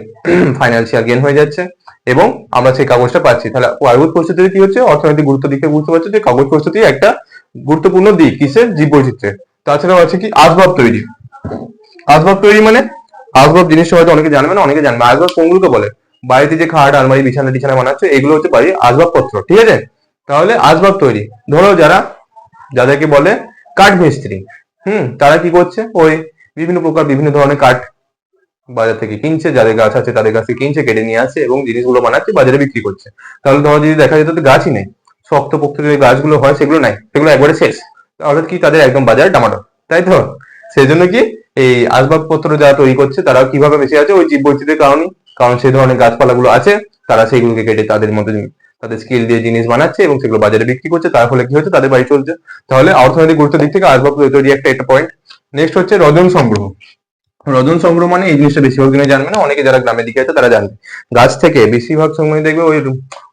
ফাইন্যান্সিয়াল গেন হয়ে যাচ্ছে এবং আমরা সেই কাগজটা পাচ্ছি। তাহলে কাগজ প্রস্তুতিতে কি হচ্ছে, অর্থনৈতিক গুরুত্ব দিকে বুঝতে পারছো যে কাগজ প্রস্তুতি একটা গুরুত্বপূর্ণ দিক কিসের, জীববৈচিত্র্যের। তাছাড়াও আছে কি আসবাব তৈরি। আসবাব তৈরি মানে আসবাব জিনিসটা হয়তো অনেকে জানবে না, অনেকে জানবে। আসবাব কোনগুলোকে বলে? বাড়িতে যে খাট আলমারি বিছানা টিছানা বানাচ্ছে এগুলো হচ্ছে বাড়ির আসবাবপত্র, ঠিক আছে? তাহলে আসবাব তৈরি, ধরো যাদেরকে বলে কাঠ মিস্ত্রি, তারা কি করছে, ওই বিভিন্ন প্রকার বিভিন্ন ধরনের কাঠ বাজার থেকে কিনছে, যাদের গাছ আছে তাদের কাছে কিনছে, কেটে নিয়ে আসছে এবং জিনিসগুলো বানাচ্ছে, বাজারে বিক্রি করছে। তাহলে ধরো যদি দেখা যেত তো গাছই নেই, শক্ত পোক্ত যে গাছগুলো হয় সেগুলো নাই, সেগুলো একবারে শেষ, তাহলে কি তাদের একদম বাজারে ডামাডোল, তাই তো? সেই জন্য কি এই আসবাবপত্র যারা তৈরি করছে তারা কিভাবে বেঁচে আছে, ওই জীববৈচিত্র্যের কারণে। কারণ সেই ধরনের গাছপালাগুলো আছে, তারা সেইগুলোকে কেটে তাদের মধ্যে তাদের স্কিল দিয়ে জিনিস বানাচ্ছে এবং সেগুলো বাজারে বিক্রি করছে, তার ফলে কি হচ্ছে, তাদের বাড়ি চলছে। তাহলে অর্থনৈতিক গুরুত্ব দিক থেকে আসবাব তৈরি একটা পয়েন্ট। নেক্সট হচ্ছে রজন সংগ্রহ। রজন সংগ্রহ মানে এই জিনিসটা বেশিরভাগ দিনে জানবে না, অনেকে যারা গ্রামের দিকে আছে তারা জানবে। গাছ থেকে বেশিরভাগ সময় দেখবে ওই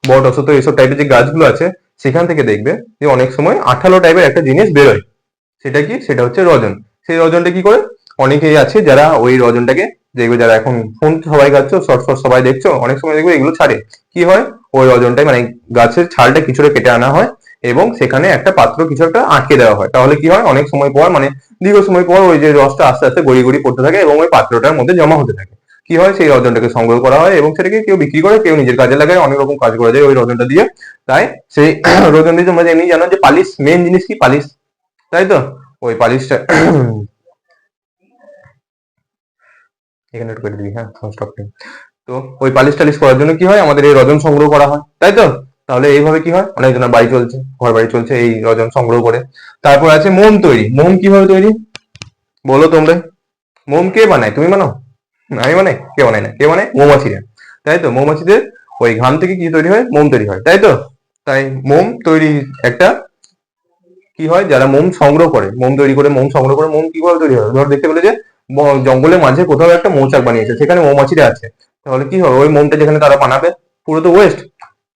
বট অসত এইসব টাইপের যে গাছগুলো আছে সেখান থেকে দেখবে যে অনেক সময় আঠালো টাইপের একটা জিনিস বেরোয়। সেটা কি? সেটা হচ্ছে রজন। সেই রজনটা কি করে, অনেকেই আছে যারা ওই রজনটাকে দেখবে, যারা এখন ফোন সবাই খাচ্ছ, শর্ট শর্ট সবাই দেখছো, অনেক সময় দেখবে এগুলো ছাড়ে। কি হয়, ওই রজনটাই মানে গাছের ছালটা কিছুটা কেটে আনা হয় এবং সেখানে একটা পাত্র কিছু একটা আটকে দেওয়া হয়। তাহলে কি হয়, অনেক সময় পর মানে দীর্ঘ সময় পর ওই যে রসটা আস্তে আস্তে গড়িয়ে গড়িয়ে পড়তে থাকে এবং ওই পাত্রটার মধ্যে জমা হতে থাকে। কি হয়, সেই রজনটাকে সংগ্রহ করা হয় এবং সেটাকে কেউ বিক্রি করে, কেউ নিজের কাজে লাগায়, অনেক রকম কাজ করা যায় ওই রজনটা দিয়ে। তাই সেই রজন দিয়ে তোমরা এমনি জানো যে পালিশ, মেন জিনিস কি পালিশ, তাই তো? ওই পালিশটা এখানে একটু কেটে দিবি, হ্যাঁ স্টপ। তো ওই পালিশ টালিশ করার জন্য কি হয়, আমাদের এই রজন সংগ্রহ করা হয়, তাই তো? তাহলে এইভাবে কি হয়, অনেকজনের বাড়ি চলছে, ঘর বাড়ি চলছে এই রজন সংগ্রহ করে। তারপর আছে মোম তৈরি। মোম কিভাবে তৈরি বলো তোমরা? মোম কে বানায়, তুমি বানাও? আমি বানাই? কে বানায় না, কে বানায়? মৌমাছিরা, তাই তো? মৌমাছিদের ওই ঘাম থেকে কি তৈরি হয়, মোম তৈরি হয়, তাই তো? তাই মোম তৈরি একটা কি হয়, যারা মোম সংগ্রহ করে, মোম তৈরি করে, মোম সংগ্রহ করে, মোম কিভাবে তৈরি হয়, ধর দেখতে পেলে যে জঙ্গলের মাঝে কোথাও একটা মৌচাক বানিয়েছে, সেখানে মৌমাছিরা আছে, তাহলে কি হবে, ওই মোমটা যেখানে তারা বানাবে পুরো তো ওয়েস্ট।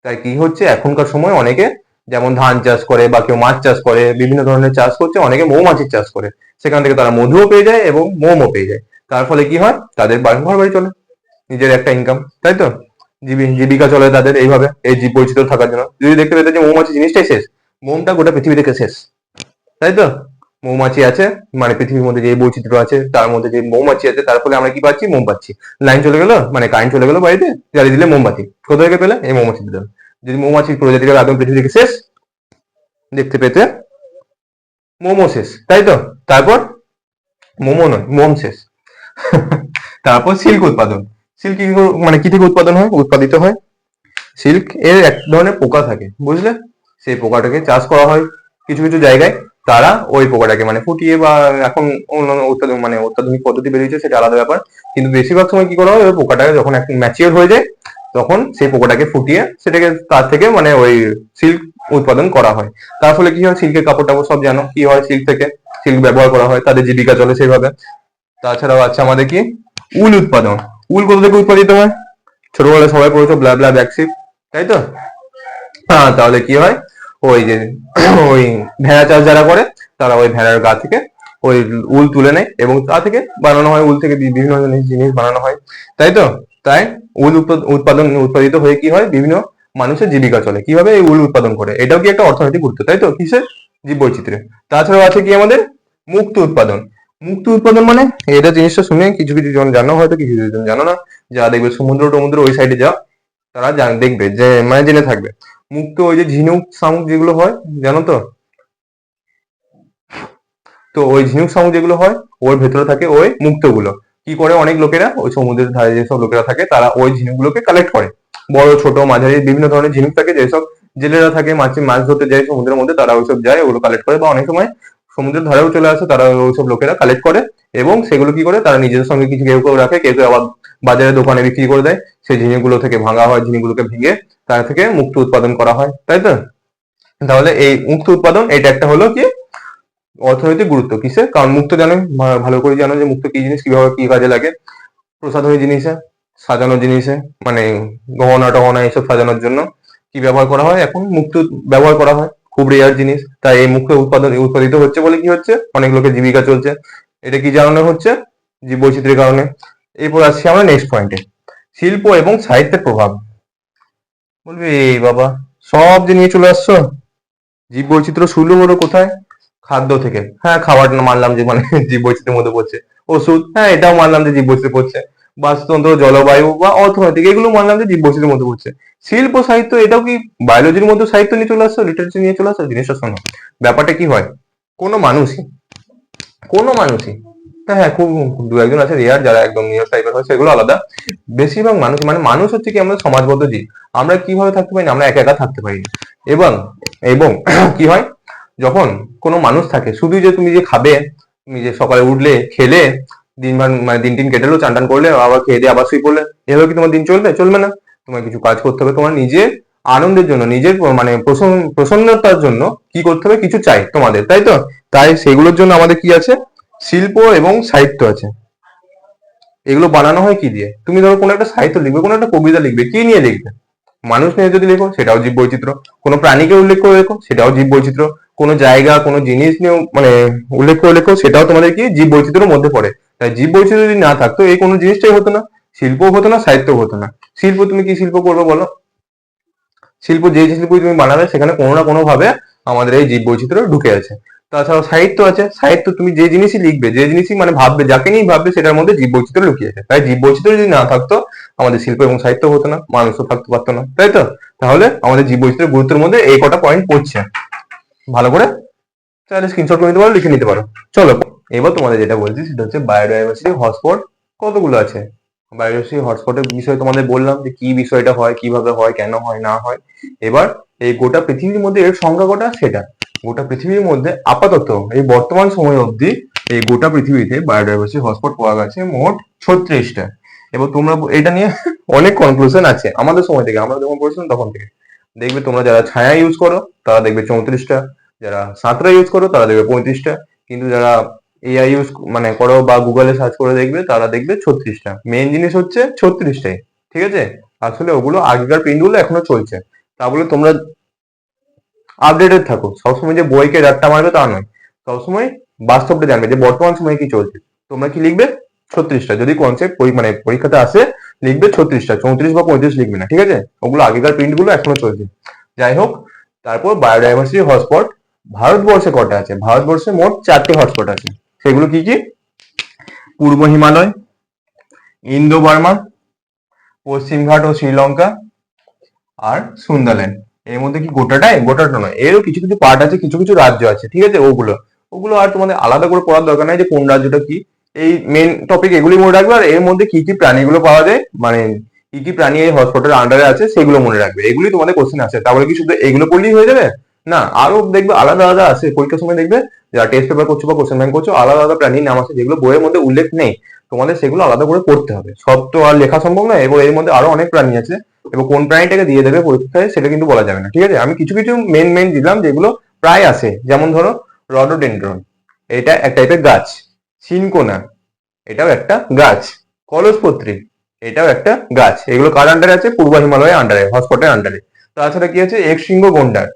তাই কি হচ্ছে, এখনকার সময় অনেকে যেমন ধান চাষ করে বা কেউ মাছ চাষ করে, বিভিন্ন ধরনের চাষ করছে, অনেকে মৌমাছির চাষ করে, সেখান থেকে তারা মধুও পেয়ে যায় এবং মোমও পেয়ে যায়। তার ফলে কি হয়, তাদের ঘর বাড়ি চলে, নিজের একটা ইনকাম, তাই তো? জীবিকা চলে তাদের এইভাবে, এই জীব বৈচিত্র্য থাকার জন্য। যদি দেখতে পেতে যে মৌমাছি জিনিসটাই শেষ, মোমটা গোটা পৃথিবী থেকে শেষ, তাই তো? মৌমাছি আছে মানে পৃথিবীর মধ্যে যে বৈচিত্র্য আছে তার মধ্যে যে মৌমাছি আছে, তার ফলে আমরা কি পাচ্ছি, মোম পাচ্ছি। লাইন চলে গেল মানে কারেন্ট চলে গেল বাড়িতে, জ্বালিয়ে দিলে মোমবাতি, কোথা থেকে পেলে, এই মৌমাছি দিলাম। যদি মৌমাছির প্রজাতিটা একদম পৃথিবী থেকে শেষ, দেখতে পেতে মোমো শেষ, তাই তো? তারপর মোমো নয়, মোম শেষ। তারপর সিল্ক উৎপাদন। সিল্ক মানে কি থেকে উৎপাদন হয়, উৎপাদিত হয়? সিল্ক এর এক ধরনের পোকা থাকে, বুঝলে? সেই পোকাটাকে চাষ করা হয় কিছু কিছু জায়গায়। তারা ওই পোকাটাকে মানে ফুটিয়ে বা এখন অন্যান্য অত্যাধুনিক পদ্ধতি বেরিয়েছে, সেটা আলাদা ব্যাপার। কিন্তু বেশিরভাগ সময় কি করা হয়, ওই পোকাটাকে যখন একটু ম্যাচিওর হয়ে যায় তখন সেই পোকাটাকে ফুটিয়ে সেটাকে তার থেকে মানে ওই সিল্ক উৎপাদন করা হয়। তার ফলে কি হয়, সিল্কের কাপড় টাপড় সব জানো কি হয়, সিল্ক থেকে সিল্ক ব্যবহার করা হয়, তাদের জীবিকা চলে সেইভাবে। তাছাড়াও আছে আমাদের কি, উল উৎপাদন। উল কোথা থেকে উৎপাদিত হয়? ছোটবেলায় সবাই পড়েছো ব্লা ব্লা ব্যাকসিপ, তাই তো? হ্যাঁ, তাহলে কি হয়, ওই যে ওই ভেড়া চাষ যারা করে তারা ওই ভেড়ার গা থেকে ওই উল তুলে নেয় এবং তা থেকে বানানো হয়, উল থেকে বিভিন্ন জিনিস বানানো হয়, তাই তো? তাই উল উৎপাদিত হয়ে কি হয়, বিভিন্ন মানুষের জীবিকা চলে কিভাবে, এই উল উৎপাদন করে। এটাও কি একটা অর্থনৈতিক গুরুত্ব, তাই তো? কিসের? জীব বৈচিত্র্য। তাছাড়াও আছে কি আমাদের মুক্ত উৎপাদন। মুক্ত উৎপাদন মানে, এটা জিনিসটা শুনে কিছু কিছু জন জানো, হয়তো কিছু কিছু জন জানো না। যা দেখবে সমুদ্র টমুদ্র ওই সাইডে যা, তারা দেখবে যে মানে জেনে থাকবে। মুক্ত ওই যে ঝিনুক শামুক যেগুলো হয়, জানো তো? তো ওই ঝিনুক শামুক যেগুলো হয় ওর ভেতরে থাকে ওই মুক্তগুলো। কি করে অনেক লোকেরা, ওই সমুদ্রের ধারে যেসব লোকেরা থাকে তারা ওই ঝিনুকগুলোকে কালেক্ট করে। বড় ছোট মাঝারি বিভিন্ন ধরনের ঝিনুক থাকে, যেসব জেলেরা থাকে মাছ ধরতে যায় সমুদ্রের মধ্যে, তারা ওইসব যায়, ওগুলো কালেক্ট করে। বা অনেক সময় সমুদ্রের ধারেও চলে আসে, তারা ওইসব লোকেরা কালেক্ট করে এবং সেগুলো কি করে, তারা নিজেদের সঙ্গে কিছু কেউ কেউ রাখে, কেউ কেউ আবার বাজারে দোকানে বিক্রি করে দেয়। সেই ঝিনুকগুলো থেকে ভাঙা হয়, ঝিনুকগুলোকে ভেঙে তার থেকে মুক্ত উৎপাদন করা হয়, তাই তো? তাহলে এই মুক্ত উৎপাদন এটা একটা হলো কি অর্থনৈতিক গুরুত্ব কিসে? কারণ মুক্ত জানো, ভালো করে জানো যে মুক্ত কি জিনিস, কিভাবে কি কাজে লাগে। প্রসাধনী জিনিসে, সাজানোর জিনিসে, মানে গহনা টহনা এইসব সাজানোর জন্য কি ব্যবহার করা হয়? এখন মুক্ত ব্যবহার করা হয়, খুব রেয়ার জিনিস। তাই এই মুক্ত উৎপাদিত হচ্ছে বলে কি হচ্ছে, অনেক লোকের জীবিকা চলছে। এটা কি জানানো হচ্ছে? জীব বৈচিত্র্যের কারণে। এরপর আসছি আমরা নেক্সট পয়েন্টে, শিল্প এবং সাহিত্যের প্রভাব। বলবি এই বাবা, সব যে নিয়ে চলে আসছো। জীব বৈচিত্র্য শুরু হলো কোথায়? খাদ্য থেকে। হ্যাঁ, খাবার মানলাম যে মানে জীব বৈচিত্র্যের মধ্যে পড়ছে। ওষুধ, হ্যাঁ এটাও মানলাম যে জীব বৈচিত্র্য পড়ছে। বাস্তুতন্ত্র, জলবায়ু বা অর্থনৈতিক, এগুলো মানলাম যে জীব বৈচিত্র্যের মধ্যে পড়ছে। শিল্প সাহিত্য, এটাও কি বায়োলজির মধ্যে সাহিত্য নিয়ে চলে আসছো, লিটারেচার নিয়ে চলে আসছো? জিনিসটা শোনো, ব্যাপারটা কি হয়, কোনো মানুষই কোনো মানুষই হ্যাঁ হ্যাঁ, খুব দু একজন আছে রেয়ার যারা একদম নিয়র টাইপের হয়, সেগুলো আলাদা। বেশিরভাগ মানুষ মানে মানুষ হচ্ছে কি, আমরা সমাজবদ্ধ জীব। আমরা কিভাবে থাকতে পারি না, আমরা একা একা থাকতে পারি না। এবং এবং কি হয়, যখন কোনো মানুষ থাকে, শুধু যে তুমি যে খাবে, তুমি যে সকালে উঠলে খেলে, দিনভর মানে দিন টিন কেটেলো, চান টান করলে, আবার খেয়ে দিয়ে আবার শুয়ে পড়লে, এভাবে কি তোমার দিন চলবে? চলবে না। তোমার কিছু কাজ করতে হবে, তোমার নিজের আনন্দের জন্য, নিজের মানে প্রসন্নতার জন্য কি করতে হবে, কিছু চাই তোমাদের, তাই তো? তাই সেগুলোর জন্য আমাদের কি আছে? শিল্প এবং সাহিত্য আছে। এগুলো বানানো হয় কি দিয়ে? তুমি ধরো কোনো একটা সাহিত্য লিখবে, কোনো একটা কবিতা লিখবে, কি নিয়ে লিখবে? মানুষ নিয়ে যদি লেখো, সেটাও জীব বৈচিত্র্য। কোনো প্রাণীকে উল্লেখ করে লেখো, সেটাও জীব বৈচিত্র্য। কোনো জায়গা, কোনো জিনিস নিয়ে মানে উল্লেখ করে লেখো, সেটাও তোমাদের কি জীব বৈচিত্র্যের মধ্যে পড়ে। তাই জীব বৈচিত্র্য যদি না থাকতো, এই কোনো জিনিসটাই হতো না। শিল্পও হতো না, সাহিত্যও হতো না। শিল্প, তুমি কি শিল্প করবে বলো? শিল্প, যে যে শিল্পই তুমি বানাবে, সেখানে কোনো না কোনো ভাবে আমাদের এই জীব বৈচিত্র্য ঢুকে আছে। তাছাড়াও সাহিত্য আছে। সাহিত্য, তুমি যে জিনিসই লিখবে, যে জিনিসই মানে ভাববে, যাকে নিয়ে ভাববে, সেটার মধ্যে জীব বৈচিত্র্য লুকিয়ে আছে। তাই জীব বৈচিত্র্য যদি না থাকতো, আমাদের শিল্প এবং সাহিত্য হতো না, মানুষও থাকতে পারতো না, তাই তো? তাহলে আমাদের জীব বৈচিত্র্যের গুরুত্বের মধ্যে এই কটা পয়েন্ট পড়ছে। ভালো করে তাহলে স্ক্রিনশট করে নিতে পারো, লিখে নিতে পারো। চলো, এবার তোমাদের যেটা বলছি সেটা হচ্ছে বায়োডাইভার্সিটি হটস্পট কতগুলো আছে। বায়োডাইভার্সিটি হটস্পটের বিষয়ে তোমাদের বললাম যে কি বিষয়টা হয়, কিভাবে হয়, কেন হয় না হয়। এবার এই গোটা পৃথিবীর মধ্যে এর সংখ্যা কটা সেটা। গোটা পৃথিবীর মধ্যে আপাতত এই বর্তমান সময় অবধি এই গোটা পৃথিবীতে বায়োডাইভার্সিটি হটস্পট পাওয়া গেছে মোট 36টা। এবার তোমরা এটা নিয়ে অনেক কনক্লুশন আছে আমাদের সময় থেকে, আমরা যখন পড়ছিলাম তখন থেকে। দেখবে তোমরা যারা ছায়া ইউজ করো, তারা দেখবে 34টা। যারা সাঁতরা ইউজ করো, তারা দেখবে 35টা। কিন্তু যারা এআই ইউজ মানে করো বা গুগলে সার্চ করে দেখবে, তারা দেখবে 36টা। মেন জিনিস হচ্ছে 36টাই, ঠিক আছে? আসলে ওগুলো আগেকার প্রিন্ট গুলো এখনো চলছে। তা বলে তোমরা আপডেটেড থাকো, সবসময় যে বইকে রাতটা মারবে তা নয়। সবসময় বাস্তবটা জানবে যে বর্তমান সময়ে কি চলছে। তোমরা কি লিখবে? 36টা। যদি কনসেপ্ট মানে পরীক্ষাতে আসে, লিখবে 36টা, 34 বা 35 লিখবে না, ঠিক আছে? ওগুলো আগেকার প্রিন্ট গুলো এখনো চলছে। যাই হোক, তারপর বায়োডাইভার্সিটি হটস্পট ভারতবর্ষে কটা আছে? ভারতবর্ষে মোট 4টে হটস্পট আছে। সেগুলো কি কি? পূর্ব হিমালয়, ইন্দো বার্মা, পশ্চিমঘাট ও শ্রীলঙ্কা, আর সুন্দারল্যান্ড। এর মধ্যে কি গোটাটা নয়, এরও কিছু কিছু পার্ট আছে, কিছু কিছু রাজ্য আছে, ঠিক আছে? ওগুলো ওগুলো আর তোমাদের আলাদা করে পড়ার দরকার নাই যে কোন রাজ্যটা কি। এই মেন টপিক এগুলি মনে রাখবে, আর এর মধ্যে কি কি প্রাণীগুলো পাওয়া যায়, মানে কি কি প্রাণী এই হটস্পটের আন্ডারে আছে, সেগুলো মনে রাখবে। এগুলি তোমাদের কোশ্চেন আছে। তাহলে কি শুধু এগুলো পড়লেই হয়ে যাবে? না, আরো দেখবে আলাদা আলাদা আছে পরীক্ষার সময়। দেখবে যারা টেস্ট পেপার করছো বা কোশ্চেন ব্যাংক করছো, আলাদা আলাদা প্রাণীর নাম আছে যেগুলো বইয়ের মধ্যে উল্লেখ নেই। তোমাদের সেগুলো আলাদা করে পড়তে হবে। সব তো আর লেখা সম্ভব নয়, এবং এর মধ্যে আরো অনেক প্রাণী আছে। এবং কোন প্রাণীটাকে দিয়ে দেবে পরীক্ষায়, সেটা কিন্তু বলা যাবে না, ঠিক আছে? আমি কিছু কিছু মেন মেন দিলাম যেগুলো প্রায় আসে। যেমন ধরো রডোডেন্ড্রন, এটা এক টাইপের গাছ। সিনকোনা, এটাও একটা গাছ। কলসপত্রী, এটাও একটা গাছ। এগুলো কার আন্ডারে আছে? পূর্ব হিমালয়ের আন্ডারে, হটস্পটের আন্ডারে। তাছাড়া কি আছে? একশৃঙ্গ গন্ডার,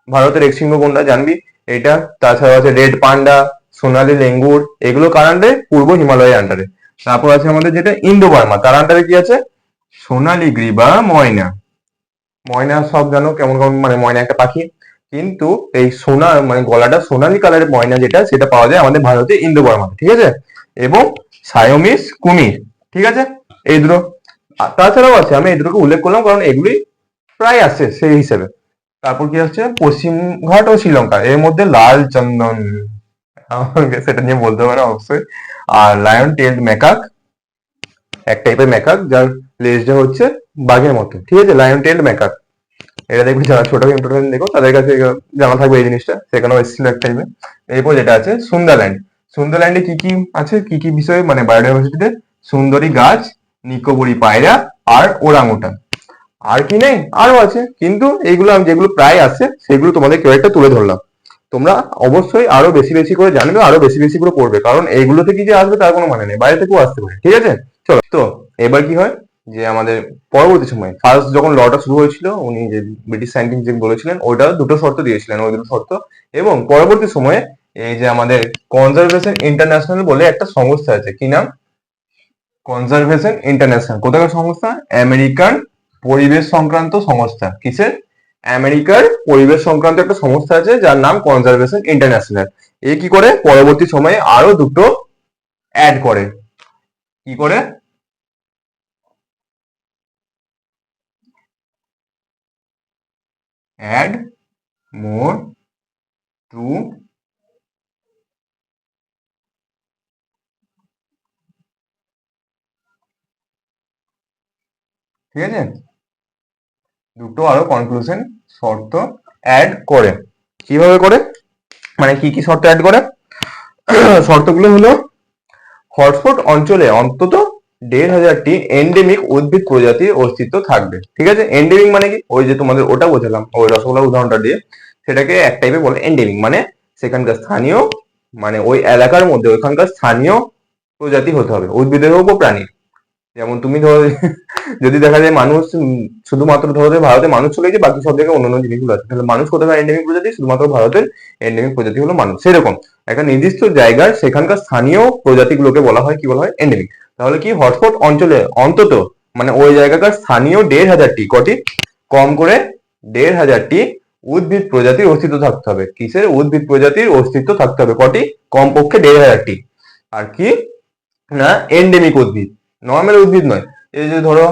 ভারতের একশৃঙ্গ গন্ডার জানবি এটা। তাছাড়া আছে রেড পান্ডা, সোনালী লেঙ্গুর, এগুলো কার আন্ডারে? পূর্ব হিমালয়ের আন্ডারে। তারপর আছে আমাদের যেটা ইন্দো বার্মা, তার আন্ডারে কি আছে? সোনালী গ্রীবা ময়না। ময়না সব জানো কেমন কেমন, মানে ময়না একটা পাখি। কিন্তু এই সোনা মানে গলাটা সোনালী কালারের ময়না যেটা, সেটা পাওয়া যায় আমাদের ভারতে ইন্দো বার্মাতে, ঠিক আছে? এবং সায়োমিস কুমির, ঠিক আছে? এই দুটো। তাছাড়াও আছে, আমি এই দুটোকে উল্লেখ করলাম কারণ এগুলি প্রায় আছে সেই হিসেবে। তারপর কি হচ্ছে? পশ্চিমঘাট ও শ্রীলঙ্কা, এর মধ্যে লাল চন্দন, আমাকে সেটা নিয়ে বলতে পারো অবশ্যই। আর লায়ন টেল্ড ম্যাকাক, এক টাইপের ম্যাকাক যার লেজটা হচ্ছে বাঘের মতো, ঠিক আছে? Lion told macaque. এটা দেখবি যারা ছোট ইন্টারভিউ দেখো, তাদের কাছে জানা থাকবে এই জিনিসটা, সেখানেও এসেছিল এক টাইমে। এরপর যেটা আছে সুন্দরল্যান্ড। সুন্দরল্যান্ডে কি কি আছে, কি কি বিষয়ে মানে বায়োডাইভার্সিটিতে? সুন্দরী গাছ, নিকোবরি পায়রা, আর ওরাংউটান। আর কি নেই? আরো আছে, কিন্তু এইগুলো আমি যেগুলো প্রায় আছে সেগুলো তোমাদের কেউ একটা তুলে ধরলাম। তোমরা অবশ্যই আরো বেশি বেশি করে জানবে, আরো বেশি বেশি করে পড়বে, কারণ এইগুলো থেকে যে আসবে তার কোনো মানে নেই, বাইরে থেকেও আসতে পারে। ঠিক আছে, চলো তো এবার কি হয় যে আমাদের পরবর্তী সময় ফার্স্ট যখন লটা শুরু হয়েছিল, উনি যে ব্রিটিশ সায়েন্টিস্ট যে বলেছিলেন ওইটা দুটো শর্ত দিয়েছিলেন, ওই দুটো শর্ত। এবং পরবর্তী সময়ে এই যে আমাদের কনজারভেশন ইন্টারন্যাশনাল বলে একটা সংস্থা আছে, কি নাম? Conservation international. কোথাকার সংস্থা? আমেরিকান পরিবেশ সংক্রান্ত সংস্থা। কিসের? আমেরিকার পরিবেশ সংক্রান্ত একটা সংস্থা আছে যার নাম কনজারভেশন ইন্টারন্যাশনাল। এ কি করে পরবর্তী সময়ে আরো দুটো অ্যাড করে। কি করে? অ্যাড মোর টু, ঠিক আছে, দুটো আরো কনক্লুশন শর্ত অ্যাড করে। কিভাবে করে, মানে কি কি শর্ত অ্যাড করে? শর্তগুলো হলো হটস্পট অঞ্চলে অন্তত ১,৫০০টি এন্ডেমিক উদ্ভিদ প্রজাতির অস্তিত্ব থাকবে। ঠিক আছে, এন্ডেমিক মানে কি? ওই যে তোমাদের ওটা বোঝালাম ওই রসগোল্লার উদাহরণটা দিয়ে, সেটাকে এক টাইপে বলে এন্ডেমিক, মানে সেখানকার স্থানীয়, মানে ওই এলাকার মধ্যে ওইখানকার স্থানীয় প্রজাতি হতে হবে, উদ্ভিদের হোক বা প্রাণীর। যেমন তুমি ধরো যদি দেখা যায় মানুষ শুধুমাত্র ধরো যে ভারতে মানুষ চলে গেছে, বাকি সব জায়গায় অন্যান্য জিনিসগুলো আছে, তাহলে মানুষ কোথাকার এন্ডেমিক প্রজাতি? শুধুমাত্র ভারতের এন্ডেমিক প্রজাতি হলো মানুষ। সেরকম একটা নির্দিষ্ট জায়গায় সেখানকার স্থানীয় প্রজাতিগুলোকে বলা হয়, কি বলা হয়? এন্ডেমিক। তাহলে কি হটস্পট অঞ্চলে অন্তত মানে ওই জায়গাকার স্থানীয় ১,৫০০টি, কটি? কম করে ১,৫০০টি উদ্ভিদ প্রজাতির অস্তিত্ব থাকতে হবে। কিসের? উদ্ভিদ প্রজাতির অস্তিত্ব থাকতে হবে, কটি? কমপক্ষে ১,৫০০টি। আর কি না, এন্ডেমিক উদ্ভিদ, নর্মাল উদ্ভিদ নয়। এই যে ধরো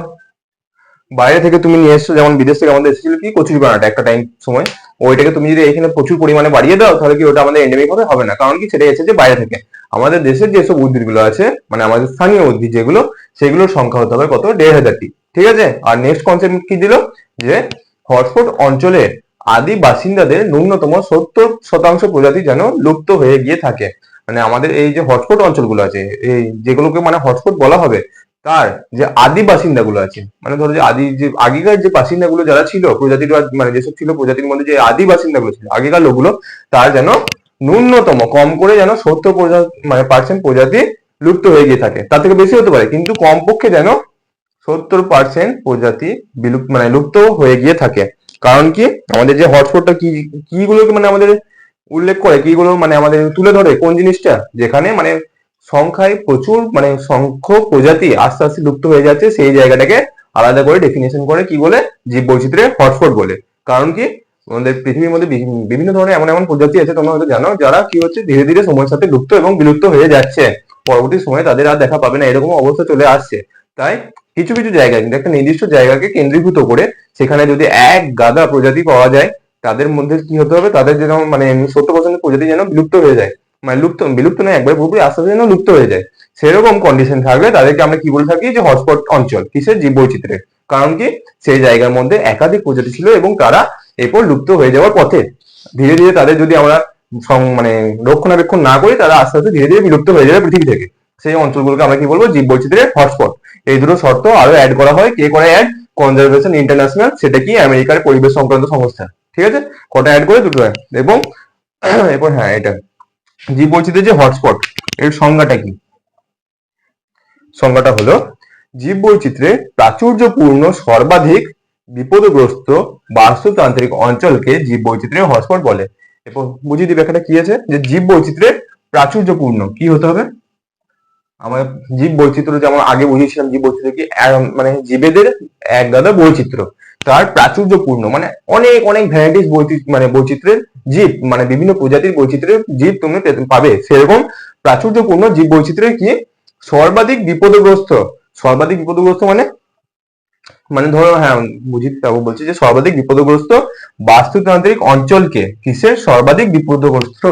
বাইরে থেকে তুমি নিয়ে এসছো, যেমন বিদেশ থেকে আমাদের এসেছিল কি কচুরিপানাটা একটা টাইম সময়, ওইটাকে তুমি যদি এখানে প্রচুর পরিমাণে বাড়িয়ে দাও তাহলে কি ওটা আমাদের এন্ডেমিক হবে? হবে না, কারণ কি সেটা এসেছে বাইরে থেকে। আমাদের দেশের যেসব উদ্ভিদগুলো আছে, মানে আমাদের স্থানীয় উদ্ভিদ যেগুলো, সেগুলোর সংখ্যা হতে হবে কত? ১,৫০০টি। ঠিক আছে, আর নেক্সট কনসেপ্ট কি দিল? যে হটস্পট অঞ্চলে আদি বাসিন্দাদের ন্যূনতম ৭০% প্রজাতি যেন লুপ্ত হয়ে গিয়ে থাকে। মানে আমাদের এই যে হটস্পট অঞ্চলগুলো আছে, এই যেগুলোকে মানে হটস্পট বলা হবে, তার যে আদি বাসিন্দাগুলো আছে, মানে ধরো যে আদি যে আগেকার যে বাসিন্দাগুলো যারা ছিল প্রজাতির, মানে যেসব ছিল প্রজাতির মধ্যে যে আদি বাসিন্দাগুলো ছিল আগেকার লোকগুলো, তার যেন ন্যূনতম কম করে যেন ৭০% প্রজাতি লুপ্ত হয়ে গিয়ে থাকে। তার থেকে বেশি হতে পারে, কিন্তু কমপক্ষে যেন ৭০% প্রজাতি বিলুপ্ত, মানে লুপ্ত হয়ে গিয়ে থাকে। কারণ কি আমাদের যে হটস্পটটা কি কিগুলোকে মানে আমাদের উল্লেখ করে, কিগুলো মানে আমাদের তুলে ধরে, কোন জিনিসটা? যেখানে মানে সংখ্যায় প্রচুর, মানে সংখ্যক প্রজাতি আস্তে আস্তে লুপ্ত হয়ে যাচ্ছে, সেই জায়গাটাকে আলাদা করে ডেফিনেশন করে কি বলে? জীব বৈচিত্র্যের হটস্পট বলে। কারণ কি আমাদের পৃথিবীর মধ্যে বিভিন্ন ধরনের এমন এমন প্রজাতি আছে, তোমরা হয়তো জানো, যারা কি হচ্ছে ধীরে ধীরে সময়ের সাথে লুপ্ত এবং বিলুপ্ত হয়ে যাচ্ছে, পরবর্তী সময়ে তাদের আর দেখা পাবে না, এরকম অবস্থা চলে আসছে। তাই কিছু কিছু জায়গায় কিন্তু একটা নির্দিষ্ট জায়গাকে কেন্দ্রীভূত করে সেখানে যদি এক গাদা প্রজাতি পাওয়া যায়, তাদের মধ্যে কি হতে হবে? তাদের যেন মানে ৭০% প্রজাতি যেন বিলুপ্ত হয়ে যায়, মানে বিলুপ্ত নয় একবার পুরোপুরি, আস্তে আস্তে যেন লুপ্ত হয়ে যায়, সেরকম কন্ডিশন থাকলে তাদেরকে আমরা কি বলে থাকি? যে হটস্পট অঞ্চল। কিসের? জীব বৈচিত্র্যের। কারণ কি সেই জায়গার মধ্যে একাধিক প্রজাতি ছিল এবং তারা এরপর লুপ্ত হয়ে যাওয়ার পথে, ধীরে ধীরে তাদের যদি আমরা মানে রক্ষণাবেক্ষণ না করি, তারা আস্তে আস্তে ধীরে ধীরে বিলুপ্ত হয়ে যাবে পৃথিবী থেকে। সেই অঞ্চলগুলোকে আমরা কি বলবো? জীব বৈচিত্র্যের হটস্পট। এই দুটো শর্ত আরো অ্যাড করা হয়। কে করে অ্যাড? কনজারভেশন ইন্টারন্যাশনাল, সেটা কি আমেরিকার পরিবেশ সংক্রান্ত সংস্থা। ঠিক আছে, কটা অ্যাড করে? দুটো অ্যাড। এবং এরপর হ্যাঁ, এটা জীব বৈচিত্র্যের যে হটস্পট, এর সংজ্ঞাটা কি? সংজ্ঞাটা হলো জীব বৈচিত্র্যের প্রাচুর্যপূর্ণ সর্বাধিক বিপদগ্রস্ত বাস্তুতান্ত্রিক অঞ্চলকে জীব বৈচিত্র্যের হটস্পট বলে। এরপর বুঝিয়ে দিই ব্যাখ্যাটা কি আছে, যে জীব বৈচিত্র্যের প্রাচুর্যপূর্ণ কি হতে হবে? আমার জীব বৈচিত্র্য যেমন আগে বুঝিয়েছিলাম, জীব বৈচিত্র্য কি মানে জীবেদের এক গাদা বৈচিত্র্য, তার প্রাচুর্যপূর্ণ মানে অনেক অনেক ভ্যারাইটিস মানে বৈচিত্র্যের জীব, মানে বিভিন্ন প্রজাতির বৈচিত্র্যের জীব তুমি পাবে, সেরকম প্রাচুর্যপূর্ণ জীব বৈচিত্র্যের কি সর্বাধিক বিপদগ্রস্ত। সর্বাধিক বিপদগ্রস্ত মানে, মানে ধরো হ্যাঁ বুঝিয়ে পাবো, বলছি যে সর্বাধিক বিপদগ্রস্ত বাস্তুতান্ত্রিক অঞ্চলকে, কিসের সর্বাধিক বিপদগ্রস্ত,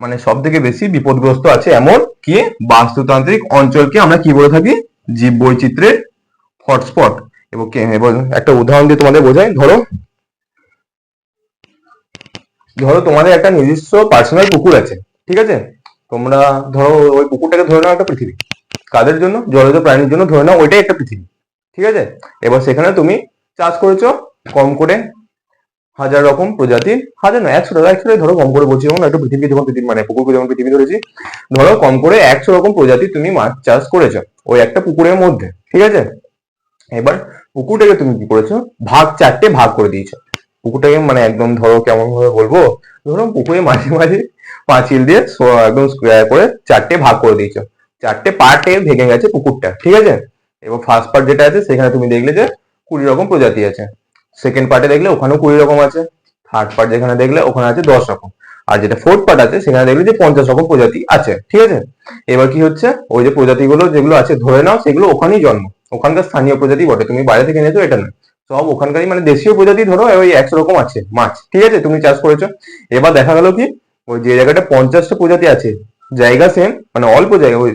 মানে সব থেকে বেশি বিপদগ্রস্ত আছে এমন কি বাস্তুতান্ত্রিক অঞ্চলকে আমরা কি বলে থাকি? জীব বৈচিত্র্যের হটস্পট। এবং একটা উদাহরণ দিয়ে তোমাদের বোঝাই। ধরো ধরো তোমাদের একটা নিজস্ব পার্সোনাল পুকুর আছে, ঠিক আছে, তোমরা ধরো ওই পুকুরটাকে ধরে নাও একটা পৃথিবী, কাদের জন্য? জলজ প্রাণীর জন্য ধরে নাও ওইটাই একটা পৃথিবী। ঠিক আছে, এবার সেখানে তুমি চাষ করেছো কম করে হাজার রকম প্রজাতির, হাজার না 100টা ধরো কম করে বলছি, যেমন একটু পৃথিবী যখন পৃথিবী মানে পুকুরকে যখন পৃথিবী ধরেছি, ধরো কম করে 100 রকম প্রজাতি তুমি মাছ চাষ করেছো ওই একটা পুকুরের মধ্যে, ঠিক আছে। এবার পুকুরটাকে তুমি কি করেছো, চারটে ভাগ করে দিয়েছো। পুকুরটাকে মানে একদম ধরো কেমন ভাবে বলবো, ধরো পুকুরে মাঝে মাঝে পাঁচিল দিয়ে একদম স্কোয়ার করে চারটে ভাগ করে দিয়েছো, চারটে পার্টে ভেঙে গেছে পুকুরটা, ঠিক আছে। এবার ফার্স্ট পার্ট যেটা আছে সেখানে তুমি দেখলে যে 20 রকম প্রজাতি আছে, সেকেন্ড পার্টে দেখলে ওখানেও 20 রকম আছে, থার্ড পার্ট যেখানে দেখলে ওখানে আছে 10 রকম, আর যেটা ফোর্থ পার্ট আছে সেখানে দেখলে যে 50 রকম প্রজাতি আছে, ঠিক আছে। এবার কি হচ্ছে, ওই যে প্রজাতিগুলো যেগুলো আছে ধরে নাও সেগুলো ওখানেই জন্ম, ওখানকার স্থানীয় প্রজাতি বটে, তুমি বাইরে থেকে এনেছো এটা না, সব ওখানকারই মানে দেশীয় প্রজাতি, ধরো ওই 100 রকম আছে মাছ, ঠিক আছে, তুমি চাষ করেছো। এবার দেখা গেল কি, ওই যে জায়গাটা 50টা প্রজাতি আছে, জায়গা সেম মানে অল্প জায়গা, ওই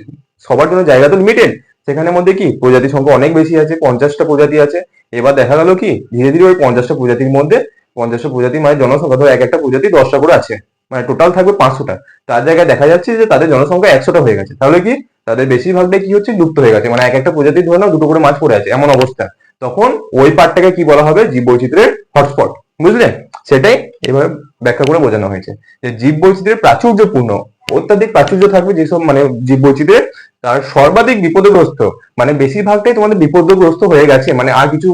সবার জন্য জায়গা তো লিমিটেড, সেখানের মধ্যে কি প্রজাতির সংখ্যা অনেক বেশি আছে, 50টা প্রজাতি আছে। এবার দেখা গেল কি ধীরে ধীরে ওই 50টা প্রজাতির মধ্যে, 50টা প্রজাতি মানে জনসংখ্যা ধরো এক একটা প্রজাতি 10টা করে আছে, মানে টোটাল থাকবে 500টা, তার জায়গায় দেখা যাচ্ছে যে তাদের জনসংখ্যা 100টা হয়ে গেছে, তাহলে কি তাদের বেশিরভাগটাই কি হচ্ছে, লুপ্ত হয়ে গেছে, মানে এক একটা প্রজাতি ধরে নাও দুটো করে মাছ পড়ে আছে এমন অবস্থা। তখন ওই পার্টটাকে কি বলা হবে, জীববৈচিত্র্যের হটস্পট, বুঝলে। সেটাই এভাবে ব্যাখ্যা করে বোঝানো হয়েছে যে জীববৈচিত্র্যের প্রাচুর্যপূর্ণ, অত্যাধিক প্রাচুর্য থাকবে যেসব মানে জীববৈচিত্র্যের, তার সর্বাধিক বিপদগ্রস্ত, মানে বেশিরভাগটাই তোমাদের বিপদগ্রস্ত হয়ে গেছে, মানে আর কিছু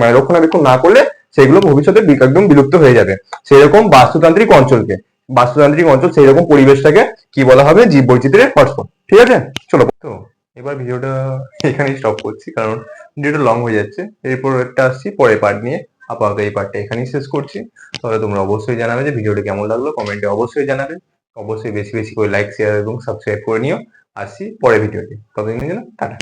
মানে রক্ষণাবেক্ষণ না করলে সেগুলো ভবিষ্যতে একদম বিলুপ্ত হয়ে যাবে, সেরকম বাস্তুতান্ত্রিক অঞ্চলকে, বাস্তুতান্ত্রিক অঞ্চল সেই রকম পরিবেশটাকে কি বলা হবে, জীববৈচিত্র্যের হটস্পট, ঠিক আছে। চলো তো এবার ভিডিওটা এখানেই স্টপ করছি, কারণ ভিডিওটা লং হয়ে যাচ্ছে, এরপর একটা আসছি পরের পার্ট নিয়ে, আপাতত এই পার্টটা এখানেই শেষ করছি। তাহলে তোমরা অবশ্যই জানাবে যে ভিডিওটা কেমন লাগলো, কমেন্টে অবশ্যই জানাবে, অবশ্যই বেশি বেশি করে লাইক শেয়ার এবং সাবস্ক্রাইব করে নিও। আসছি পরের ভিডিওতে, ততদিনের জন্য টাটা।